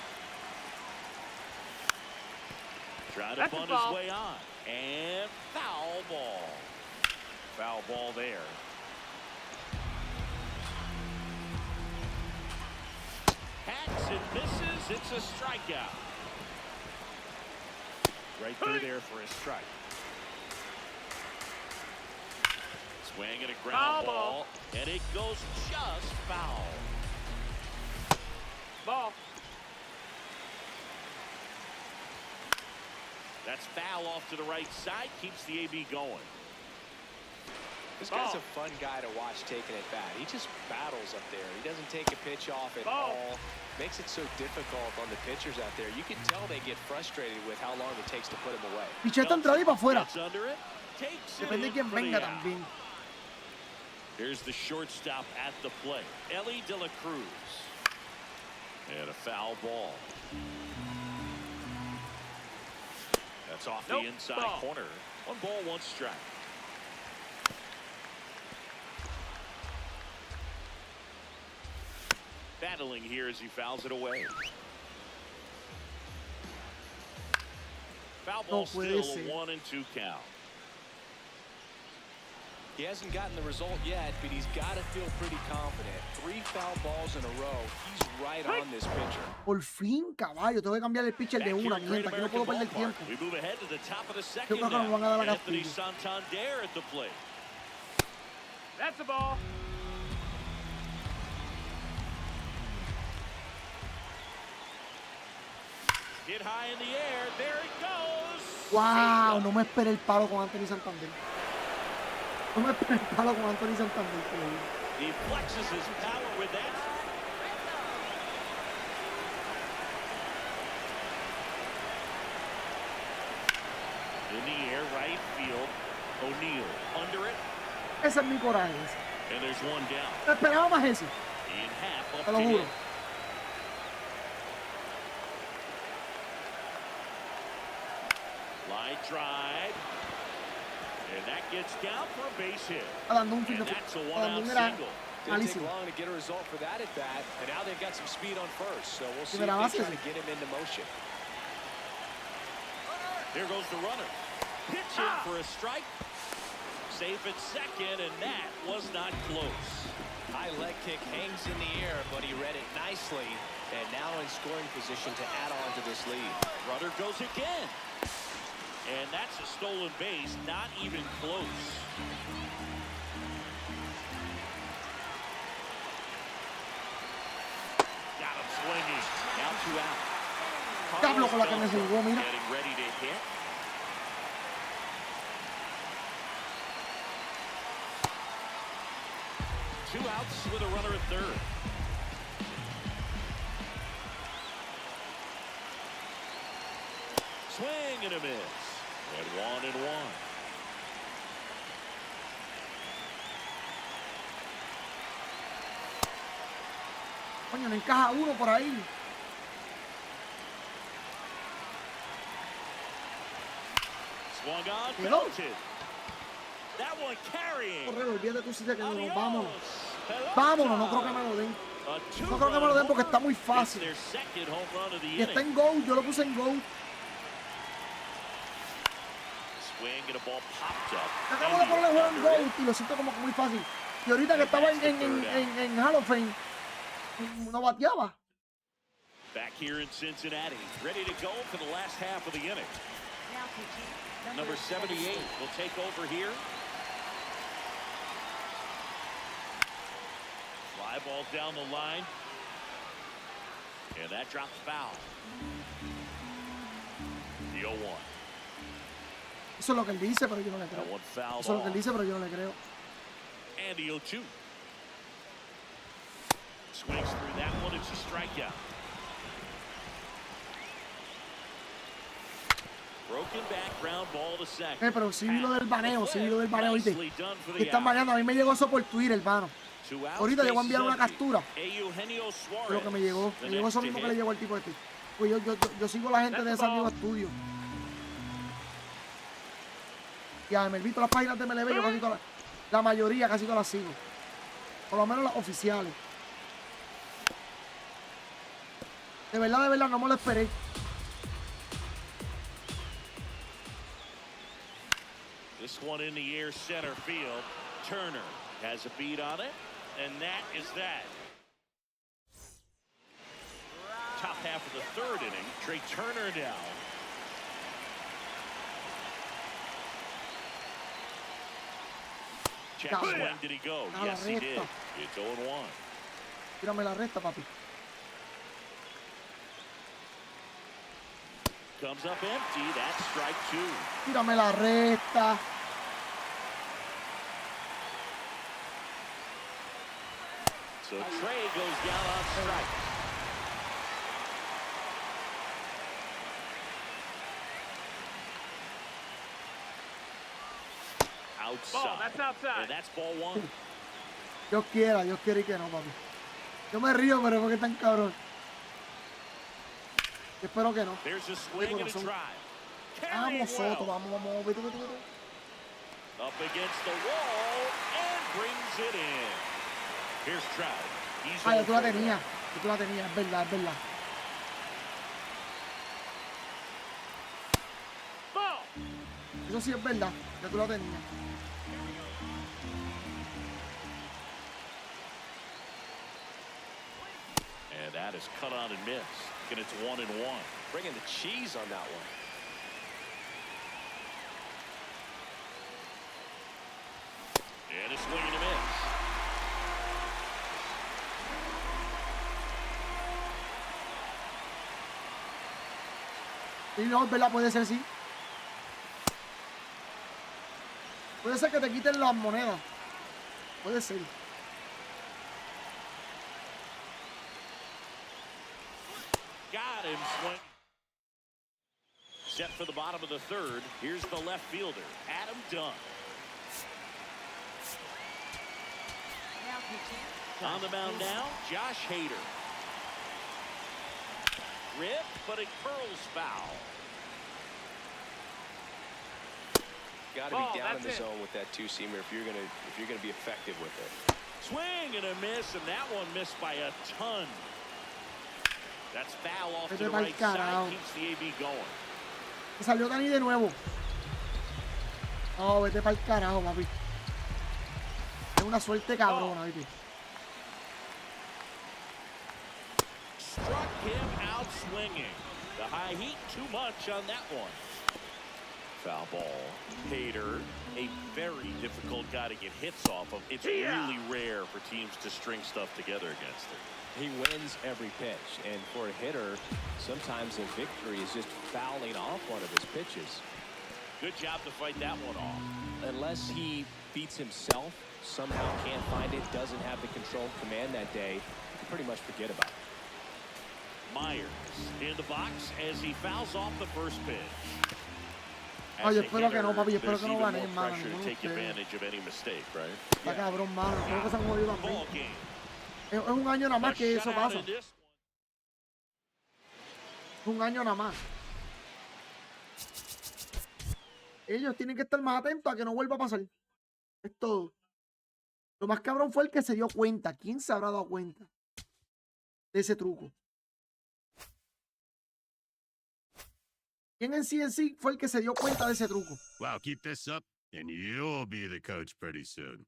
Trying to That's a bunt foul. his way on. And foul ball. Foul ball there. Hacks and misses. It's a strikeout. Right through there for a strike. Swing and a ground Foul ball. ball. And it goes just foul. Ball. That's foul off to the right side. Keeps the AB going. This guy's a fun guy to watch taking it bat. He just battles up there. He doesn't take a pitch off at all. Makes it so difficult on the pitchers out there. You can tell they get frustrated with how long it takes to put him away. Piché está entrada y para afuera. Gets under it. Takes it Depende de in quién for the venga out. también. Here's the shortstop at the plate, Ellie De La Cruz. And a foul ball. That's off the inside corner. 1 ball, 1 strike. Battling here as he fouls it away. Foul ball puede still ser. a 1 and 2 count. He hasn't gotten the result yet, but he's got to feel pretty confident. 3 foul balls in a row. He's right on this pitcher. Por fin, caballo. Tengo que cambiar el pitcher de Back here una, at mi Great gente. Aquí no American puedo perder Ballpark. tiempo. We move ahead to the top of the Yo second creo que nos van a now. dar a Anthony Castillo. Santander at the plate. That's a ball. Hit high in the air. There it goes. Wow, no me esperé el palo con Anthony Santander. No me esperé el palo con Anthony Santander. He flexes his power with that. In the air, right field. O'Neill under it. Ese es mi coraje. And there's 1 down. Me esperaba más ese. In half up Te lo to juro. him. Line drive. And that gets down for a base hit. Está dando un fin And de that's a está 1 dando out un era single. Didn't take malísimo. long to get a result for that at bat, and now they've got some speed on first. So we'll see if Primera they base, try sí. to get him into motion. Here goes the runner. Pitch in for a strike. Safe at second, and that was not close. High leg kick hangs in the air, but he read it nicely, and now in scoring position to add on to this lead. Runner goes again. And that's a stolen base, not even close. Got him swinging. Now 2 out. Diablo con la que me Carlos jugó, mira. getting ready to hit. Two outs with a runner at third. Swing and a miss. And 1 and 1. Coño, no encaja uno por ahí. Swung on, Hello. belted. That one carrying. Correr, olvídate tú si te quedas. Adios. Vámonos. Hello, Vámonos, no Tom. creo que me lo den. A No creo que me lo den porque está muy It's fácil. their second home run of the Y está inning. en go, yo lo puse en go. Swing and a ball popped up. Acabo de ponerle el juego en go y lo siento como que muy fácil. Y ahorita que estaba en Hall of Fame, no bateaba. Back here in Cincinnati, ready to go for the last half of the inning. Now pitching. Number 78 will take over here. Fly ball down the line. And that drops foul. The 0-1. Eso es lo que él dice, pero yo no le creo. That one fouled Eso es lo que él off. dice, pero yo no le creo. And the 0-2. Swings through that one. It's a strikeout. Broken back, ground ball to second. Pero sí vi lo del baneo, ¿viste? Nicely done for Que the están out. baneando. A mí me llegó eso por Twitter, hermano. Two outs, Ahorita llegó a bases enviar una empty. captura. Eugenio De Suárez, lo que me llegó. the Me llegó next eso to mismo que hit. le llegó al tipo este. Pues yo sigo a la gente de San Diego Studio. Y a MLB, todas las páginas de MLB, yo casi todas la mayoría casi todas las sigo. Por lo menos las oficiales. De verdad, no me lo esperé. This one in the air center field. Turner has a beat on it, and that is that. Top half of the third inning. Trey Turner down. Check swing, did he go? A la Yes, he did. recta. It's 0-1. Tírame la recta, papi. Comes up empty. That's strike two. Tírame la recta. So Trey goes down on strike. Outside. Ball, that's outside. And that's ball one. Dios quiera y que no, papi. Yo me río, pero es porque tan cabrón. Yo espero que no. There's a swing and a corazón. drive. Carrying Vamos, Soto, well. vamos. Vete. Up against the wall and brings it in. Here's Trout. He's Ah, yo tú la 0 for tenía. Yo tú la tenía, es verdad. Ball. Eso sí es verdad. Yo tú la tenía. And that is cut on and missed. And it's 1-1. Bringing the cheese on that one. And a swing and a miss. Y no, es verdad, puede ser sí. Puede ser que te quiten las monedas. Puede ser. Got him swing. Set for the bottom of the third. Here's the left fielder, Adam Dunn. Now pitching. On the mound now, Josh Hader. Rip, but it curls foul. Got to Ball, be down in that's the it. zone with that two-seamer if you're gonna be effective with it. Swing and a miss, and that one missed by a ton. That's foul off to Vete the pa'l right carajo. side, keeps the AB going. Me salió Dani de nuevo. No, vete para el carajo, papi. Es una suerte cabrona, ¿viste? Struck him out swinging. The high heat, too much on that one. Foul ball. Hader, a very difficult guy to get hits off of. It's really rare for teams to string stuff together against him. He wins every pitch, and for a hitter, sometimes a victory is just fouling off one of his pitches. Good job to fight that one off. Unless he beats himself, somehow can't find it, doesn't have the control command that day, you can pretty much forget about it. Myers in the box as he fouls off the first pitch. Ay, As a espero que no, hitter, papi, espero there's que no even ganen, more mano, pressure to no take sé. advantage of any mistake, right? Está cabrón, mano. Creo que se han jodido también. Ball game. Es un año nada más A que eso shutout pasa. in this one. Es un año nada más. Ellos tienen que estar más atentos a que no vuelva a pasar. Es todo. Lo más cabrón fue el que se dio cuenta. ¿Quién se habrá dado cuenta de ese truco? ¿Quién en sí fue el que se dio cuenta de ese truco? Wow, keep this up, and you'll be the coach pretty soon.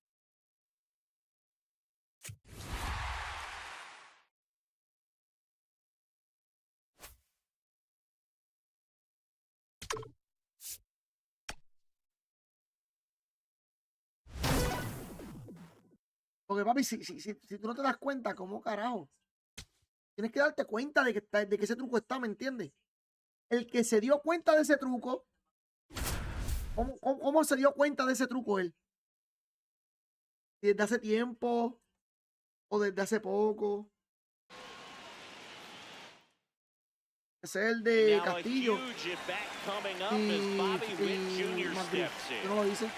Porque, papi, si tú no te das cuenta, ¿cómo carajo? Tienes que darte cuenta de que ese truco está, ¿me entiendes? El que se dio cuenta de ese truco, ¿cómo se dio cuenta de ese truco él? ¿Desde hace tiempo o desde hace poco? Ese es el de Castillo. Madrid. ¿Qué no lo dice?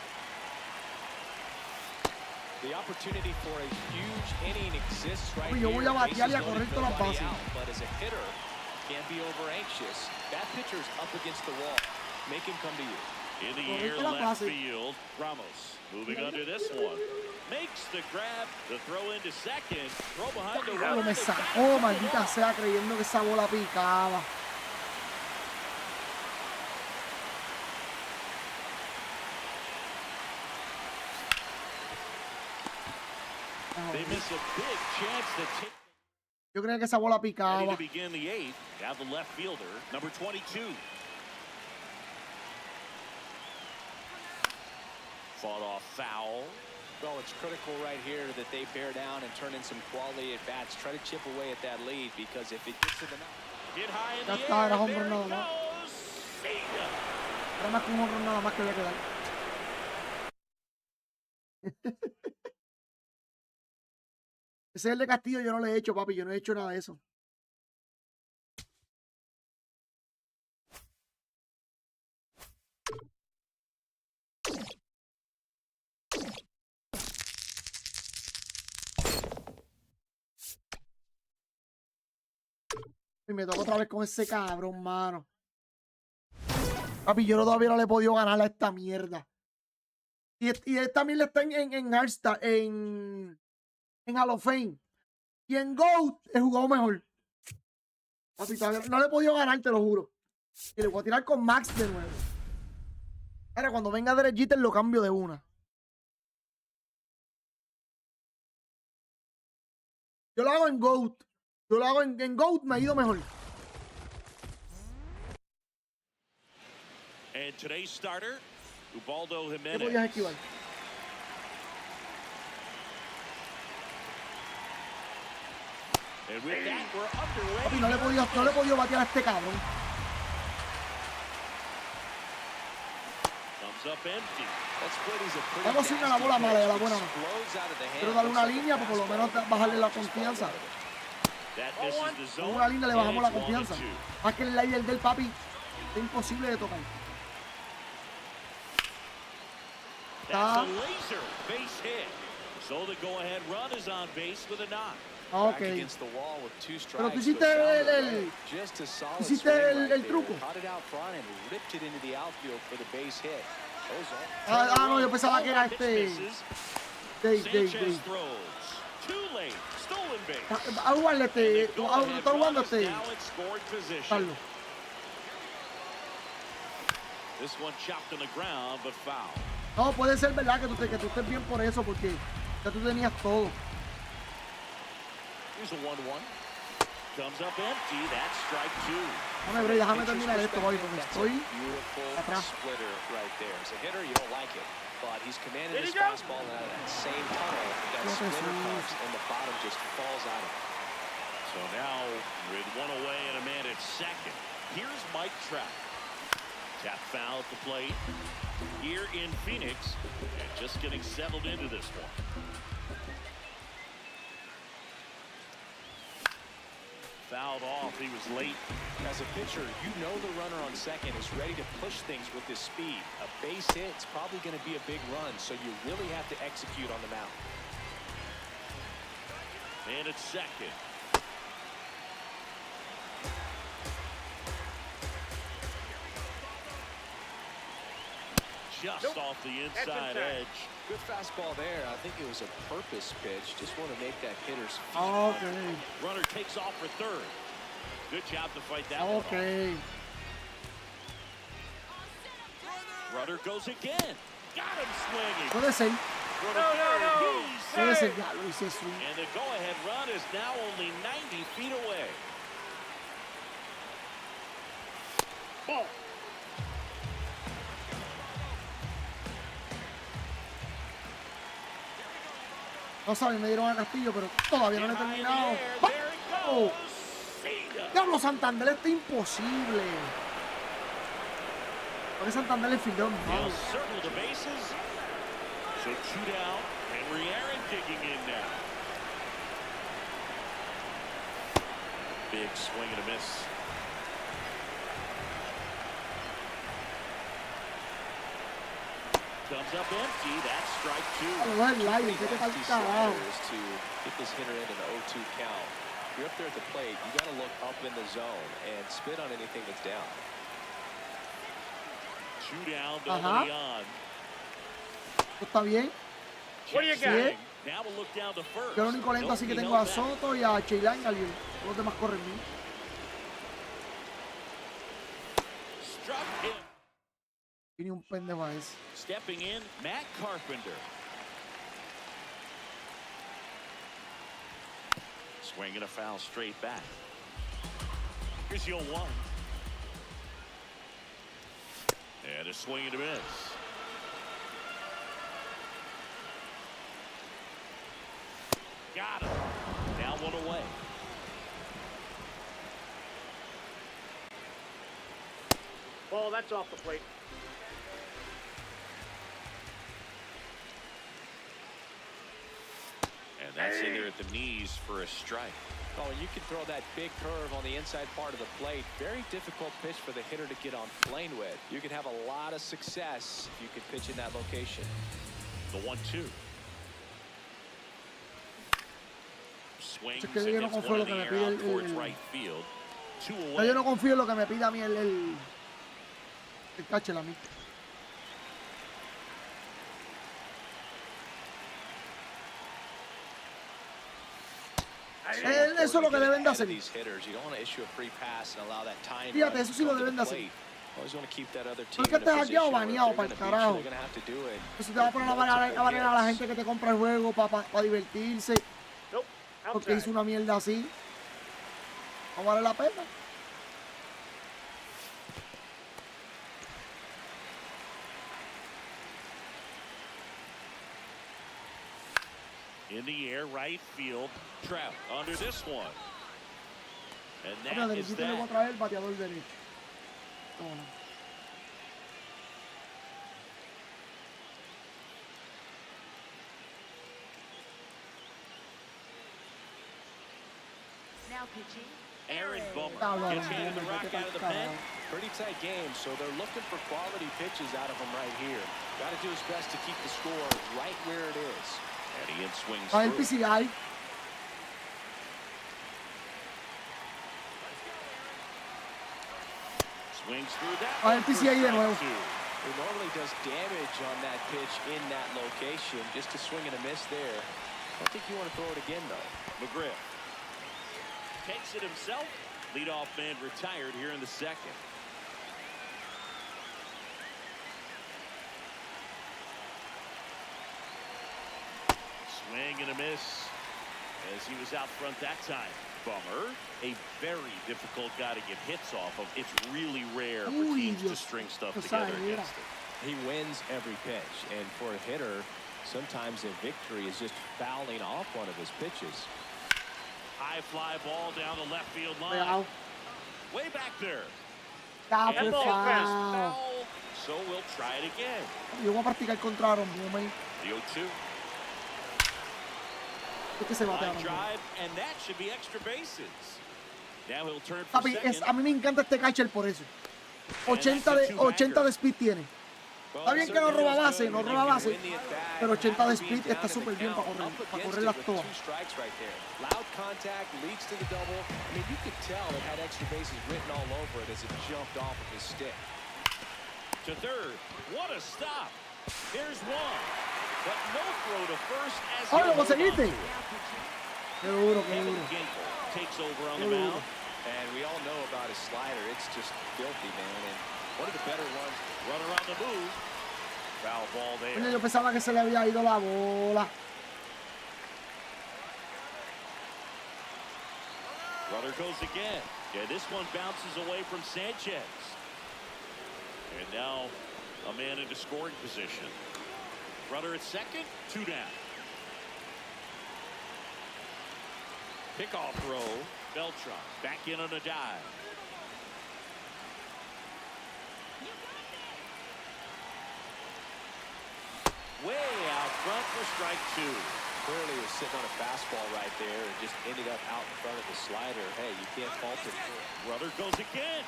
The opportunity for a huge inning exists right Yo voy a here. batear y a Bases correr loaded, todas las nobody bases. out, but as a hitter, can't be over anxious. That pitcher's up against the wall. Make him come to you. In the Correcto air, la left base. field. Ramos moving under this one. Makes the grab. The throw into second. Throw behind the Pero runner. me sacó, maldita sea, creyendo que esa bola picaba. They miss a big chance to take. Yo creía que esa bola Ready picaba. to begin the eighth. Have the left fielder, number 22. Fought off foul. Well, it's critical right here that they bear down and turn in some quality at bats. Try to chip away at that lead because if it gets to the mound. Hit high in Ya the está, era air. home There run it nada más. goes. See ya. Era más que un honrón nada más que había que dar. Ese es el de Castillo, yo no le he hecho, papi. Yo no he hecho nada de eso. Y me toca otra vez con ese cabrón, mano. Papi, yo todavía no le he podido ganar a esta mierda. Y él también le está en Hearthstone, en Hall of Fame. Y en GOAT he jugado mejor. Papi, todavía no le he podido ganar, te lo juro. Y le voy a tirar con Max de nuevo. Ahora, cuando venga Derek Jeter lo cambio de una. Yo lo hago en GOAT. Yo lo hago en GOAT, me ha ido mejor. And today's starter, Ubaldo ¿Qué Jimenez. podías esquivar? And with that, we're underway. Papi, no le he podido batear a este cabrón. Comes up empty. That split is a pretty Vamos sin a la bola mala, de la buena no. explodes out of the hand. Quiero darle una Looks like línea a para por lo menos fastball. bajarle la Just falls confianza. out of it. That misses the Con zone. una línea le bajamos la And it's 1-2. confianza. Más que el slider del papi es imposible de tocar. That's a laser base hit. So the go-ahead run is on base with a knock. Back Ok. against the wall with two Pero tú strikes, hiciste so it sounded el- right. Just a solid hiciste swing el right there. truco. Caught it out front and ripped it into the outfield for the base hit. Those are No, yo pensaba que era Pitch este. misses. Dave. Sanchez throws. Too late. Stolen base. A jugarle este. The A go-ahead estar jugando run is este. now in scoring position. Carlos. This one chopped on the ground, but foul. No, puede ser verdad que tú estés bien por eso, porque ya tú tenías todo. Here's a 1-1. Comes up empty. That's strike two. Dame, Bray, déjame terminar esto, papi, porque That's a estoy beautiful atrás. splitter right there. As a hitter, you don't like it, but he's commanded There his you go. fastball and out of that same tunnel. That Yes, splitter yes. comes and the bottom just falls out of it. So now with one away and a man at second, here's Mike Trout. Tap foul at the plate here in Phoenix, and just getting settled into this one. Fouled off. He was late. As a pitcher, you know the runner on second is ready to push things with his speed. A base hit's probably going to be a big run, so you really have to execute on the mound. And at second. just off the inside edge. Good fastball there. I think it was a purpose pitch. Just want to make that hitter's feet. Okay. Runner takes off for third. Good job to fight that one off. Okay. Runner goes again. Got him swinging. Puede ser. He's Puede ser. safe. Ya lo hice swing. And the go-ahead run is now only 90 feet away. Ball. No saben, me dieron a Castillo, pero todavía no le he terminado. There it ¡Oh! goes. Cena. Diablo, Santander está imposible. Porque Santander es fildón. They'll circle the bases. So 2 down. Henry Aaron digging in now. Big swing and a miss. Comes up empty. That's strike 2. ¿Qué te falta, carajo? Is to get this hitter in an 0-2 count. If you're up there at the plate, you got to look up in the zone and spit on anything that's down. 2 down, nobody on. ¿Está bien? What do you got? Sí. Now we'll look down to first. Yo lo único lento así que tengo a Soto y a Cheylan y a Liu. Los demás corren bien. Struck him. Y ni un pendejo a ese. Stepping in, Matt Carpenter. Swinging a foul straight back. Here's your 1. And a swing and a miss. Got him. Now 1 away. Ball, that's off the plate. And that's in there at the knees for a strike. Oh, and you can throw that big curve on the inside part of the plate. Very difficult pitch for the hitter to get on plane with. You can have a lot of success if you can pitch in that location. The 1-2. Swings Es que and yo no gets confío one en in lo the que me air pide out towards el- right field. 2 No, away. yo no confío en lo que me pida a mí el catcher a mí. Eso es lo que deben de hacer. These hitters, you don't want to issue a free pass and allow that time Fíjate, run eso sí to lo come to deben the de hacer. plate. Always want to keep that other team No es que in a estés hackeado o position where baneado if para they're el gonna beat you, carajo. they're gonna have to do it Pues si te vas a poner a valer a la gente que te compra el juego para divertirse, Nope. porque Outside. hizo una mierda así, no vale la pena. In the air, right field. Trout under this one. And Mira, that de is le voy a that. traer el bateador derecho. Toma. Now pitching. Aaron Bummer Cabrón, gets handed the Bummer, rock qué out of the tal, pen. cabrón. Pretty tight game, so they're looking for quality pitches out of him right here. Got to do his best to keep the score right where it is. And he swings A ver through. PCI. Swings through that. A ver one for PCI de strike nuevo. 2. It normally does damage on that pitch in that location. Just a swing and a miss there. I don't think you want to throw it again, though. McGriff takes it himself. Leadoff man retired here in the second. Swing and a miss as he was out front that time. Bummer, a very difficult guy to get hits off of. It's really rare for Uy, teams to Dios. string stuff Qué together exagera. against it. He wins every pitch, and for a hitter, sometimes a victory is just fouling off one of his pitches. High fly ball down the left field line. Cuidado. Way back there. Ya, And por ball pass favor. foul. So we'll try it again. Yo voy a practicar contra Aaron Boomer. The 0-2. Es que se batea Line Aaron Boomer. drive, and that should be extra bases. Now he'll turn for Papi, second. a mí me encanta este catcher por eso. 80 de speed tiene. Está bien que no roba base, pero 80 de speed está súper bien para correr las todas. Loud contact leads to the double. I mean, you could tell it had extra bases written all over it as it jumped off of his stick. To third. What a stop. Here's one. But no throw to first as ¡Oh, lo he'll hold on conseguiste! to it. ¡Qué duro, qué Kevin duro! Ginkel takes over on Qué the duro. mound. And we all know about his slider. It's just filthy, man. And one of the better ones. Runner on the move. Foul ball Oye, there. yo pensaba que se le había ido la bola. Runner goes again. Yeah, this one bounces away from Sanchez. And now a man into scoring position. Runner at second, 2 down. Pickoff throw. Beltran back in on a dive. Way out front for strike 2. Clearly was sitting on a fastball right there and just ended up out in front of the slider. Hey, you can't fault it. Runner goes again.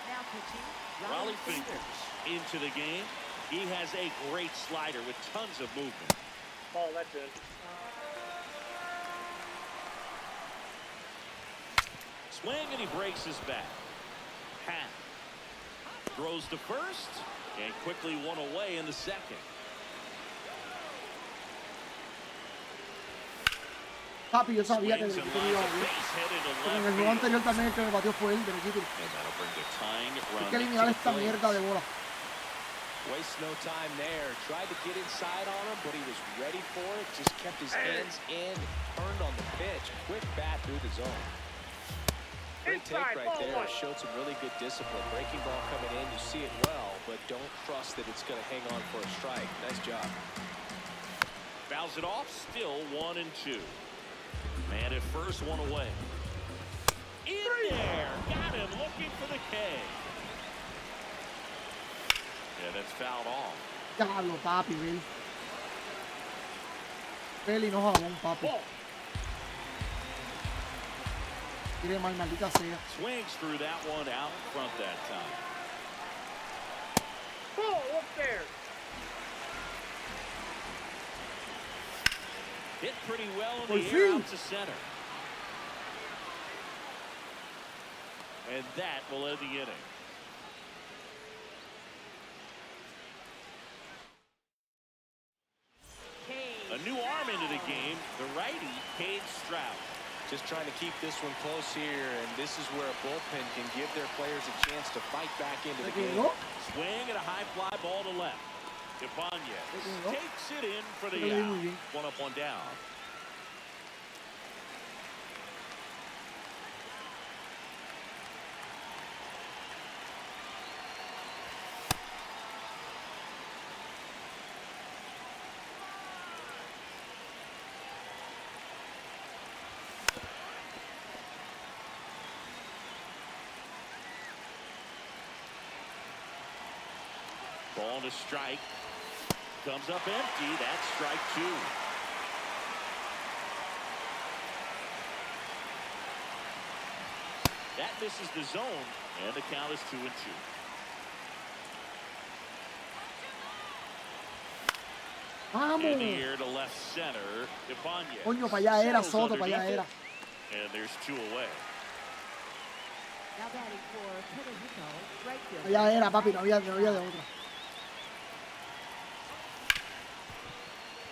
Now pitching. Raleigh Fingers into the game. He has a great slider with tons of movement. Oh, that's it. Swing and he breaks his back. Hat throws to first and quickly one away in the second. Papi, yo sabía que Swings el and equipo lines iba a a ir. base headed to Pero en el left juego field. anterior también el que me batió fue él, del equipo. And that'll bring the tying Hay run que eliminar to esta the mierda de plate. bola. Waste no time there. Tried to get inside on him, but he was ready for it. Just kept his hands in, turned on the pitch. Quick bat through the zone. Great take Inside, right ball there. one. Showed some really good discipline. Breaking ball coming in, you see it well, but don't trust that it's going to hang on for a strike. Nice job. Fouls it off, still 1-2. Man at first, one away. In there, got him looking for the K. Yeah, that's fouled off. Diablo, papi, ven. Peli no jabón, papi. Ball. Quiere más, maldita sea. Swings through that one out in front that time. Ball, up there. Hit pretty well in Por the air fin. out to center. And that will end the inning. A new arm into the game, the righty, Cade Stroud. Just trying to keep this one close here, and this is where a bullpen can give their players a chance to fight back into the game. ¿No? Swing and a high fly ball to left. Ibanez ¿No? takes it in for Creo the que le di out. muy bien. One up, one down. Ball to strike. Comes up empty. That's strike 2. That misses the zone, and the count is 2-2. Vamos. In the air to left center. Ibanez. Coño, para allá era, settles Soto, para allá underneath era. it, and there's 2 away. Now batting for Puerto Rico, right fielder. Allá era, papi, no había de otra.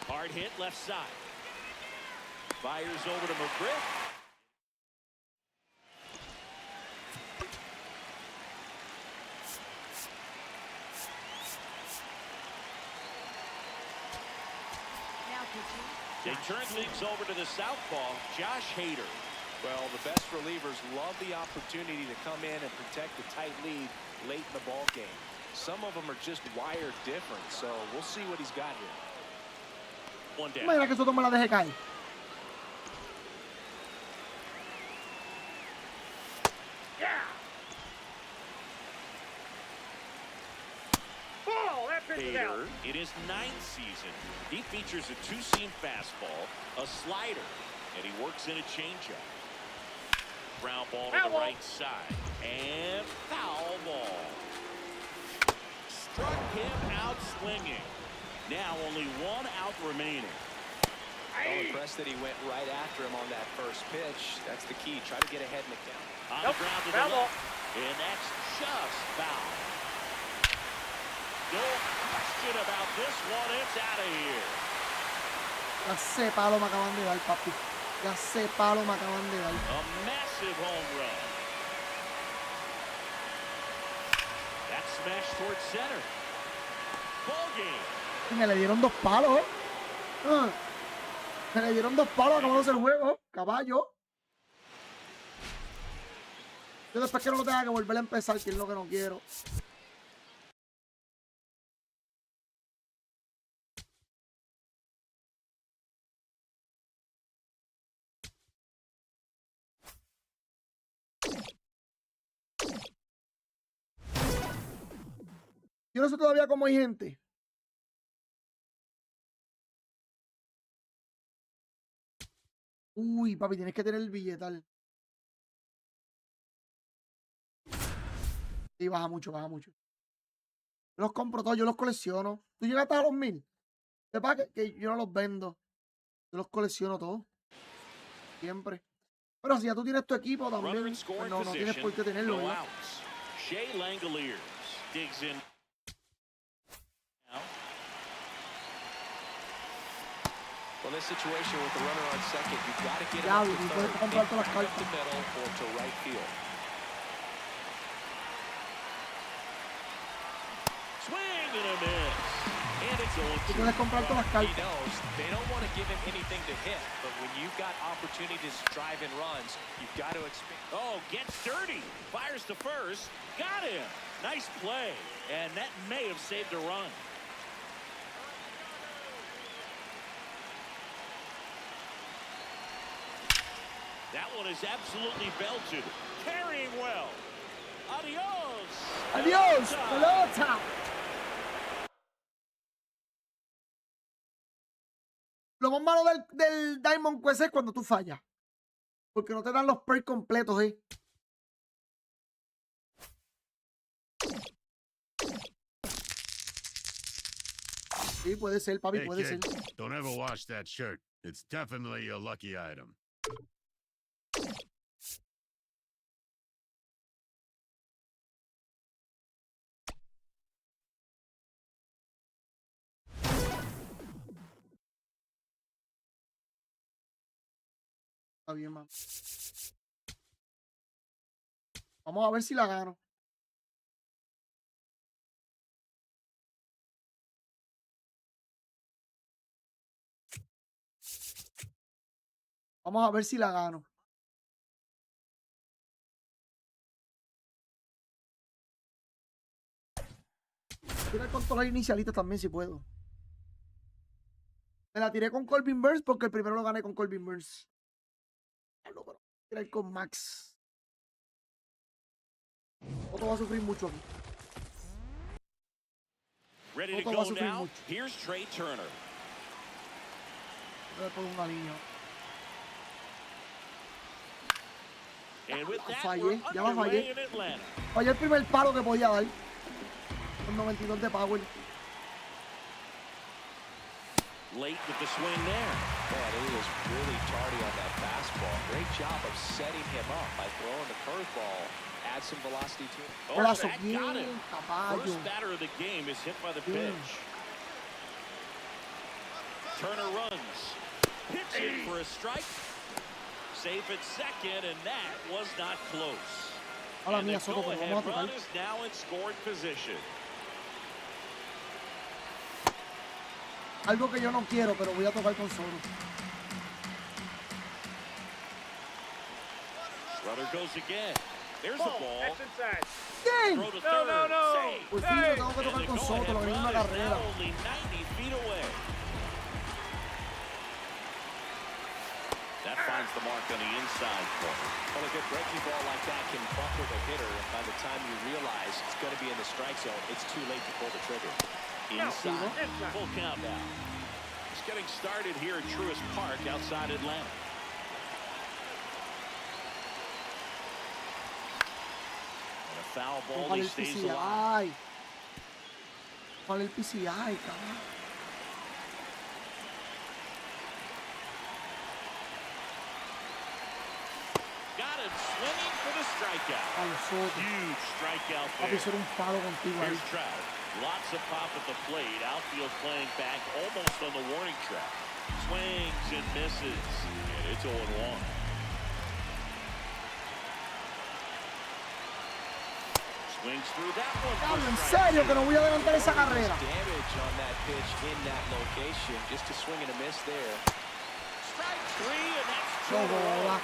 Hard hit left side. Fires over to McGriff. Now pitching. They turn things over to the southpaw, Josh Hader. Well, the best relievers love the opportunity to come in and protect the tight lead late in the ball game. Some of them are just wired different, so we'll see what he's got here. One down. Imagina que Soto me la deje caer. Yeah. Ball, that pitch is out. Hader, in his 9th season, he features a 2-seam fastball, a slider, and he works in a changeup. Ground ball to Foul the ball. right side, and foul ball. Struck him out swinging. Now only 1 out remaining. Well, impressed that he went right after him on that first pitch. That's the key. Try to get ahead in the count. On the ground to the left. And that's just foul. No question about this one. It's out of here. Ya sé palo me acaban de dar, papi. Ya sé palo me acaban de dar. A massive home run. That smash towards center. Ball game. Y me le dieron 2 palos, ¿eh? Me le dieron 2 palos acabándose el juego, caballo. Yo después que no lo tenga que volver a empezar, que es lo que no quiero. Yo no sé todavía cómo hay gente. Uy, papi, tienes que tener el billetal. Sí, baja mucho, baja mucho. Yo los compro todos, yo los colecciono. ¿Tú llegaste a los 1000? Sepa que yo no los vendo. Yo los colecciono todos. Siempre. Pero si ya tú tienes tu equipo también, pues no tienes por qué tenerlo, ¿verdad? Shea Langoliers digs in. Well, this situation with the runner on second, you've got to get him Ya, up y to puedes third, comprar get todas las back up cartas. the middle or to right field. Swing and a miss. And it's Tú puedes comprar todas las He cartas. knows they don't want to give him anything to hit, but when you've got opportunities to drive in runs, you've got to expand. Oh, gets dirty. Fires to first. Got him. Nice play. And that may have saved a run. That one is absolutely belted. Carrying well. Adios. Adiós, pelota. Lo más malo del Diamond Quest es cuando tú fallas. Porque no te dan los perks completos, ¿eh? Sí, puede ser, papi, Hey, puede ser. kid, don't ever wash that shirt. It's definitely a lucky item. Está bien, man. Vamos a ver si la gano. Vamos a ver si la gano. Tira con todas las inicialistas también si puedo. Me la tiré con Corbin Burns porque el primero lo gané con Corbin Burns. Pero tirar con Max. Otro va a sufrir mucho aquí. Ready to Otro va a go sufrir now. mucho. Here's Trey Turner. Voy a poner una línea. And with that, Fallé, we're ya la underway fallé. in Atlanta. Fallé el primer palo que podía dar. Con 92 de power. Late with the swing there. Man, he was really tardy on that fastball. Great job of setting him up by throwing the curveball. Add some velocity to it. Oh, Brazo that got bien, him. caballo. First batter of the game is hit by the Bien. pitch. Turner runs. Pitching for a strike. Safe at second, and that was not close. Mala And mía, the Soto, pero go-ahead vamos a run tocar. is now in scoring position. Algo que yo no quiero, pero voy a tocar con Soto. Runner goes again. There's the Ball. ball. That's inside. ¡Bien! Throw to No, third. no, no. Safe. Por fin lo tengo que And tocar the con Soto, lo go-ahead gané en una run is carrera. now only 90 feet away. That finds the mark on the inside corner. Well, a good breaking ball like that can buckle the hitter, and by the time you realize it's going to be in the strike zone, it's too late to pull the trigger. Inside. Inside. Full count now. Just getting started here at Truist Park outside Atlanta. And a foul ball, Ojalá he el stays alive. PCI. Ojalá el PCI, cabrón. and swinging for the strikeout. A los otros. Huge strikeout Papi, there. eso era un palo contigo ahí. Here's Trout. Lots of pop at the plate. Outfield playing back almost on the warning track. Swings and misses. And it's 0-1. Swings through that one. Diablo, en serio que no voy a adelantar esa carrera. Damage on that pitch in that location. Just a swing and a miss there. Strike three, and that's two No in a row. joda.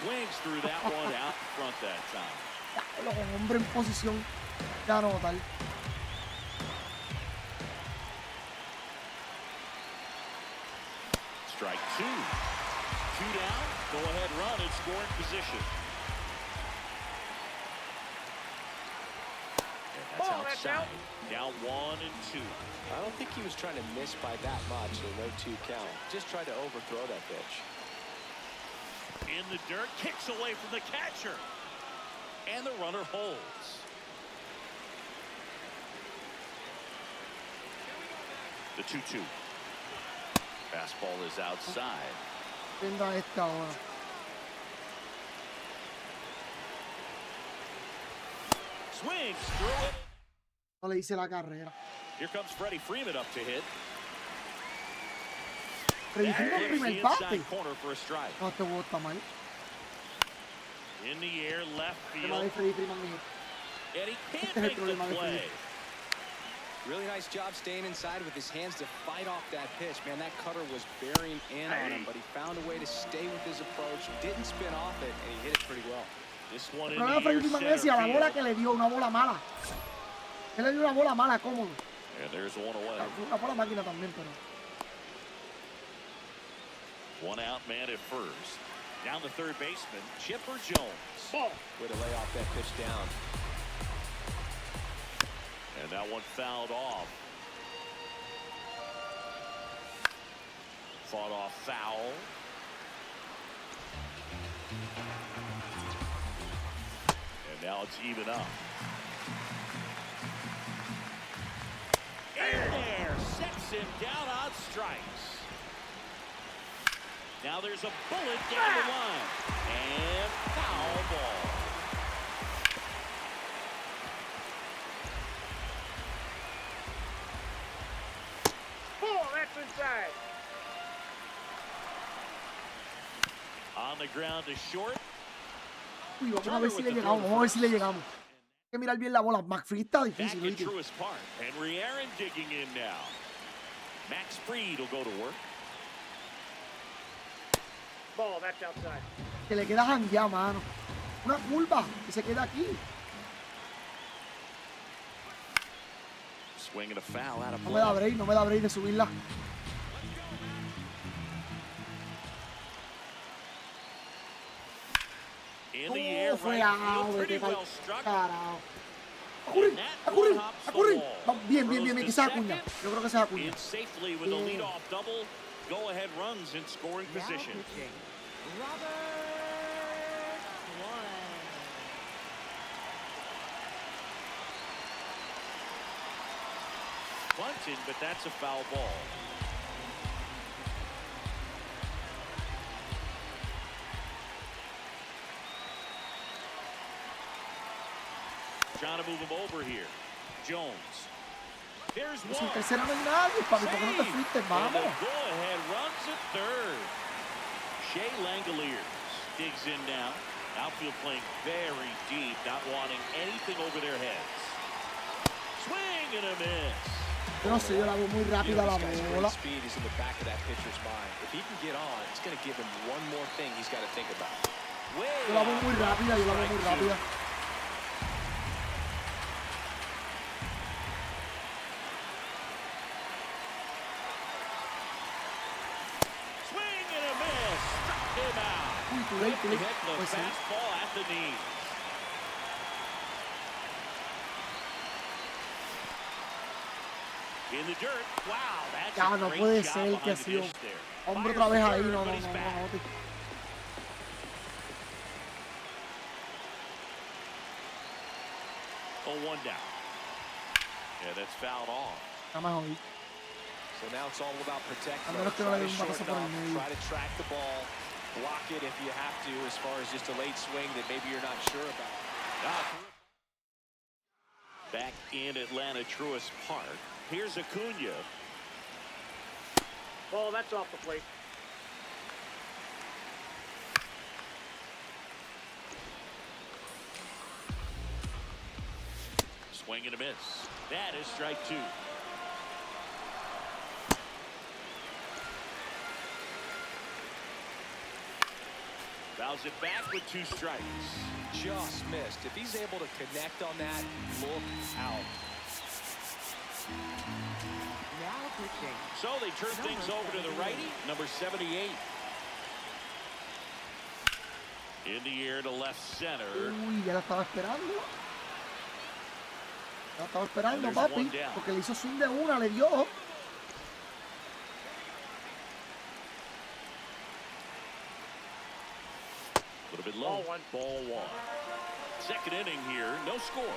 Swings through that one out in front that time. Diablo, con hombre en posición de anotar. Strike two. Two down. Go ahead run in scoring position. And that's Ball, that's outside. out. Now 1-2. I don't think he was trying to miss by that much. A 0-2 count. Just tried to overthrow that pitch. In the dirt, kicks away from the catcher. And the runner holds. The 2-2. Fastball is outside. Venga esta ahora. Swings through it. No le hice la carrera. Here comes Freddie Freeman up to hit. Predijimos el There's the primer bate. inside corner for a strike. No, este juego está mal. In the air, left El tema de field. Freddy Freeman es And he Este can't es el make the problema de play. Freddie. Really nice job staying inside with his hands to fight off that pitch. Man, that cutter was bearing in on him, but he found a way to stay with his approach. Didn't spin off it, and he hit it pretty well. This one El in problema de the Freddy air, Freeman center es a la bola field. que le dio, una bola mala. Él le dio una bola mala, cómodo. And there's one away. Fue una bola máquina también, pero. One out man at first. Down the third baseman, Chipper Jones. Ball. Way to lay off that pitch down. And that one fouled off. Fought off foul. And now it's even up. In there, sets him down on strikes. Now there's a bullet down the line. And foul ball. Ball, that's inside. On the ground to short. Uy, vamos a ver si le llegamos, vamos a ver si le llegamos. Hay que mirar bien la bola. McFree está Back difícil, in ¿viste? Truist Park. Henry Aaron digging in now. Max Fried will go to work. Ball, that's outside. Que le queda janguear, mano. Una curva y se queda aquí. Swinging a foul out of No me da play. break, no me da break de subirla. In the air, Fue right out, field, pretty vete pa'l well struck. carajo. A correr, a correr, a correr. Vamos, bien, bien, bien, bien, que se acuña. Yo creo que se acuña. In safely with a Bien. leadoff double. Go ahead runs in scoring Now position. pitching. Robert One. Bunted, but that's a foul ball. Trying to move him over here. Jones. There's Pues en one. tercera no hay nadie, papi. ¿Por qué no te fuiste? Vamos. Go ahead runs at third. Shea Langoliers digs in now. Outfield playing very deep, not wanting anything over their heads. Swing and a miss. Yo no sé, yo la veo muy You know, rápida la this guy's great bola. speed is in the back of that pitcher's mind. If he can get on, it's going to give him one more thing he's got to think about. Way Yo la veo muy out. rápida, yo la veo muy Strike two. rápida. Swing and a miss. Struck him out. Uy, tú leí, tú leí. Hit the Pues sí. fastball at the knees. In the dirt. Wow, that's Ya, a no great puede job ser que behind ha the sido dish there. hombre Fires otra vez to ahí. third, No, but no, he's no, back. no. Oh, one down. Yeah, that's fouled off. Ya me jodí. So now it's all about protect. A menos que no le dé un batazo por el medio. Try to track the ball, block it if you have to, as far as just a late swing that maybe you're not sure about. Back in Atlanta Truist Park. Here's Acuna. Ball, that's off the plate. Swing and a miss. That is strike two. Fouls it back with two strikes. Just missed. If he's able to connect on that, look out. Now pitching. So they turn things over to the righty, number 78. In the air to left center. Uy, ya la estaba esperando. La estaba esperando, And there's papi. one down. Porque le hizo swing de una, le dio. A little bit low. Ball one. Ball one. Second inning here, no score.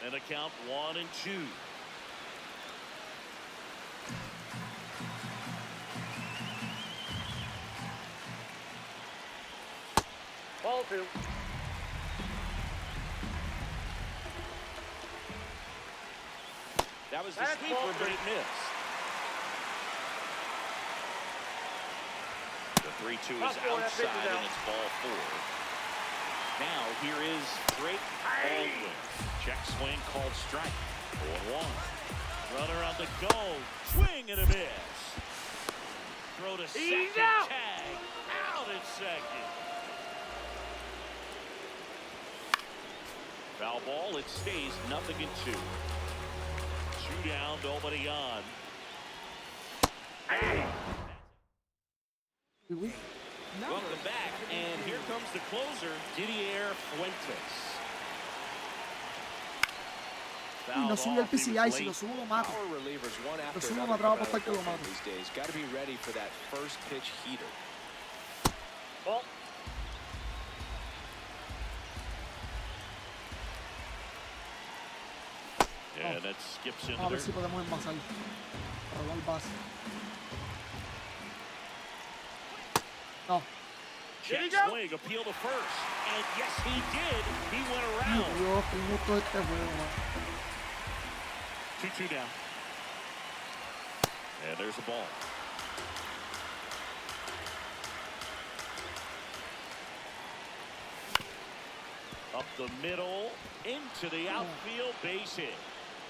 And a count 1-2. Ball two. That was the That's sweeper, ball but three. it missed. The 3-2 is Fastball, that pitch is outside, out. and it's ball four. Now here is Drake Baldwin. Check swing called strike. 0-1. Runner on the go. Swing and a miss. Throw to second. out. Tag. Out at second. Foul ball. It stays 0-2. Two down, nobody on. Welcome back, and here comes the closer, Didier Fuentes. Y no subió el PCI, si lo subo lo mato. Power relievers one after subo, another me atrevo a coming out apostar que lo of the bullpen mato. these days. Got to be ready for that first pitch heater. Ball. Yeah, that skips into A ver there. si podemos envasar. Robar base. No. Check swing, appeal to first. And yes, he did. He went Ay, around. Dios, qué injusto este juego, man. 2-2 down. And there's a ball. Up the middle, into the outfield, base hit.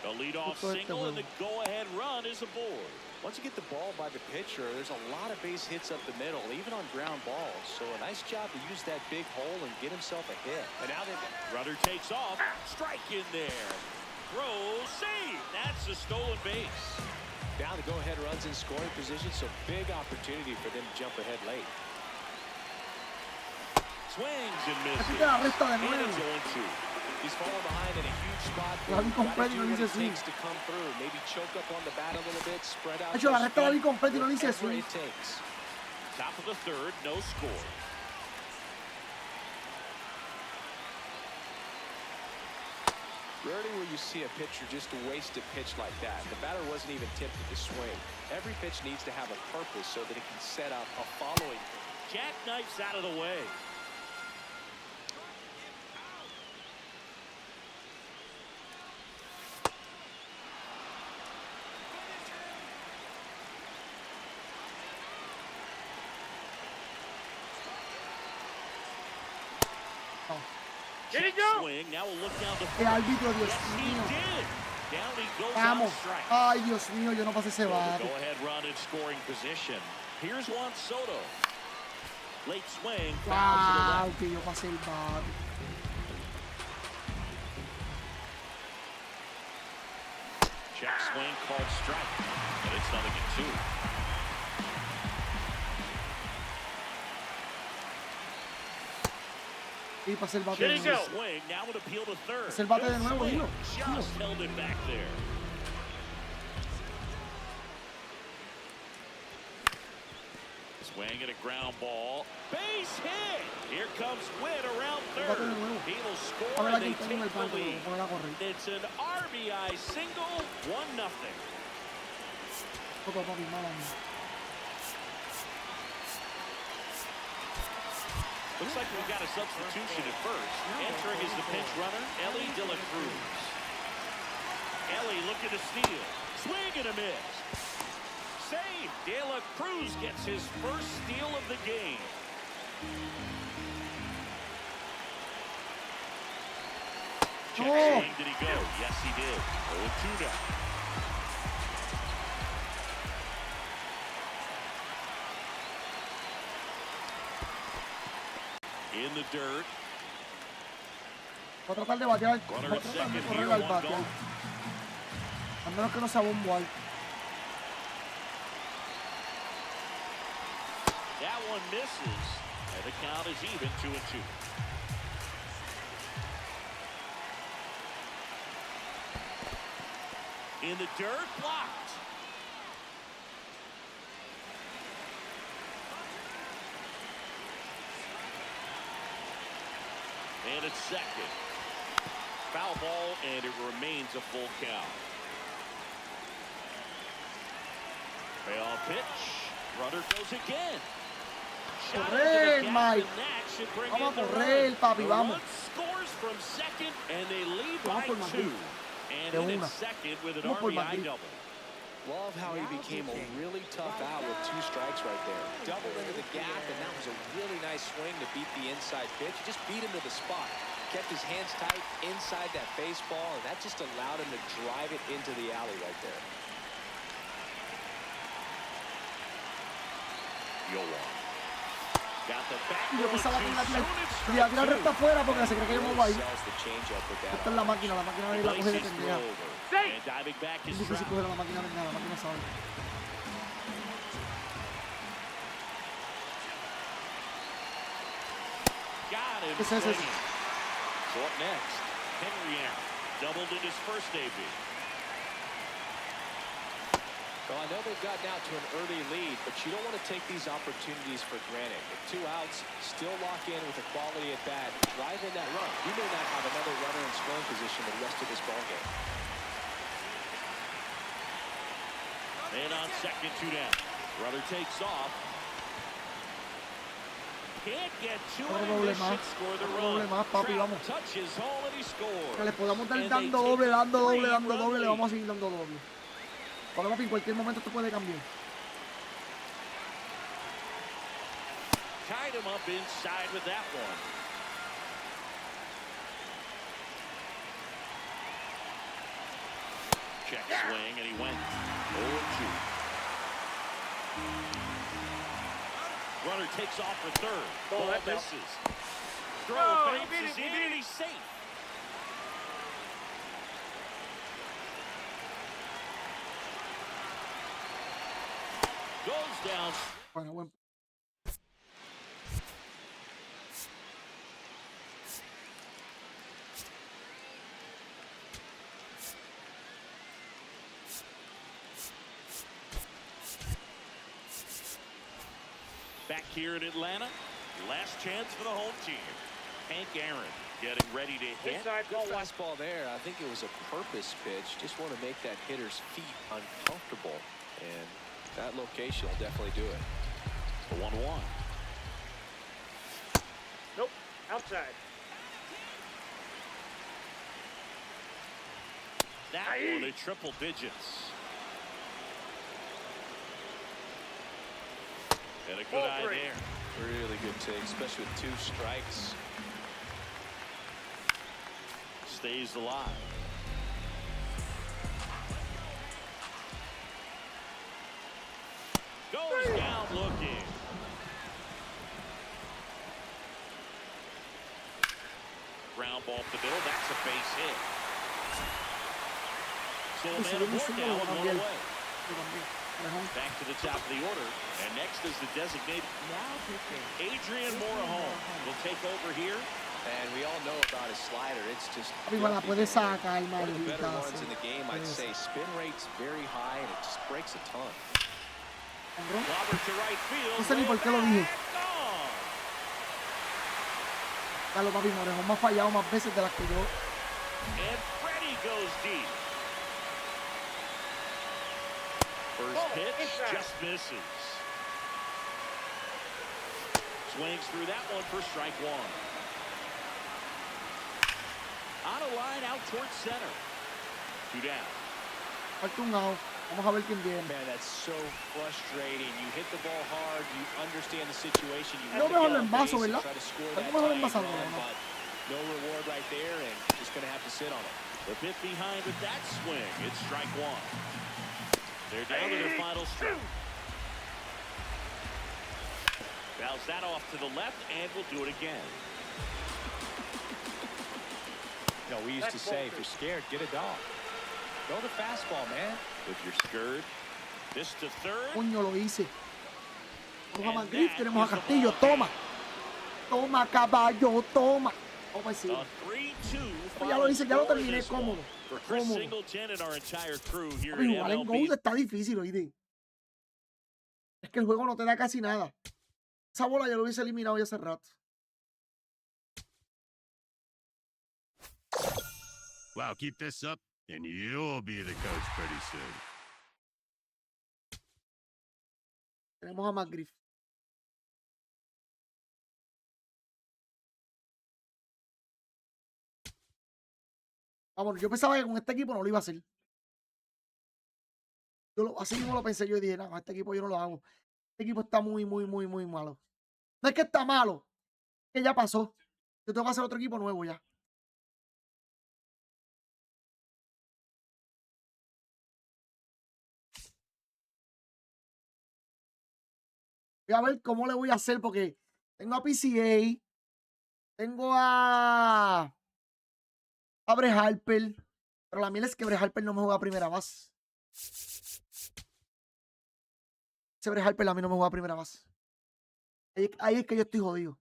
The leadoff single and the go-ahead run is aboard. Once you get the ball by the pitcher, there's a lot of base hits up the middle, even on ground balls. So a nice job to use that big hole and get himself a hit. And now they've got... Runner takes off, strike in there. Throw, save. That's a stolen base. Now the go-ahead runs in scoring position, so big opportunity for them to jump ahead late. Swings and misses. Aquí te la resta de And nuevo. it's 0-2. He's falling behind in a huge spot. La vi completa y no Gotta do dice what it swing. takes to come through. Maybe choke up on the bat a little bit, spread out. De hecho, la those recta la vi feet, completa y no dice whatever swing. it takes. Top of the third, no score. Rarely will you see a pitcher just waste a pitch like that. The batter wasn't even tempted to swing. Every pitch needs to have a purpose so that it can set up a following. Jackknifes out of the way. Did he go? Swing. Now we'll look down to Qué árbitro, Dios Yes, he mío. did. Down he goes on Vamos. strike. Ay, Dios mío, yo no pasé ese So the bate. go-ahead run in scoring position. Here's Juan Soto. Late swing. Foul to the Wow, left. que yo pasé el bate. Check swing called strike. And it's 0-2. Y pasé el bate Did de he nuevo. go? Swing. Now an appeal to third. Es el bate de Good nuevo, swing. dilo. Just held it back there. Swing and a ground ball. Base hit. Here comes Witt around Bate de third. nuevo. He'll score A ver and aquí they tengo el take the banco, lead. poner a correr. It's an RBI single, 1-0. Otro papi, mala mía. Looks like we've got a substitution at first. Entering is the pinch runner, Ellie De La Cruz. Ellie looking to steal. Swing and a miss. Save. De La Cruz gets his first steal of the game. Check swing, did he go? Yes, he did. 0-2 now. In the dirt. Va a tratar de batear, va a Runner at tratar de second correr here, al one bate. gone. A menos que no sea bombo alto. That one misses, and the count is even, 2-2. In the dirt, blocked. And it's second. Foul ball, and it remains a full count. Payoff pitch. Runner goes again. Shot into the Correr, gap, Mike. and that should bring Vamos in a the correr, run. papi, The vamos. run scores from second, and they lead Vamos by por Madrid. 2. And De in una. at second with an Vamos por RBI Madrid. double. Love how he became a really tough out with 2 strikes right there. Doubled into the gap, and that was a really nice swing to beat the inside pitch. He just beat him to the spot. Kept his hands tight inside that baseball, and that just allowed him to drive it into the alley right there. Yoan. Got the back Y yo row pensaba que too la soon, it's le iba a tirar strike recta afuera porque se cree que yo me voy a ir. Sells the changeup with that Esta es la máquina va a ir a two. coger de Iglesias pendeja. throw over. And diving back Es is difícil Trout. coger a la máquina de nada, la máquina sabe. Got him ¿Qué es eso? swinging. So up next, Henry Aaron doubled in his first debut. Well, I know they've gotten out to an early lead, but you don't want to take these opportunities for granted. With 2 outs, still lock in with a quality at bat. Drive in that run. You may not have another runner in scoring position the rest of this ballgame. And on second, 2 down. Runner takes off. Can't get to Otro it, doble and this más. should score the Otro run. doble más, papi, Trout vamos. touches home and he scores. Que le podamos dar And they dando take doble, dando doble, 3 dando run doble, le lead. vamos a seguir dando doble. Ahora papi, en cualquier momento esto puede cambiar. Tied him up inside with that one. Check swing, and he went 0-2. Runner takes off for third. Ball that down. misses. Throw No, he bounces beat it, he in, beat it. and he's safe. Goes down. Bueno, buen. Back here in Atlanta, last chance for the home team. Hank Aaron getting ready to hit. Inside ball Good one. fastball there. I think it was a purpose pitch. Just want to make that hitter's feet uncomfortable. And that location will definitely do it. The 1-1. Nope. Outside. That Aye. one at triple digits. And a good Ball eye three. there. Really good take, especially with 2 strikes. Stays alive. Goes down looking. Ground ball up the middle. That's a base hit. So a man aboard now with one away. Back to the top of the order. And next is the designated Now pitching. Adrian Morahone will take over here. And we all know about his slider. It's just Papi, me la puede sacar, one of the better maldita ones in the game, I'd say. Spin rate's very high, and it just breaks a ton. Hombrón. Clobber to right field. No sé ni por qué lo Way dije. back, gone. Carlos, papi, Morejón me ha fallado más veces de las que yo. And Freddie goes deep. First Oh, pitch inside. just misses. Swings through that one for strike one. On a line out towards center. 2 down. Falta un out. Vamos a ver quién viene. Man, that's so frustrating. You hit the ball hard, you understand the situation, you No have to mejor get lo on envaso, base and ¿verdad? try to score Algo that mejor tying envasado, run, ¿no? but no reward right there, and just going to have to sit on it. The bit behind with that swing. It's strike one. They're down to their final strike. Fouls that off to the left, and we'll do it again. You know, we used to say, if you're scared, get a dog. Throw the fastball, man. If you're scared, this to third. Coño, lo hice. Vamos a And Mangrif, that tenemos a is the Castillo. ball Toma. Toma, caballo, toma. Vamos a decir. A 3-2 Ya lo hice, ya lo final terminé score in this cómodo. one. For Chris Cómodo. Singleton and our entire crew here Papi, at jugar en MLB. Gold está difícil, oíste. Es que el juego no te da casi nada. Esa bola ya lo hubiese eliminado ya hace rato. Wow, keep this up, and you'll be the coach pretty soon. Tenemos a Mangrif. Vamos, yo pensaba que con este equipo no lo iba a hacer. Así mismo lo pensé yo y dije, no, con este equipo yo no lo hago. Este equipo está muy malo. No es que está malo, es que ya pasó. Yo tengo que hacer otro equipo nuevo ya. Voy a ver cómo le voy a hacer porque tengo a PCA, tengo a Bre Harper, pero la miel es que Bre Harper no me juega a primera base. Ese Bre Harper a mí no me juega a primera base. Ahí es que yo estoy jodido.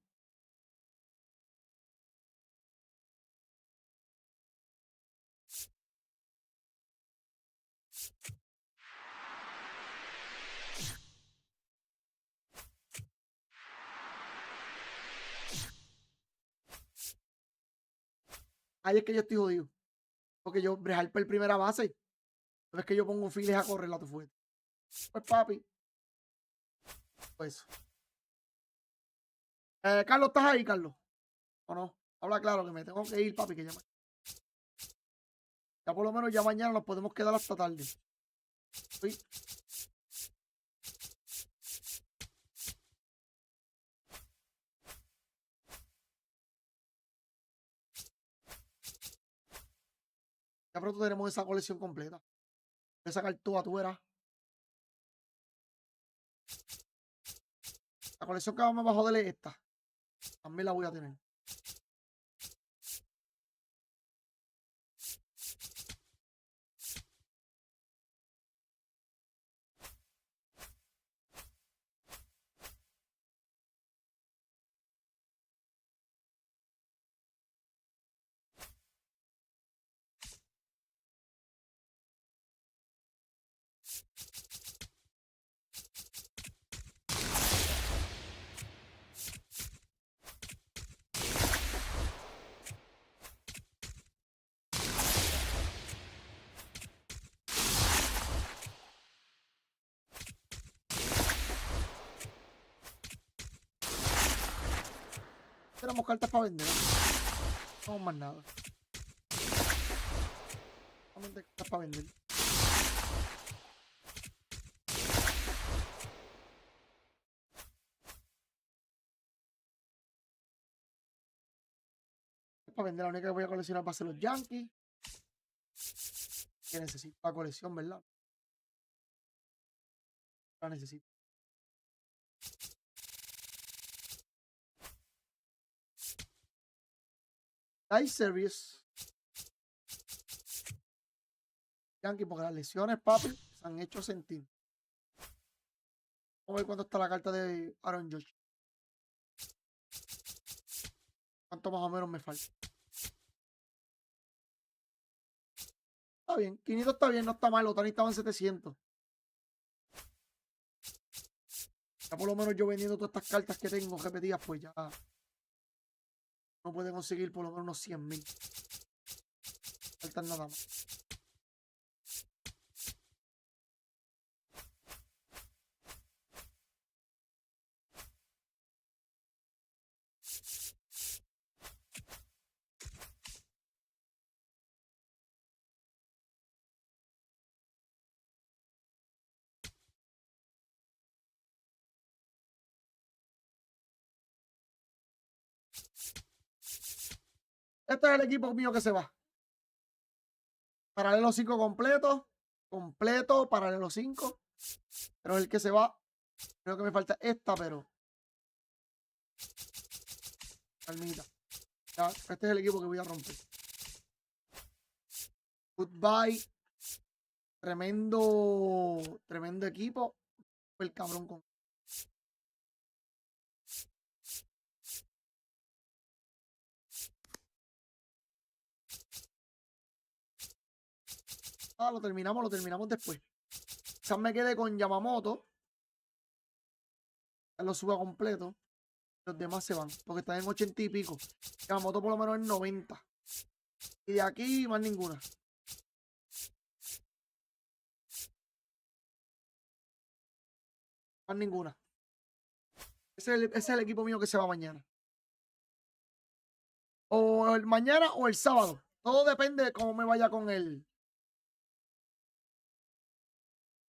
Ahí es que yo estoy jodido. Porque yo, Bre Harper primera base. No es que yo pongo files a correr la tu fuerte. Pues papi. Pues. Carlos, ¿estás ahí, Carlos? ¿O no? Habla claro que me tengo que ir, papi, que ya por lo menos ya mañana nos podemos quedar hasta tarde. ¿Sí? Ya pronto tenemos esa colección completa. Voy a sacar tú verás. La colección que vamos abajo de esta. También la voy a tener. Tenemos cartas para vender. No tenemos más nada. Solamente cartas para vender. Para vender, la única que voy a coleccionar va a ser los Yankees. Que necesito la colección, ¿verdad? La necesito. Hay service. Yankee, porque las lesiones, papi, se han hecho sentir. Vamos a ver cuánto está la carta de Aaron Judge. ¿Cuánto más o menos me falta? Está bien, 500 está bien, no está mal. Otani estaba en 700. Ya por lo menos yo vendiendo todas estas cartas que tengo repetidas, pues ya no puede conseguir por lo menos unos 100.000. Faltan nada más. Este es el equipo mío que se va. Paralelo 5 completo. Completo, paralelo 5. Pero es el que se va. Creo que me falta esta, pero... Calmita. Ya, este es el equipo que voy a romper. Goodbye. Tremendo equipo. Fue el cabrón con... Ah, lo terminamos después. Quizás me quedé con Yamamoto. Ya lo suba completo. Los demás se van, porque están en 80 y pico. Yamamoto por lo menos en 90. Y de aquí más ninguna. Más ninguna. Ese es el equipo mío que se va mañana. O el mañana o el sábado. Todo depende de cómo me vaya con el...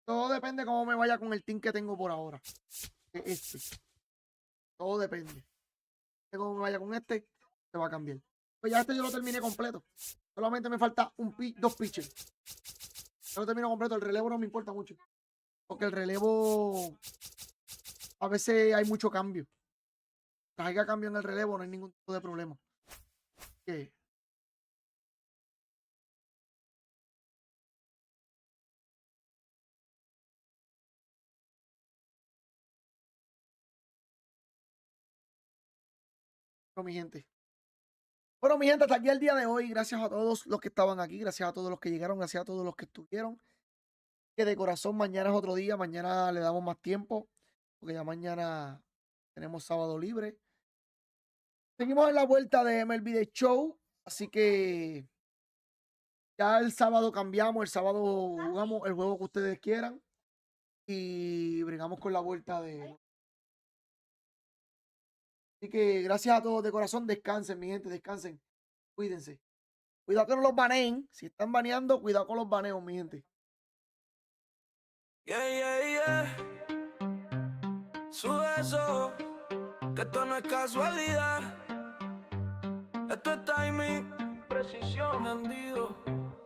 Todo depende de cómo me vaya con el team que tengo por ahora. Este. Todo depende. De cómo me vaya con este, se va a cambiar. Pues ya este yo lo terminé completo. Solamente me falta dos pitchers. Yo lo termino completo. El relevo no me importa mucho. Porque el relevo... A veces hay mucho cambio. Si haya cambio en el relevo, no hay ningún tipo de problema. ¿Qué? Bueno, mi gente. Bueno, mi gente, hasta aquí el día de hoy. Gracias a todos los que estaban aquí. Gracias a todos los que llegaron. Gracias a todos los que estuvieron. Que de corazón, mañana es otro día. Mañana le damos más tiempo. Porque ya mañana tenemos sábado libre. Seguimos en la vuelta de MLB The Show. Así que ya el sábado cambiamos. El sábado jugamos el juego que ustedes quieran. Y brigamos con la vuelta de... Así que gracias a todos de corazón. Descansen, mi gente. Descansen. Cuídense. Cuidado que no los baneen. Si están baneando, cuidado con los baneos, mi gente. Yeah, yeah, yeah. Sube eso, que esto no es casualidad. Esto es timing, precisión,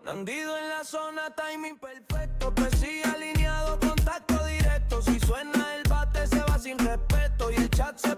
Nandido en la zona, timing perfecto. Presión alineado, contacto directo. Si suena el bate se va sin respeto y el chat se...